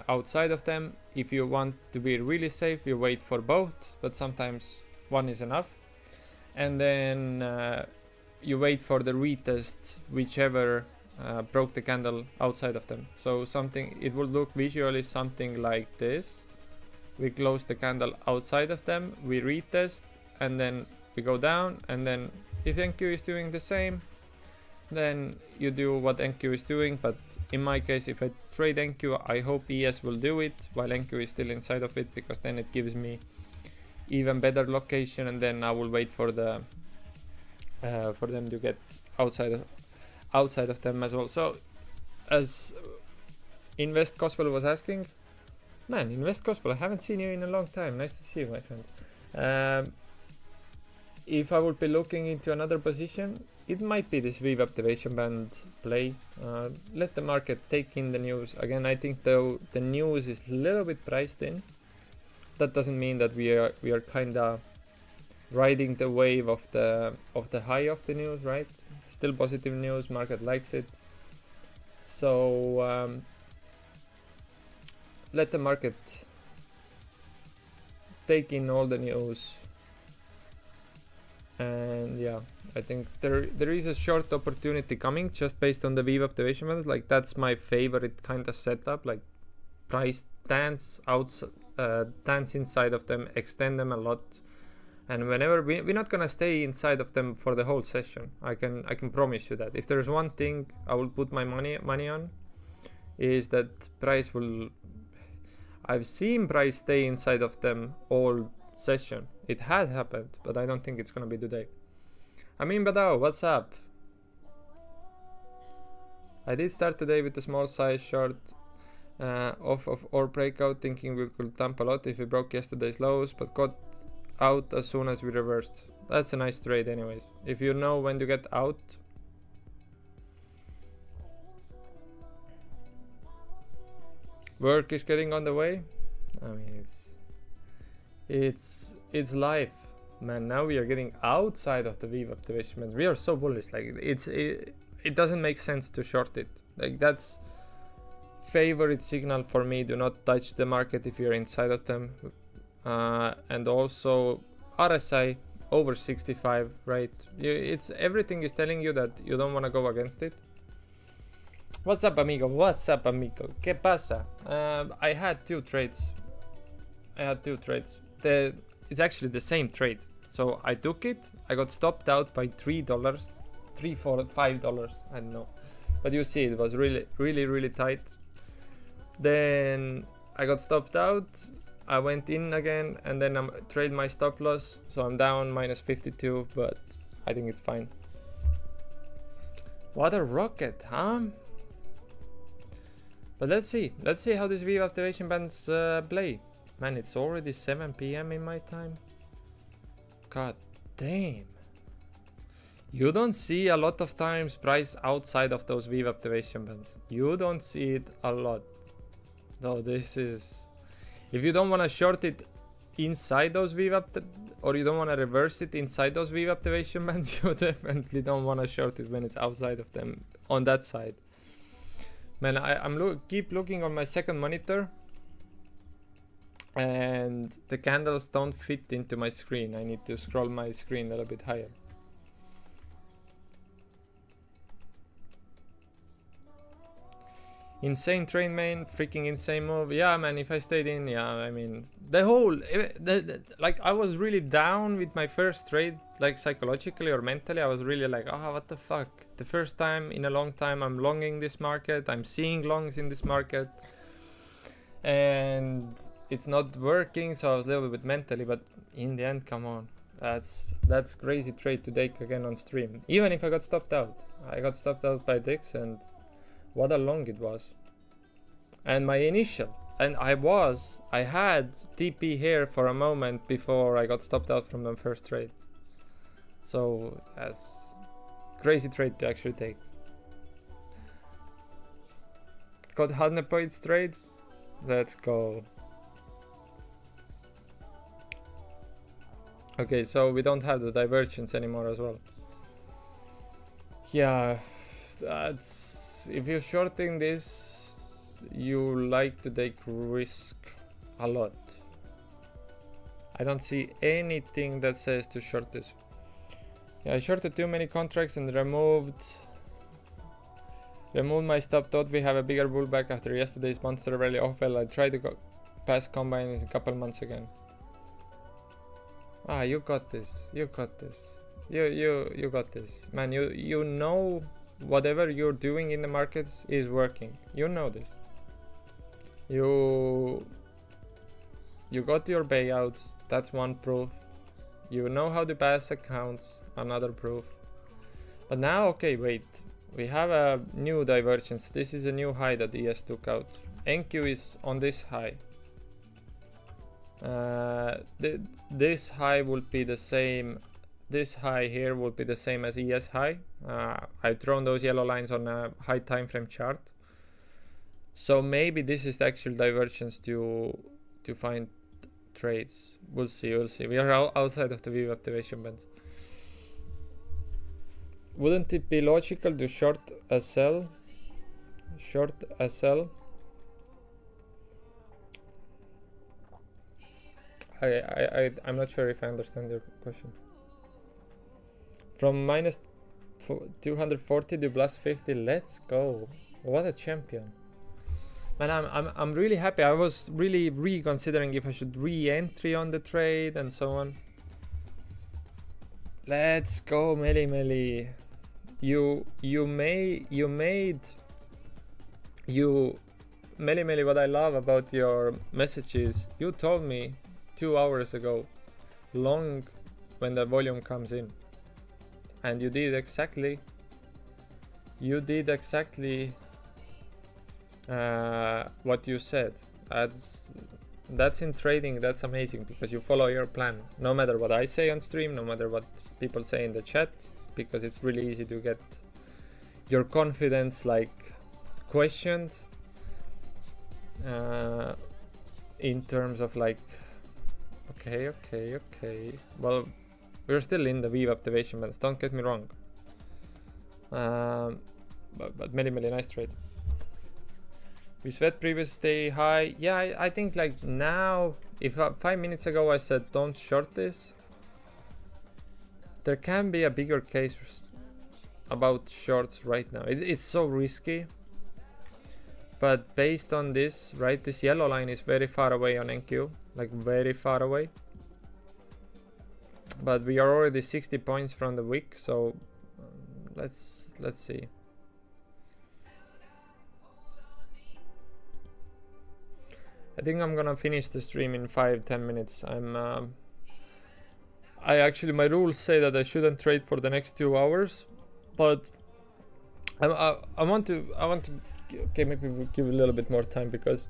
outside of them. If you want to be really safe, you wait for both, but sometimes one is enough. And then you wait for the retest, whichever broke the candle outside of them. So it will look visually something like this. We close the candle outside of them, we retest, and then we go down. And then if NQ is doing the same, then you do what NQ is doing. But in my case, if I trade NQ, I hope ES will do it while NQ is still inside of it, because then it gives me even better location, and then I will wait for the for them to get outside of them as well. So as Invest Gospel was asking, man, Invest Gospel, I haven't seen you in a long time. Nice to see you, my friend. If I would be looking into another position, it might be this VWAP deviation band play. Let the market take in the news. Again, I think though the news is a little bit priced in. That doesn't mean that we are kinda riding the wave of the high of the news, right? Still positive news, market likes it. So let the market take in all the news. And yeah, I think there is a short opportunity coming just based on the VWAP deviation bands. Like that's my favorite kind of setup, like price dance dance inside of them, extend them a lot, and whenever we're not gonna stay inside of them for the whole session. I can promise you that. If there's one thing I will put my money on, is that price will. I've seen price stay inside of them all session. It has happened, but I don't think it's gonna be today. Amin Badao, what's up? I did start today with a small size short off of our breakout, thinking we could dump a lot if we broke yesterday's lows, but got out as soon as we reversed. That's a nice trade anyways. If you know when to get out. Work is getting on the way. I mean, it's life, man. Now we are getting outside of the VWAP deviation. We are so bullish. Like it doesn't make sense to short it. Like that's favorite signal for me. Do not touch the market if you're inside of them. And also RSI over 65, right? Everything is telling you that you don't want to go against it. What's up, amigo? What's up, amigo? ¿Qué pasa? I had two trades. It's actually the same trade. So I took it. I got stopped out by $3, $3, $4, $5. I don't know. But you see, it was really tight. Then I got stopped out. I went in again, and then I trade my stop loss. So I'm down minus 52, but I think it's fine. What a rocket, huh? But let's see how these VIV activation bands play. Man, it's already 7 PM in my time. God damn. You don't see a lot of times price outside of those VIV activation bands. You don't see it a lot. Though this is... If you don't want to short it inside those VIV or you don't want to reverse it inside those VIV activation bands, you definitely don't want to short it when it's outside of them on that side. Man, I'm keep looking on my second monitor, and the candles don't fit into my screen. I need to scroll my screen a little bit higher. Insane train main, freaking insane move. Yeah, man, if I stayed in, yeah, I mean, the whole, like, I was really down with my first trade, like, psychologically or mentally. I was really like, oh, what the fuck. The first time in a long time I'm longing this market. I'm seeing longs in this market. And it's not working, so I was a little bit mentally, but in the end, come on. That's crazy trade to take again on stream. Even if I got stopped out. I got stopped out by Dix, and what a long it was. And my initial, and I had TP here for a moment before I got stopped out from the first trade. So that's crazy trade to actually take. Got 100 points trade. Let's go. Okay, so we don't have the divergence anymore as well. Yeah, that's... If you're shorting this, you like to take risk a lot. I don't see anything that says to short this. Yeah, I shorted too many contracts and removed my stop. Thought we have a bigger pullback after yesterday's monster rally. Oh well, I tried to go past combine in a couple months again. Ah, you got this. You got this. You got this, man. You know. Whatever you're doing in the markets is working. You know this. You got your payouts. That's one proof. You know how to pass accounts. Another proof. But now, okay, wait. We have a new divergence. This is a new high that ES took out. NQ is on this high. This high will be the same. This high here will be the same as ES high. I've drawn those yellow lines on a high time frame chart. So maybe this is the actual divergence to find trades. We'll see. We are outside of the VIV activation bands. Wouldn't it be logical to short a sell? Short a sell? I'm not sure if I understand your question. From minus 240 to plus 50, let's go. What a champion. Man, I'm really happy. I was really reconsidering if I should re-entry on the trade and so on. Let's go, Meli. Meli, what I love about your messages, you told me 2 hours ago, long when the volume comes in. And you did exactly what you said. That's in trading. That's amazing because you follow your plan, no matter what I say on stream, no matter what people say in the chat, because it's really easy to get your confidence like questioned in terms of like, okay, well, we're still in the VIV activation bands, don't get me wrong. But Meli, nice trade. We sweat previous day high. Yeah, I think like now, if 5 minutes ago I said don't short this, there can be a bigger case about shorts right now. It's so risky. But based on this, right, this yellow line is very far away on NQ, like very far away. But we are already 60 points from the wick, so let's see. I think I'm gonna finish the stream in 5-10 minutes. I actually, my rules say that I shouldn't trade for the next 2 hours, but I want to okay, maybe we'll give a little bit more time, because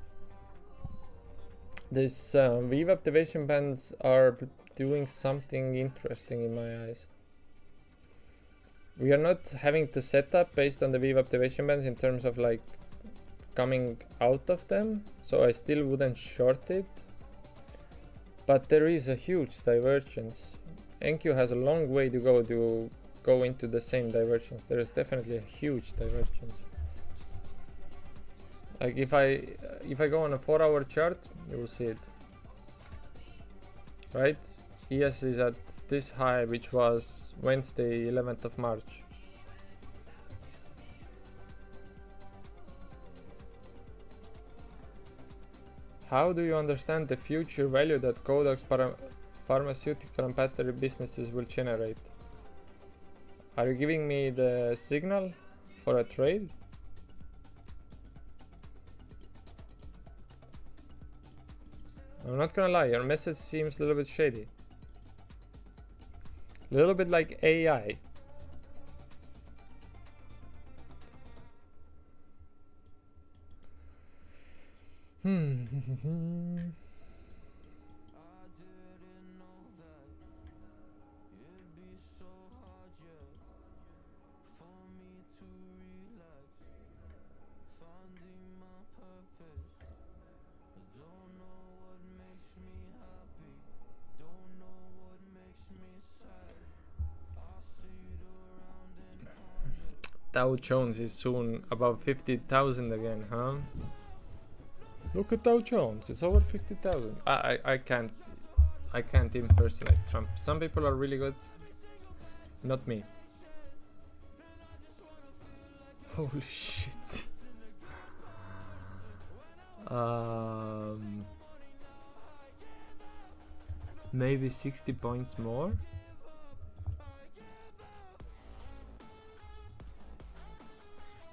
this Weave activation bands are doing something interesting in my eyes. We are not having the setup based on the Weave activation bands in terms of like coming out of them, so I still wouldn't short it, but there is a huge divergence. NQ has a long way to go into the same divergence. There is definitely a huge divergence. Like if I go on a 4-hour chart, you will see it, right? ES is at this high, which was Wednesday 11th of March. How do you understand the future value that Kodak's pharmaceutical and battery businesses will generate? Are you giving me the signal for a trade? I'm not gonna lie, your message seems a little bit shady. A little bit like AI. Dow Jones is soon above 50,000 again, huh? Look at Dow Jones, it's over 50,000. I can't impersonate Trump. Some people are really good, not me. Holy shit. Maybe 60 points more.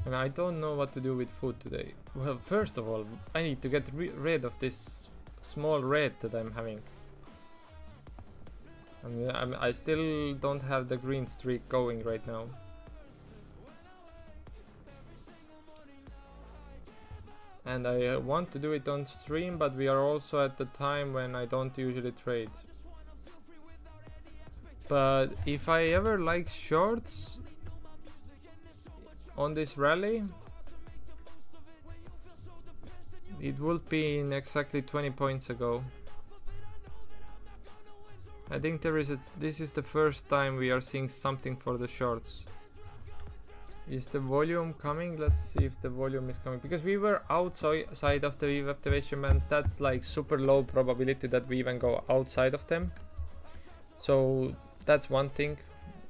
And I don't know what to do with food today. Well, first of all, I need to get rid of this small red that I'm having. I still don't have the green streak going right now. And I want to do it on stream, but we are also at the time when I don't usually trade. But if I ever like shorts on this rally, it would be in exactly 20 points ago. I think this is the first time we are seeing something for the shorts. Is the volume coming? Let's see if the volume is coming, because we were outside of the Weave activation bands. That's like super low probability that we even go outside of them. So that's one thing,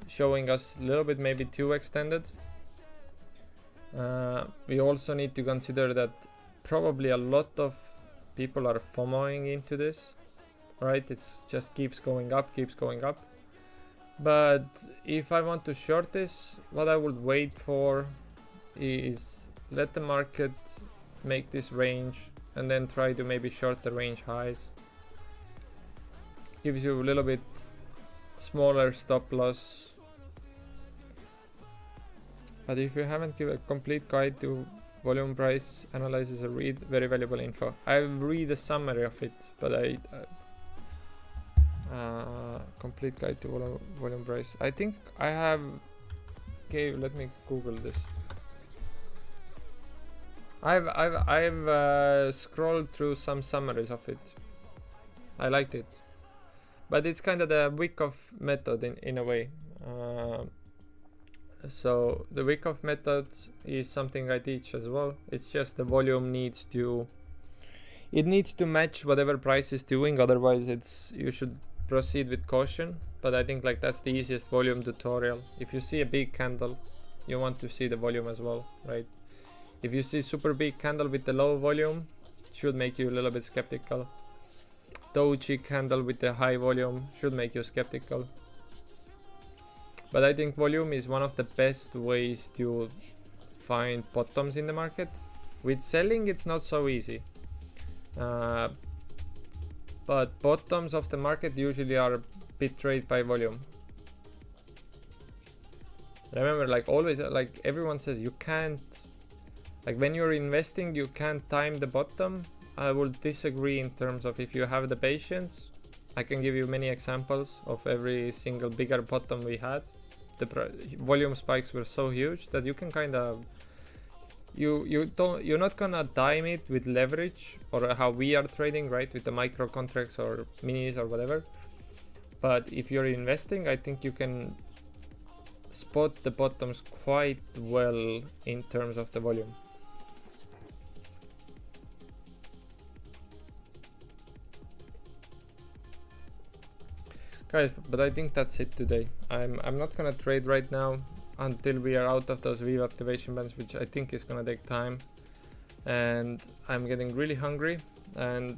showing us a little bit maybe too extended. We also need to consider that probably a lot of people are FOMOing into this, right? It's just keeps going up. But if I want to short this, what I would wait for is let the market make this range and then try to maybe short the range highs. Gives you a little bit smaller stop loss. But if you haven't given a complete guide to volume price analysis or read, very valuable info. I read a summary of it, but complete guide to volume price. I think I have. Okay, let me Google this. I've scrolled through some summaries of it. I liked it, but it's kind of the Wyckoff method in a way. So the Wyckoff method is something I teach as well. It's just the volume needs to match whatever price is doing. Otherwise, you should proceed with caution. But I think like that's the easiest volume tutorial. If you see a big candle, you want to see the volume as well, right? If you see super big candle with the low volume, should make you a little bit skeptical. Doji candle with the high volume should make you skeptical. But I think volume is one of the best ways to find bottoms in the market. With selling, it's not so easy. But bottoms of the market usually are betrayed by volume. Remember, like always, like everyone says, you can't, like when you're investing, you can't time the bottom. I will disagree in terms of if you have the patience. I can give you many examples of every single bigger bottom we had. The volume spikes were so huge that you can kind of, you're not gonna time it with leverage or how we are trading, right, with the micro contracts or minis or whatever. But if you're investing, I think you can spot the bottoms quite well in terms of the volume. Guys, but I think that's it today. I'm not gonna trade right now until we are out of those VWAP activation bands, which I think is gonna take time. And I'm getting really hungry, and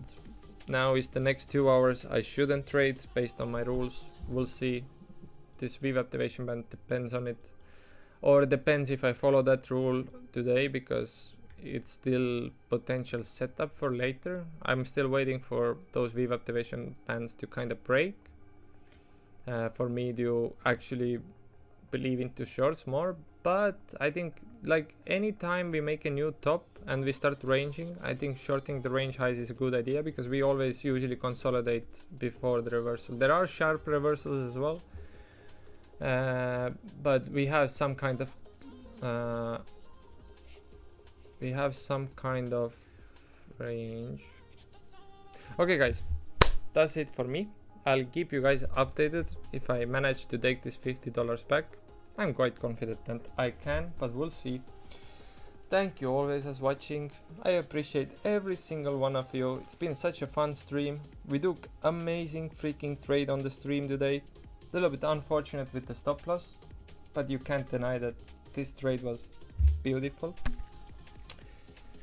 now is the next 2 hours. I shouldn't trade based on my rules. We'll see. This VWAP activation band depends on it, or depends if I follow that rule today, because it's still potential setup for later. I'm still waiting for those VWAP activation bands to kind of break. For me to actually believe into shorts more. But I think like anytime we make a new top and we start ranging, I think shorting the range highs is a good idea, because we always usually consolidate before the reversal. There are sharp reversals as well, but we have some kind of range. Okay guys, that's it for me. I'll keep you guys updated if I manage to take this $50 back. I'm quite confident that I can, but we'll see. Thank you always as watching. I appreciate every single one of you. It's been such a fun stream. We took amazing freaking trade on the stream today. A little bit unfortunate with the stop loss, but you can't deny that this trade was beautiful.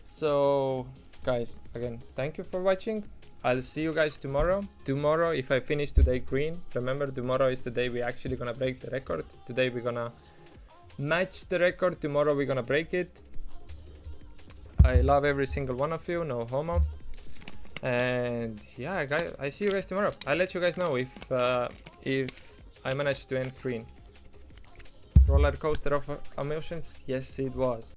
So guys, again, thank you for watching. I'll see you guys tomorrow. Tomorrow, if I finish today green, remember tomorrow is the day we're actually gonna break the record. Today we're gonna match the record. Tomorrow we're gonna break it. I love every single one of you, no homo. And yeah, guys, I see you guys tomorrow. I'll let you guys know if I manage to end green. Roller coaster of emotions? Yes, it was.